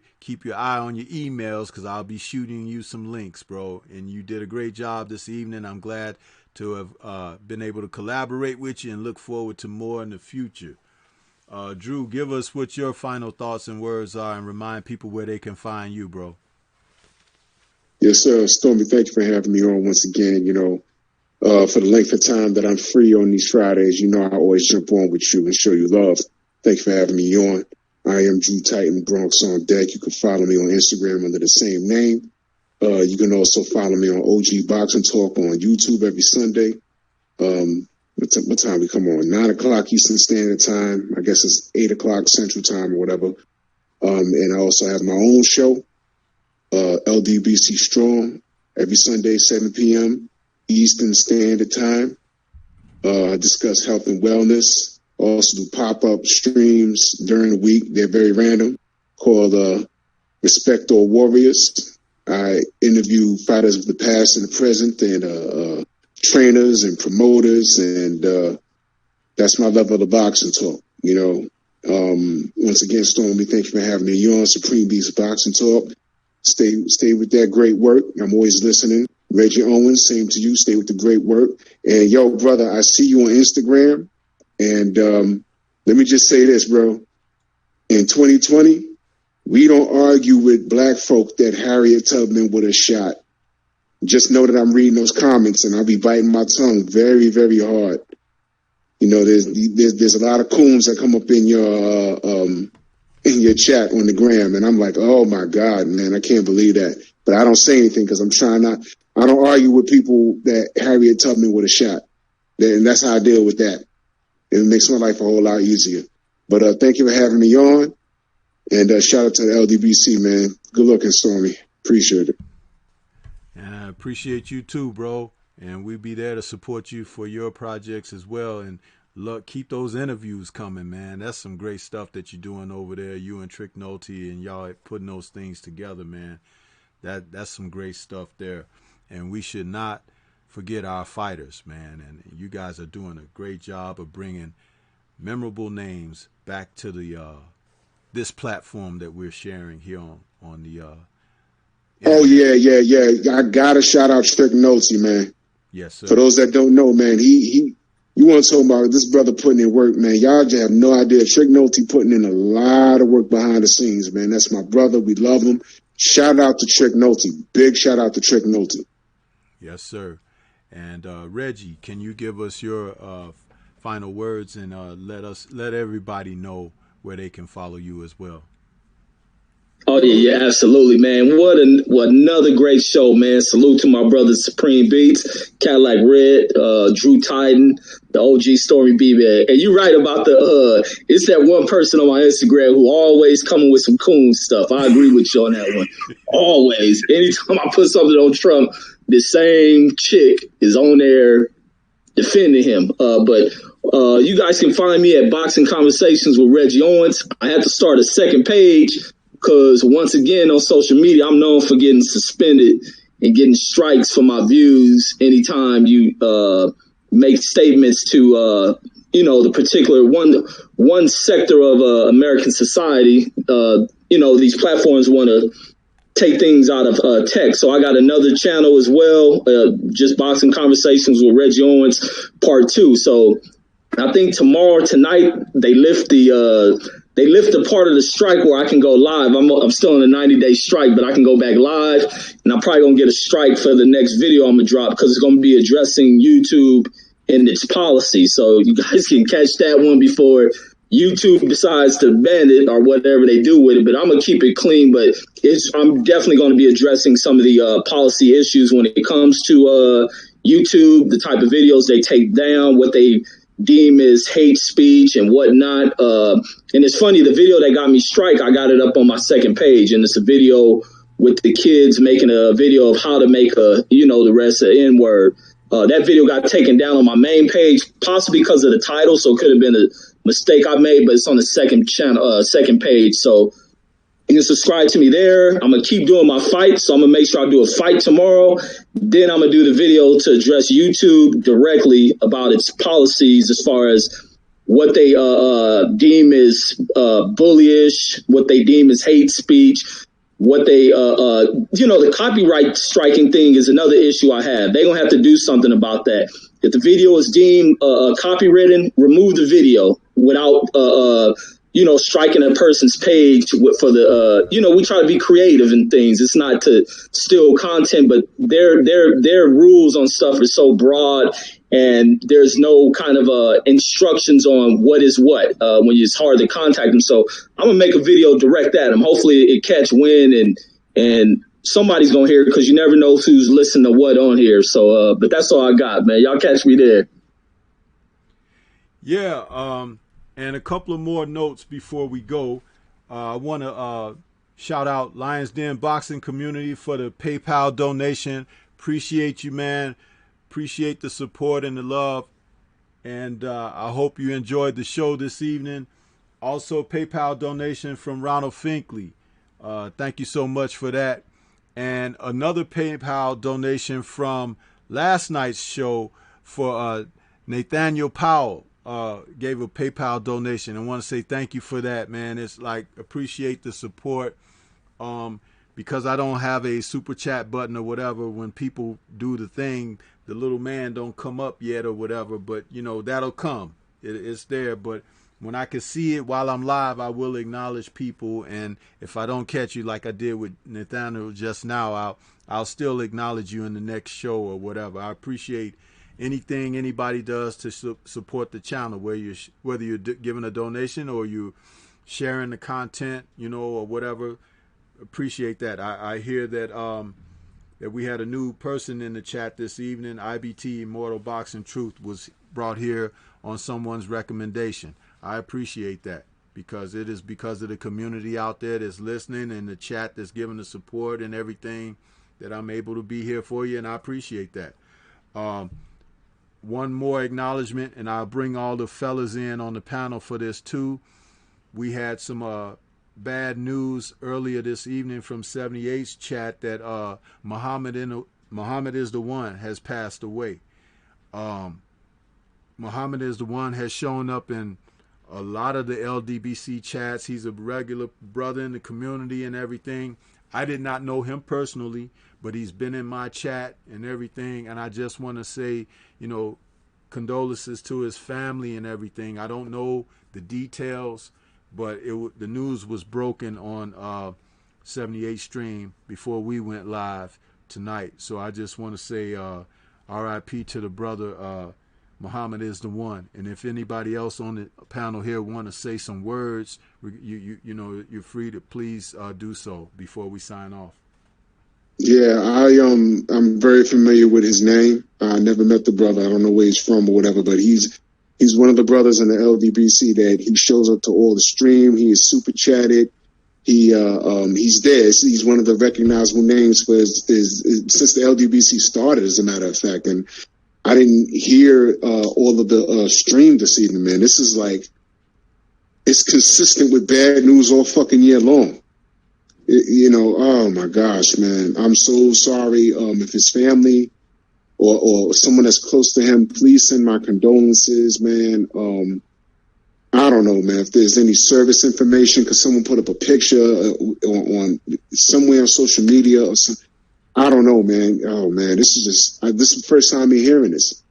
eye on your emails, because I'll be shooting you some links, bro. And you did a great job this evening. I'm glad to have been able to collaborate with you and look forward to more in the future. Drew, give us what your final thoughts and words are, and remind people where they can find you, bro. Yes, sir. Stormy, thank you for having me on once again. For the length of time that I'm free on these Fridays, I always jump on with you and show you love. Thank you for having me on. I am Drew Titan, Bronx on Deck. You can follow me on Instagram under the same name. You can also follow me on OG Boxing Talk on YouTube every Sunday. What time we come on? 9 o'clock Eastern Standard Time. I guess it's 8 o'clock Central Time or whatever. And I also have my own show, LDBC Strong, every Sunday, 7 p.m. Eastern Standard Time. I discuss health and wellness. Also do pop-up streams during the week. They're very random, called Respect All Warriors. I interview fighters of the past and the present, and trainers and promoters, and that's my level of boxing talk. Once again, Stormy, thank you for having me. You're on Supreme Beast Boxing Talk. Stay with that great work. I'm always listening. Reggie Owens, same to you. Stay with the great work. And yo, brother, I see you on Instagram. And let me just say this, bro. In 2020, we don't argue with black folk that Harriet Tubman would have shot. Just know that I'm reading those comments and I'll be biting my tongue very, very hard. You know, there's a lot of coons that come up in your chat on the gram, and I'm like, oh my God, man, I can't believe that. But I don't say anything because I don't argue with people that Harriet Tubman would have shot. And that's how I deal with that. It makes my life a whole lot easier. But thank you for having me on. And shout out to the LDBC, man. Good looking, Stormy. Appreciate it. And I appreciate you too, bro. And we'll be there to support you for your projects as well. And look, keep those interviews coming, man. That's some great stuff that you're doing over there. You and Trick Nolte and y'all putting those things together, man. That's some great stuff there. And we should not forget our fighters, man. And you guys are doing a great job of bringing memorable names back to the this platform that we're sharing here on the. Oh yeah. I gotta shout out Trick Nolte, man. Yes, sir. For those that don't know, man, you want to talk about this brother putting in work, man. Y'all just have no idea. Trick Nolte putting in a lot of work behind the scenes, man. That's my brother. We love him. Shout out to Trick Nolte. Big shout out to Trick Nolte. Yes, sir. And Reggie, can you give us your final words and let everybody know where they can follow you as well? Oh yeah, absolutely, man. What another great show, man. Salute to my brother Supreme Beats, Cadillac Red, Drew Titan, the OG Stormybman. And you're right about it's that one person on my Instagram who always coming with some coon stuff. I agree with you on that one. Always. Anytime I put something on Trump, the same chick is on there defending him. But you guys can find me at Boxing Conversations with Reggie Owens. I had to start a second page because once again on social media, I'm known for getting suspended and getting strikes for my views anytime you make statements to the particular one sector of American society. These platforms want to take things out of tech. So I got another channel as well, just Boxing Conversations with Reggie Owens Part 2. So I think tonight they lift the part of the strike where I can go live. I'm still in a 90-day strike, but I can go back live, and I'm probably gonna get a strike for the next video I'm gonna drop because it's gonna be addressing YouTube and its policy. So you guys can catch that one before YouTube decides to ban it or whatever they do with it. But I'm gonna keep it clean. But I'm definitely gonna be addressing some of the policy issues when it comes to YouTube, the type of videos they take down, what they deem as hate speech and whatnot. And it's funny, the video that got me strike, I got it up on my second page, and it's a video with the kids making a video of how to make the rest of the N-word. That video got taken down on my main page, possibly because of the title, so it could have been a mistake I made, but it's on the second page. So you can subscribe to me there. I'm going to keep doing my fights. So I'm going to make sure I do a fight tomorrow. Then I'm going to do the video to address YouTube directly about its policies as far as what they deem as bullyish, what they deem as hate speech, what they, the copyright striking thing is another issue I have. They're going to have to do something about that. If the video is deemed copywritten, remove the video without striking a person's page for the, we try to be creative in things. It's not to steal content, but their rules on stuff are so broad, and there's no kind of instructions on what is what when it's hard to contact them. So I'm gonna make a video direct at them. Hopefully it catch wind and somebody's gonna hear it, because you never know who's listening to what on here. So, but that's all I got, man. Y'all catch me there. Yeah. And a couple of more notes before we go. I want to shout out Lions Den Boxing Community for the PayPal donation. Appreciate you, man. Appreciate the support and the love. And I hope you enjoyed the show this evening. Also, PayPal donation from Ronald Finkley. Thank you so much for that. And another PayPal donation from last night's show for Nathaniel Powell. gave a PayPal donation. I want to say thank you for that, man. It's like, appreciate the support. Because I don't have a super chat button or whatever, when people do the thing, the little man don't come up yet or whatever, but you know, that'll come. It's there. But when I can see it while I'm live, I will acknowledge people. And if I don't catch you like I did with Nathaniel just now, I'll still acknowledge you in the next show or whatever. I appreciate anything anybody does to support the channel, whether you're giving a donation or you sharing the content, you know, or whatever. Appreciate that. I hear that that we had a new person in the chat this evening. IBT Immortal Boxing Truth was brought here on someone's recommendation. I appreciate that, because it is because of the community out there that's listening and the chat that's giving the support and everything that I'm able to be here for you, and I appreciate that. One more acknowledgement, and I'll bring all the fellas in on the panel for this too. We had some bad news earlier this evening from 78's chat that Muhammad is the One has passed away. Muhammad is the One has shown up in a lot of the LDBC chats. He's a regular brother in the community and everything. I did not know him personally, but he's been in my chat and everything. And I just want to say, you know, condolences to his family and everything. I don't know the details, but the news was broken on 78 stream before we went live tonight. So I just want to say RIP to the brother. Muhammad is the One. And if anybody else on the panel here want to say some words, you know, you're free to please do so before we sign off. Yeah, I'm very familiar with his name. I never met the brother. I don't know where he's from or whatever, but he's one of the brothers in the LDBC that he shows up to all the stream. He is super chatted. He's there. He's one of the recognizable names for his since the LDBC started, as a matter of fact. And I didn't hear all of the stream this evening, man. This is like, it's consistent with bad news all fucking year long. You know, oh my gosh, man. I'm so sorry. If his family or someone that's close to him, please send my condolences, man. I don't know, man, if there's any service information, because someone put up a picture on somewhere on social media or something. I don't know, man. Oh man, this is the first time me hearing this.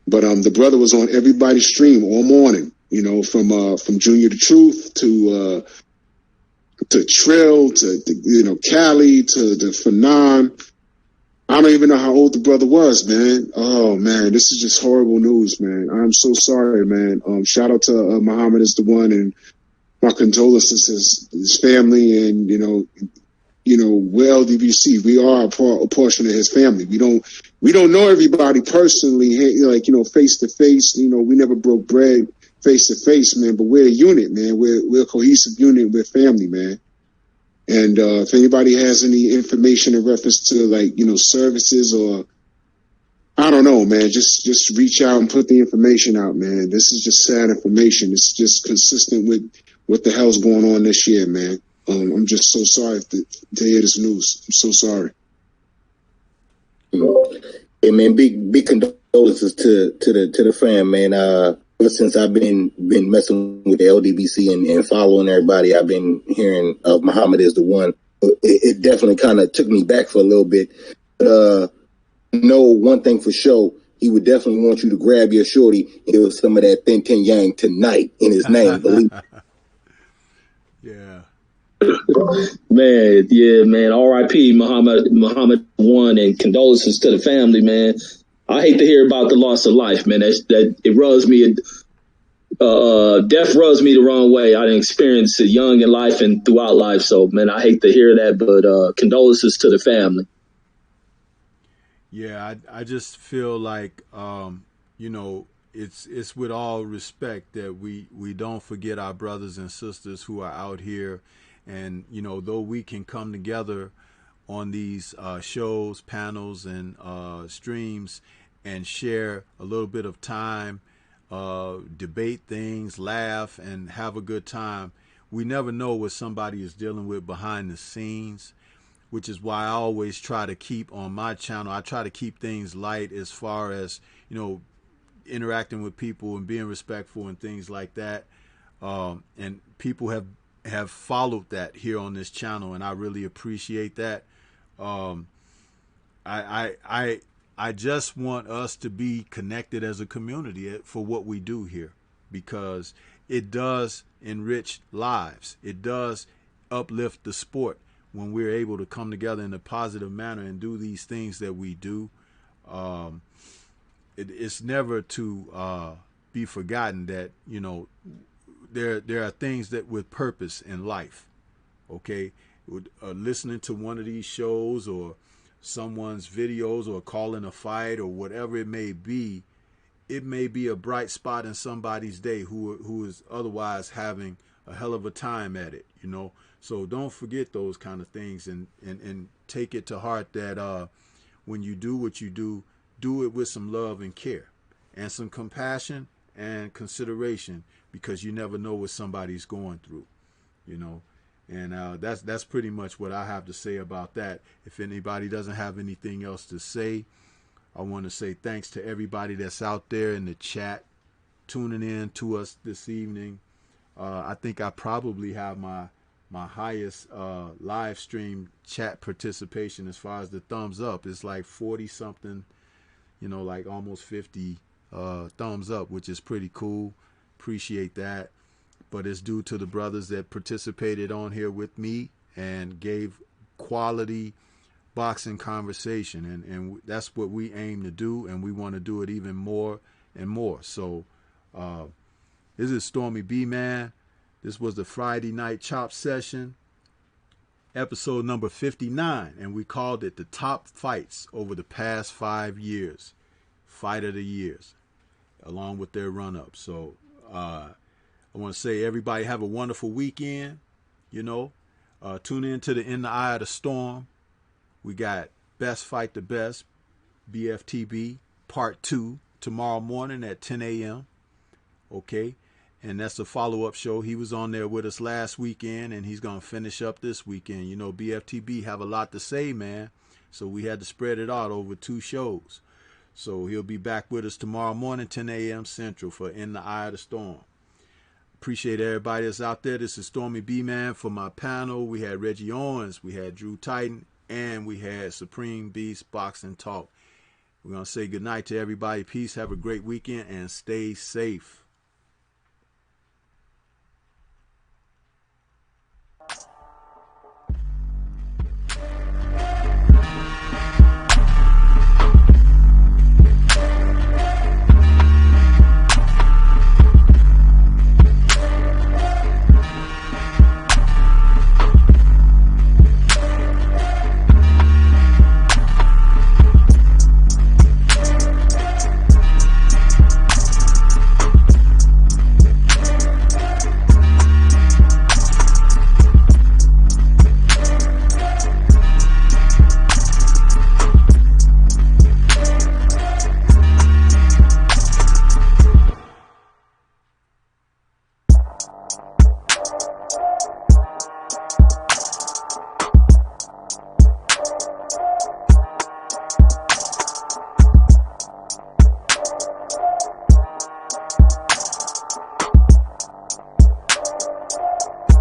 But the brother was on everybody's stream all morning, you know, from Junior the Truth to Trill to you know, Cali to the Fanon. I don't even know how old the brother was, man. Oh man, this is just horrible news, man. I'm so sorry, man. Shout out to Muhammad is the One, and my condolences to his family, and you know, we're LDBC. We are a portion of his family. We don't know everybody personally, like, you know, face to face. You know, we never broke bread face to face, man. But we're a unit, man. We're a cohesive unit. We're family, man. And if anybody has any information in reference to, like, you know, services or, I don't know, man, just reach out and put the information out, man. This is just sad information. It's just consistent with what the hell's going on this year, man. I'm just so sorry to hear this news. I'm so sorry. Hey man, big condolences to the fam, man. Ever since I've been messing with the LDBC and following everybody, I've been hearing of Muhammad is the One. It definitely kind of took me back for a little bit. But know one thing for sure, he would definitely want you to grab your shorty and give us some of that Thin Tin Yang tonight in his name. Believe me. Yeah. Man, yeah, man. R.I.P. Muhammad One, and condolences to the family, man. I hate to hear about the loss of life, man. That it rubs me. Death rubs me the wrong way. I didn't experience it young in life and throughout life, so man, I hate to hear that. But condolences to the family. Yeah, I just feel like you know, it's with all respect that we don't forget our brothers and sisters who are out here. And, you know, though we can come together on these shows, panels, and streams and share a little bit of time, debate things, laugh, and have a good time, we never know what somebody is dealing with behind the scenes, which is why I always try to keep on my channel. I try to keep things light as far as, you know, interacting with people and being respectful and things like that. And people have followed that here on this channel, and I really appreciate that. I just want us to be connected as a community for what we do here, because it does enrich lives. It does uplift the sport when we're able to come together in a positive manner and do these things that we do. It's never to be forgotten that, you know, there are things that with purpose in life. Okay, listening to one of these shows or someone's videos or calling a fight or whatever it may be a bright spot in somebody's day who is otherwise having a hell of a time at it, you know. So don't forget those kind of things, and take it to heart that when you do what you do it with some love and care and some compassion and consideration, because you never know what somebody's going through, you know. And that's pretty much what I have to say about that. If anybody doesn't have anything else to say, I want to say thanks to everybody that's out there in the chat tuning in to us this evening. I think I probably have my highest live stream chat participation as far as the thumbs up. It's like 40 something, you know, like almost 50 thumbs up, which is pretty cool. Appreciate that. But it's due to the brothers that participated on here with me and gave quality boxing conversation, and that's what we aim to do, and we want to do it even more and more. So this is Stormybman. This was the Friday night chop session, episode number 59, and we called it the top fights over the past 5 years, fight of the years, along with their run-up. So I want to say everybody have a wonderful weekend. You know, tune in to the In the Eye of the Storm. We got Best Fight the Best, BFTB Part 2 tomorrow morning at 10 a.m. Okay, and that's a follow-up show. He was on there with us last weekend, and he's going to finish up this weekend. You know, BFTB have a lot to say, man, so we had to spread it out over 2 shows. So he'll be back with us tomorrow morning, 10 a.m. Central, for In the Eye of the Storm. Appreciate everybody that's out there. This is Stormybman. For my panel, we had Reggie Owens, we had Drew Titan, and we had Supreme Beast Boxing Talk. We're going to say goodnight to everybody. Peace. Have a great weekend and stay safe.